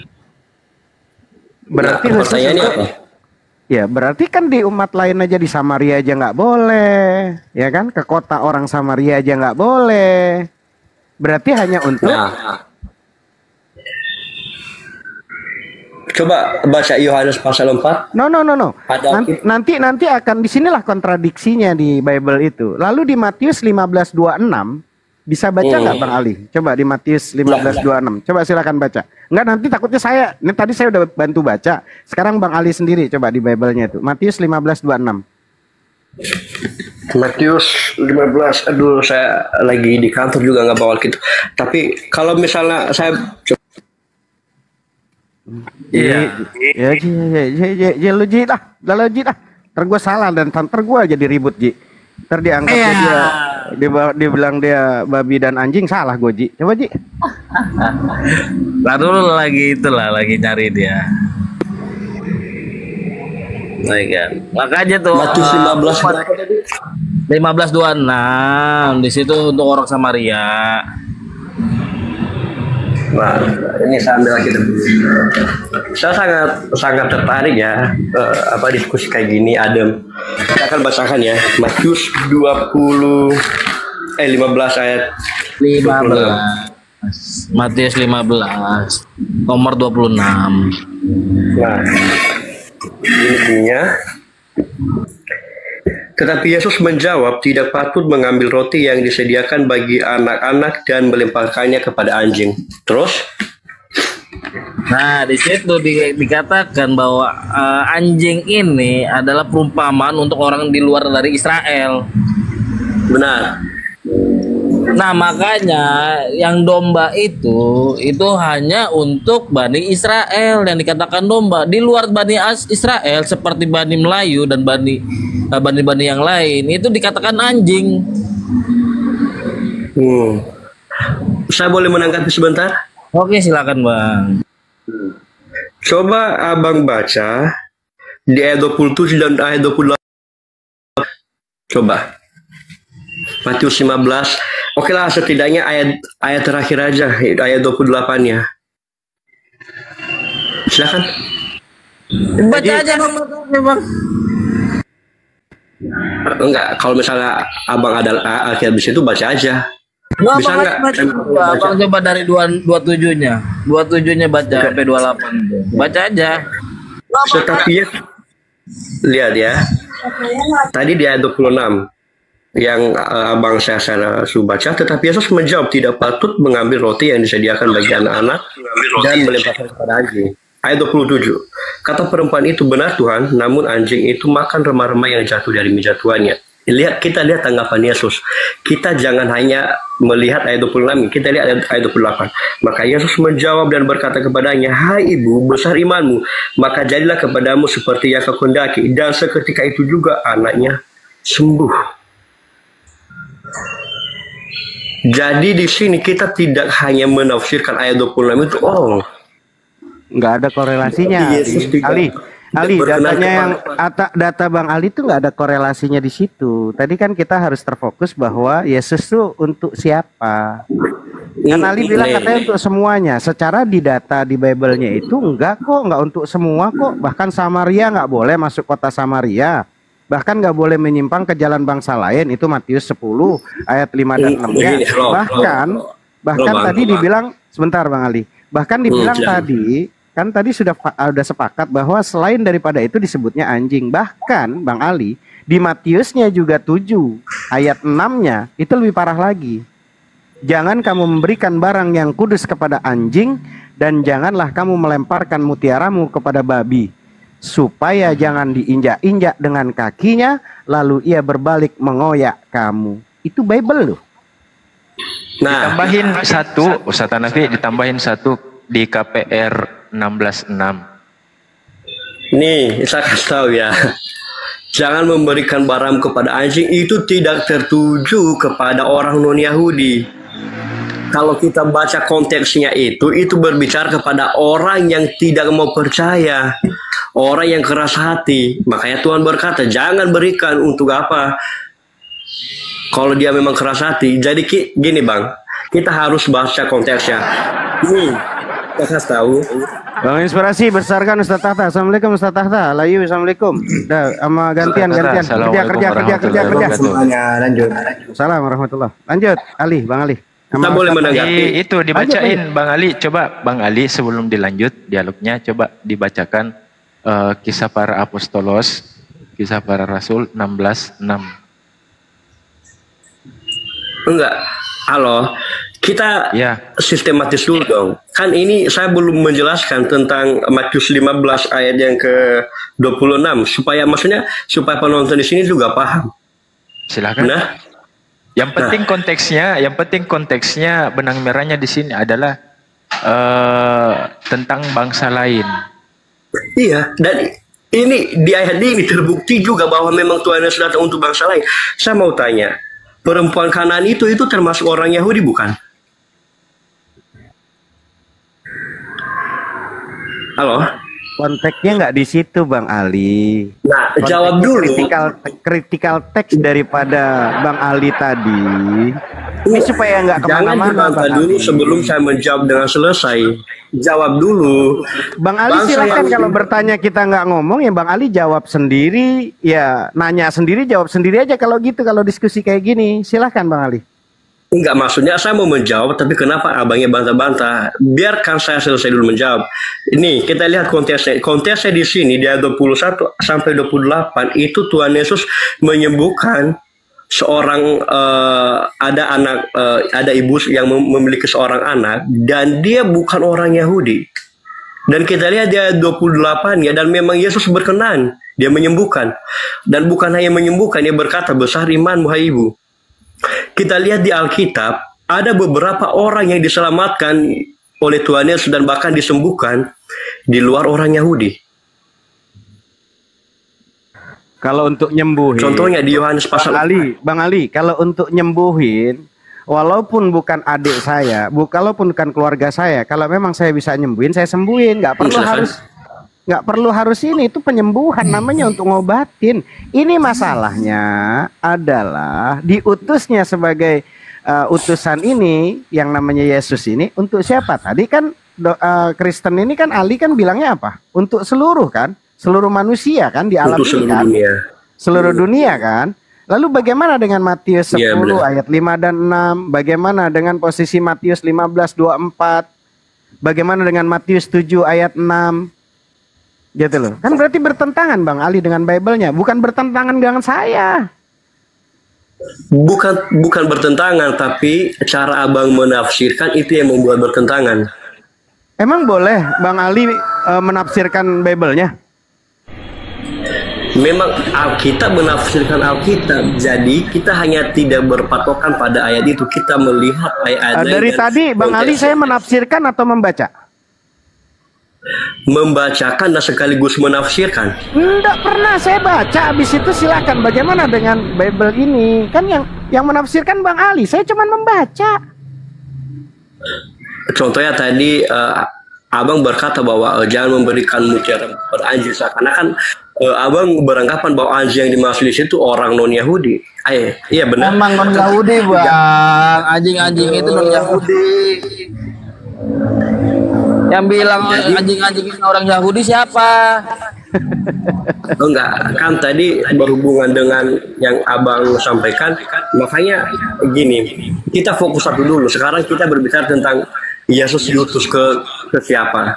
Berarti pertanyaannya apa? Ya, berarti kan di umat lain aja, di Samaria aja nggak boleh, ya kan? Ke kota orang Samaria aja nggak boleh. Berarti hanya untuk coba baca Yohanes pasal 4. No. Nanti akan disinilah kontradiksinya di Bible itu. Lalu di Matius 15:26 bisa baca nggak Bang Ali? Coba di Matius 15:26. Coba silakan baca. Enggak, nanti takutnya ini tadi saya udah bantu baca. Sekarang Bang Ali sendiri coba di Bible-nya itu. Matius 15:26. Matius 15, aduh saya lagi di kantor juga nggak bawa gitu. Tapi kalau misalnya saya lu Ji dah. Ntar gue salah dan ntar gue jadi ribut Ji. Ntar dianggap dia bilang dia babi dan anjing, salah gue Ji. Coba Ji. Lah dulu lagi nyari dia. Baik kan. Makanya tuh Matius 15:26 di situ untuk orang Samaria. Nah, ini saya ambil lagi. Saya sangat tertarik ya diskusi kayak gini, Adam. Kita akan bacakan ya Matius 15 ayat 15. Matius 15 nomor 26. Nah, ini bunyinya. Tetapi Yesus menjawab, tidak patut mengambil roti yang disediakan bagi anak-anak dan melemparkannya kepada anjing. Terus? Nah, di situ dikatakan bahwa anjing ini adalah perumpamaan untuk orang di luar dari Israel. Benar. Nah, makanya yang domba itu hanya untuk Bani Israel, yang dikatakan domba. Di luar Bani Israel seperti Bani Melayu dan Bani yang lain itu dikatakan anjing. Saya boleh menanggapi sebentar? Oke, silakan Bang. Coba Abang baca di ayat 27 dan ayat 28. Coba. Matius 15. Oke lah, setidaknya ayat terakhir aja, ayat 28-nya. Silakan. Baca aja Bang. Enggak, kalau misalnya Abang ada Alkitab di situ, baca aja. Bisa enggak? Abang coba dari 27-nya. 27-nya baca sampai 28. Baca aja. Tetapi ya, lihat ya. Tadi di ayat 26 yang Abang saya baca, tetapi Yesus menjawab, tidak patut mengambil roti yang disediakan bagi anak-anak dan melemparkan kepada anjing. Ayat 27, kata perempuan itu, benar Tuhan, namun anjing itu makan remah-remah yang jatuh dari meja tuannya. Kita lihat tanggapan Yesus. Kita jangan hanya melihat ayat 26, kita lihat ayat 28. Maka Yesus menjawab dan berkata kepadanya, hai ibu, besar imanmu, maka jadilah kepadamu seperti yang kau kehendaki. Dan seketika itu juga anaknya sembuh. Jadi di sini kita tidak hanya menafsirkan ayat 26 itu, nggak ada korelasinya. Yesus tidak Ali, berkenan datanya yang kepada- data Bang Ali itu nggak ada korelasinya di situ. Tadi kan kita harus terfokus bahwa Yesus tuh untuk siapa? Kan Ali bilang katanya untuk semuanya. Secara di data di Bible-nya itu enggak kok, nggak untuk semua kok. Bahkan Samaria nggak boleh masuk kota Samaria. Bahkan nggak boleh menyimpang ke jalan bangsa lain. Itu Matius 10 ayat 5 dan 6-nya. Bahkan tadi dibilang, sebentar Bang Ali. Bahkan dibilang tadi, kan tadi sudah sepakat bahwa selain daripada itu disebutnya anjing. Bahkan Bang Ali, di Matiusnya juga 7 ayat 6-nya itu lebih parah lagi. Jangan kamu memberikan barang yang kudus kepada anjing, dan janganlah kamu melemparkan mutiaramu kepada babi, supaya jangan diinjak-injak dengan kakinya, lalu ia berbalik mengoyak kamu. Itu Bible loh. Nah, ditambahin satu, Ustaz Hanafi, ditambahin satu di KPR 16:6. Nih, saya kasih tahu ya. Jangan memberikan barang kepada anjing, itu tidak tertuju kepada orang non-Yahudi. Kalau kita baca konteksnya itu berbicara kepada orang yang tidak mau percaya, orang yang keras hati. Makanya Tuhan berkata, jangan berikan untuk apa? Kalau dia memang keras hati. Jadi gini Bang, kita harus baca konteksnya. Kita kasih tahu. Bang Inspirasi, besarkan Ustaz Tahta. Assalamualaikum Ustaz Tahta. Layu, assalamualaikum. Dah, sama gantian. Kerja. Semuanya, lanjut. Salam warahmatullah. Lanjut, Ali, Bang Ali. Kita boleh menanggapi. Itu dibacain Bang Ali. Coba Bang Ali sebelum dilanjut dialognya, coba dibacakan kisah para apostolos, kisah para rasul 16:6. Enggak. Halo. Kita sistematis dulu dong. Kan ini saya belum menjelaskan tentang Matius 15 ayat yang ke-26 supaya penonton di sini juga paham. Silakan. Yang penting konteksnya benang merahnya di sini adalah tentang bangsa lain. Iya, dan ini di ayat ini terbukti juga bahwa memang Tuhan Yesus datang untuk bangsa lain. Saya mau tanya, perempuan Kanaan itu termasuk orang Yahudi bukan? Halo? Konteksnya nggak di situ Bang Ali. Nah, jawab dulu. Critical text daripada Bang Ali tadi. Ini supaya nggak kemana-mana. Jangan dibantah dulu sebelum saya menjawab dengan selesai. Jawab dulu. Bang Ali silakan kalau bertanya kita nggak ngomong ya Bang Ali jawab sendiri. Ya nanya sendiri jawab sendiri aja kalau gitu, kalau diskusi kayak gini. Silakan Bang Ali. Enggak, maksudnya saya mau menjawab, tapi kenapa abangnya bantah-bantah? Biarkan saya selesai dulu menjawab. Ini kita lihat konteksnya. Konteksnya di sini di ayat 21 sampai 28 itu Tuhan Yesus menyembuhkan seorang ada ibu yang memiliki seorang anak dan dia bukan orang Yahudi. Dan kita lihat di ayat 28 ya, dan memang Yesus berkenan, dia menyembuhkan. Dan bukan hanya menyembuhkan, dia berkata, besar imanmu hai ibu. Kita lihat di Alkitab, ada beberapa orang yang diselamatkan oleh Tuhan Yesus dan bahkan disembuhkan di luar orang Yahudi. Kalau untuk nyembuhin, contohnya di Yohanes pasal Bang Ali, kalau untuk nyembuhin, walaupun bukan adik saya, walaupun bukan keluarga saya, kalau memang saya bisa nyembuhin, saya sembuhin, nggak perlu harus ini, itu penyembuhan namanya, untuk ngobatin. Ini masalahnya adalah diutusnya sebagai utusan ini yang namanya Yesus ini untuk siapa? Tadi kan Kristen ini kan Ali kan bilangnya apa? Untuk seluruh kan, seluruh manusia kan di alam ini kan, seluruh dunia kan. Lalu bagaimana dengan Matius 10 ayat 5 dan 6? Bagaimana dengan posisi Matius 15:24? Bagaimana dengan Matius 7 ayat 6? Gitu loh. Kan berarti bertentangan Bang Ali dengan Bible-nya, bukan bertentangan dengan saya. Bukan bertentangan, tapi cara abang menafsirkan itu yang membuat bertentangan. Emang boleh Bang Ali menafsirkan Bible-nya? Memang Alkitab menafsirkan Alkitab, jadi kita hanya tidak berpatokan pada ayat itu, kita melihat ayat-ayat. Dari tadi Bang Ali saya menafsirkan atau membaca? Membacakan dan sekaligus menafsirkan. Enggak pernah saya baca. Habis itu silakan. Bagaimana dengan Bible ini? Kan yang Yang menafsirkan Bang Ali, saya cuma membaca. Contohnya tadi Abang berkata bahwa jangan memberikan mutiara kepada anjing, seakan-akan Abang beranggapan bahwa anjing yang dimaksud di situ orang non Yahudi. Iya benar. Emang non Yahudi bang, anjing-anjing itu non Yahudi. Yang bilang anjing-anjing itu orang Yahudi siapa? Oh enggak, kan tadi berhubungan dengan yang Abang sampaikan, makanya gini, kita fokus satu dulu. Sekarang kita berbicara tentang Yesus diutus ke siapa?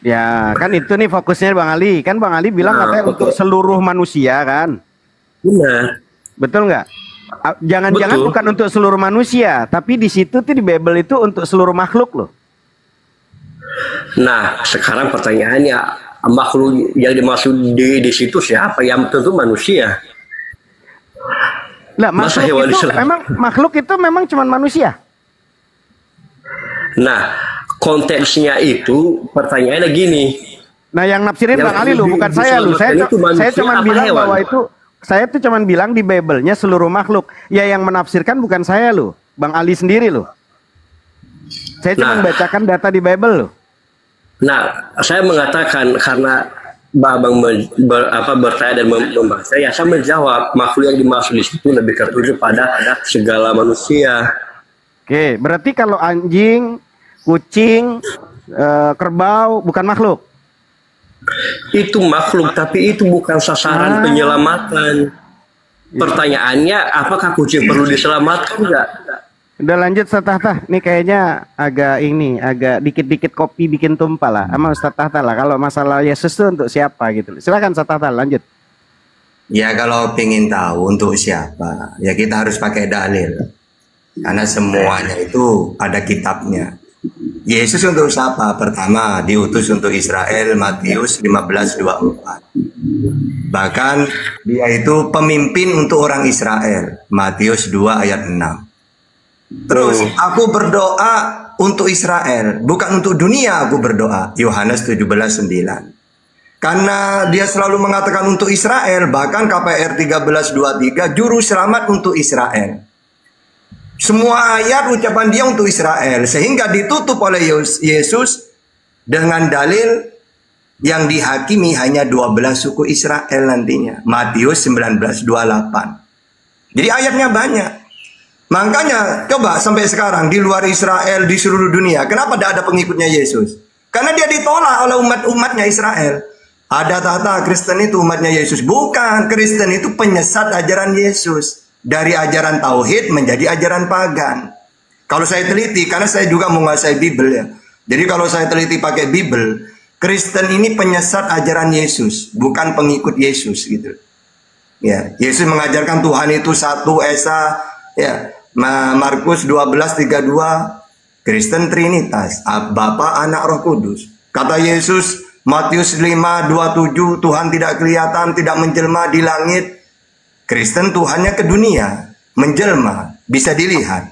Ya, kan itu nih fokusnya Bang Ali. Kan Bang Ali bilang katanya untuk seluruh manusia kan? Benar. Betul nggak? Jangan-jangan bukan untuk seluruh manusia, tapi di situ tuh di Bible itu untuk seluruh makhluk loh. Nah, sekarang pertanyaannya, makhluk yang dimaksud di situ siapa? Yang tentu manusia. Lah, makhluk itu memang cuma manusia. Nah, konteksnya itu pertanyaannya gini. Nah, yang nafsirin Bang Ali lu, bukan saya lu. Saya cuma bilang bahwa itu, saya tuh cuma bilang di Bible-nya seluruh makhluk. Ya, yang menafsirkan bukan saya lu, Bang Ali sendiri lu. Saya cuma membacakan data di Bible lu. Nah, saya mengatakan karena Abang bertanya dan membaca, ya saya menjawab makhluk yang dimaksud di situ lebih tertuju pada segala manusia. Oke, berarti kalau anjing, kucing, kerbau bukan makhluk? Itu makhluk, tapi itu bukan sasaran penyelamatan. Pertanyaannya, apakah kucing perlu diselamatkan enggak? Udah lanjut Ustaz Tahta. Nih kayaknya agak dikit-dikit kopi bikin tumpah lah sama Ustaz Tahta lah. Kalau masalah Yesus itu untuk siapa gitu. Silakan Ustaz Tahta lanjut. Ya kalau pengen tahu untuk siapa, ya kita harus pakai dalil. Karena semuanya itu ada kitabnya. Yesus untuk siapa? Pertama diutus untuk Israel, Matius 15:24. Bahkan dia itu pemimpin untuk orang Israel, Matius 2 ayat 6. Terus aku berdoa untuk Israel, bukan untuk dunia aku berdoa, Yohanes 17:9. Karena dia selalu mengatakan untuk Israel, bahkan KPR 13:23 juru selamat untuk Israel. Semua ayat ucapan dia untuk Israel, sehingga ditutup oleh Yesus dengan dalil yang dihakimi hanya 12 suku Israel nantinya, Matius 19:28. Jadi ayatnya banyak. Makanya coba sampai sekarang di luar Israel, di seluruh dunia, kenapa tidak ada pengikutnya Yesus? Karena dia ditolak oleh umat-umatnya Israel. Ada tata Kristen itu umatnya Yesus. Bukan, Kristen itu penyesat ajaran Yesus. Dari ajaran tauhid menjadi ajaran pagan. Kalau saya teliti, karena saya juga menguasai Bible ya. Jadi kalau saya teliti pakai Bible, Kristen ini penyesat ajaran Yesus, bukan pengikut Yesus gitu. Ya, Yesus mengajarkan Tuhan itu satu esa, ya. Markus 12:32, Kristen Trinitas, Bapa, Anak, Roh Kudus. Kata Yesus, Matius 5:27, Tuhan tidak kelihatan, tidak menjelma di langit. Kristen Tuhannya ke dunia, menjelma, bisa dilihat.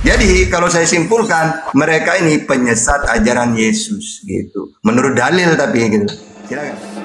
Jadi kalau saya simpulkan, mereka ini penyesat ajaran Yesus gitu. Menurut dalil tapi gitu. Silakan.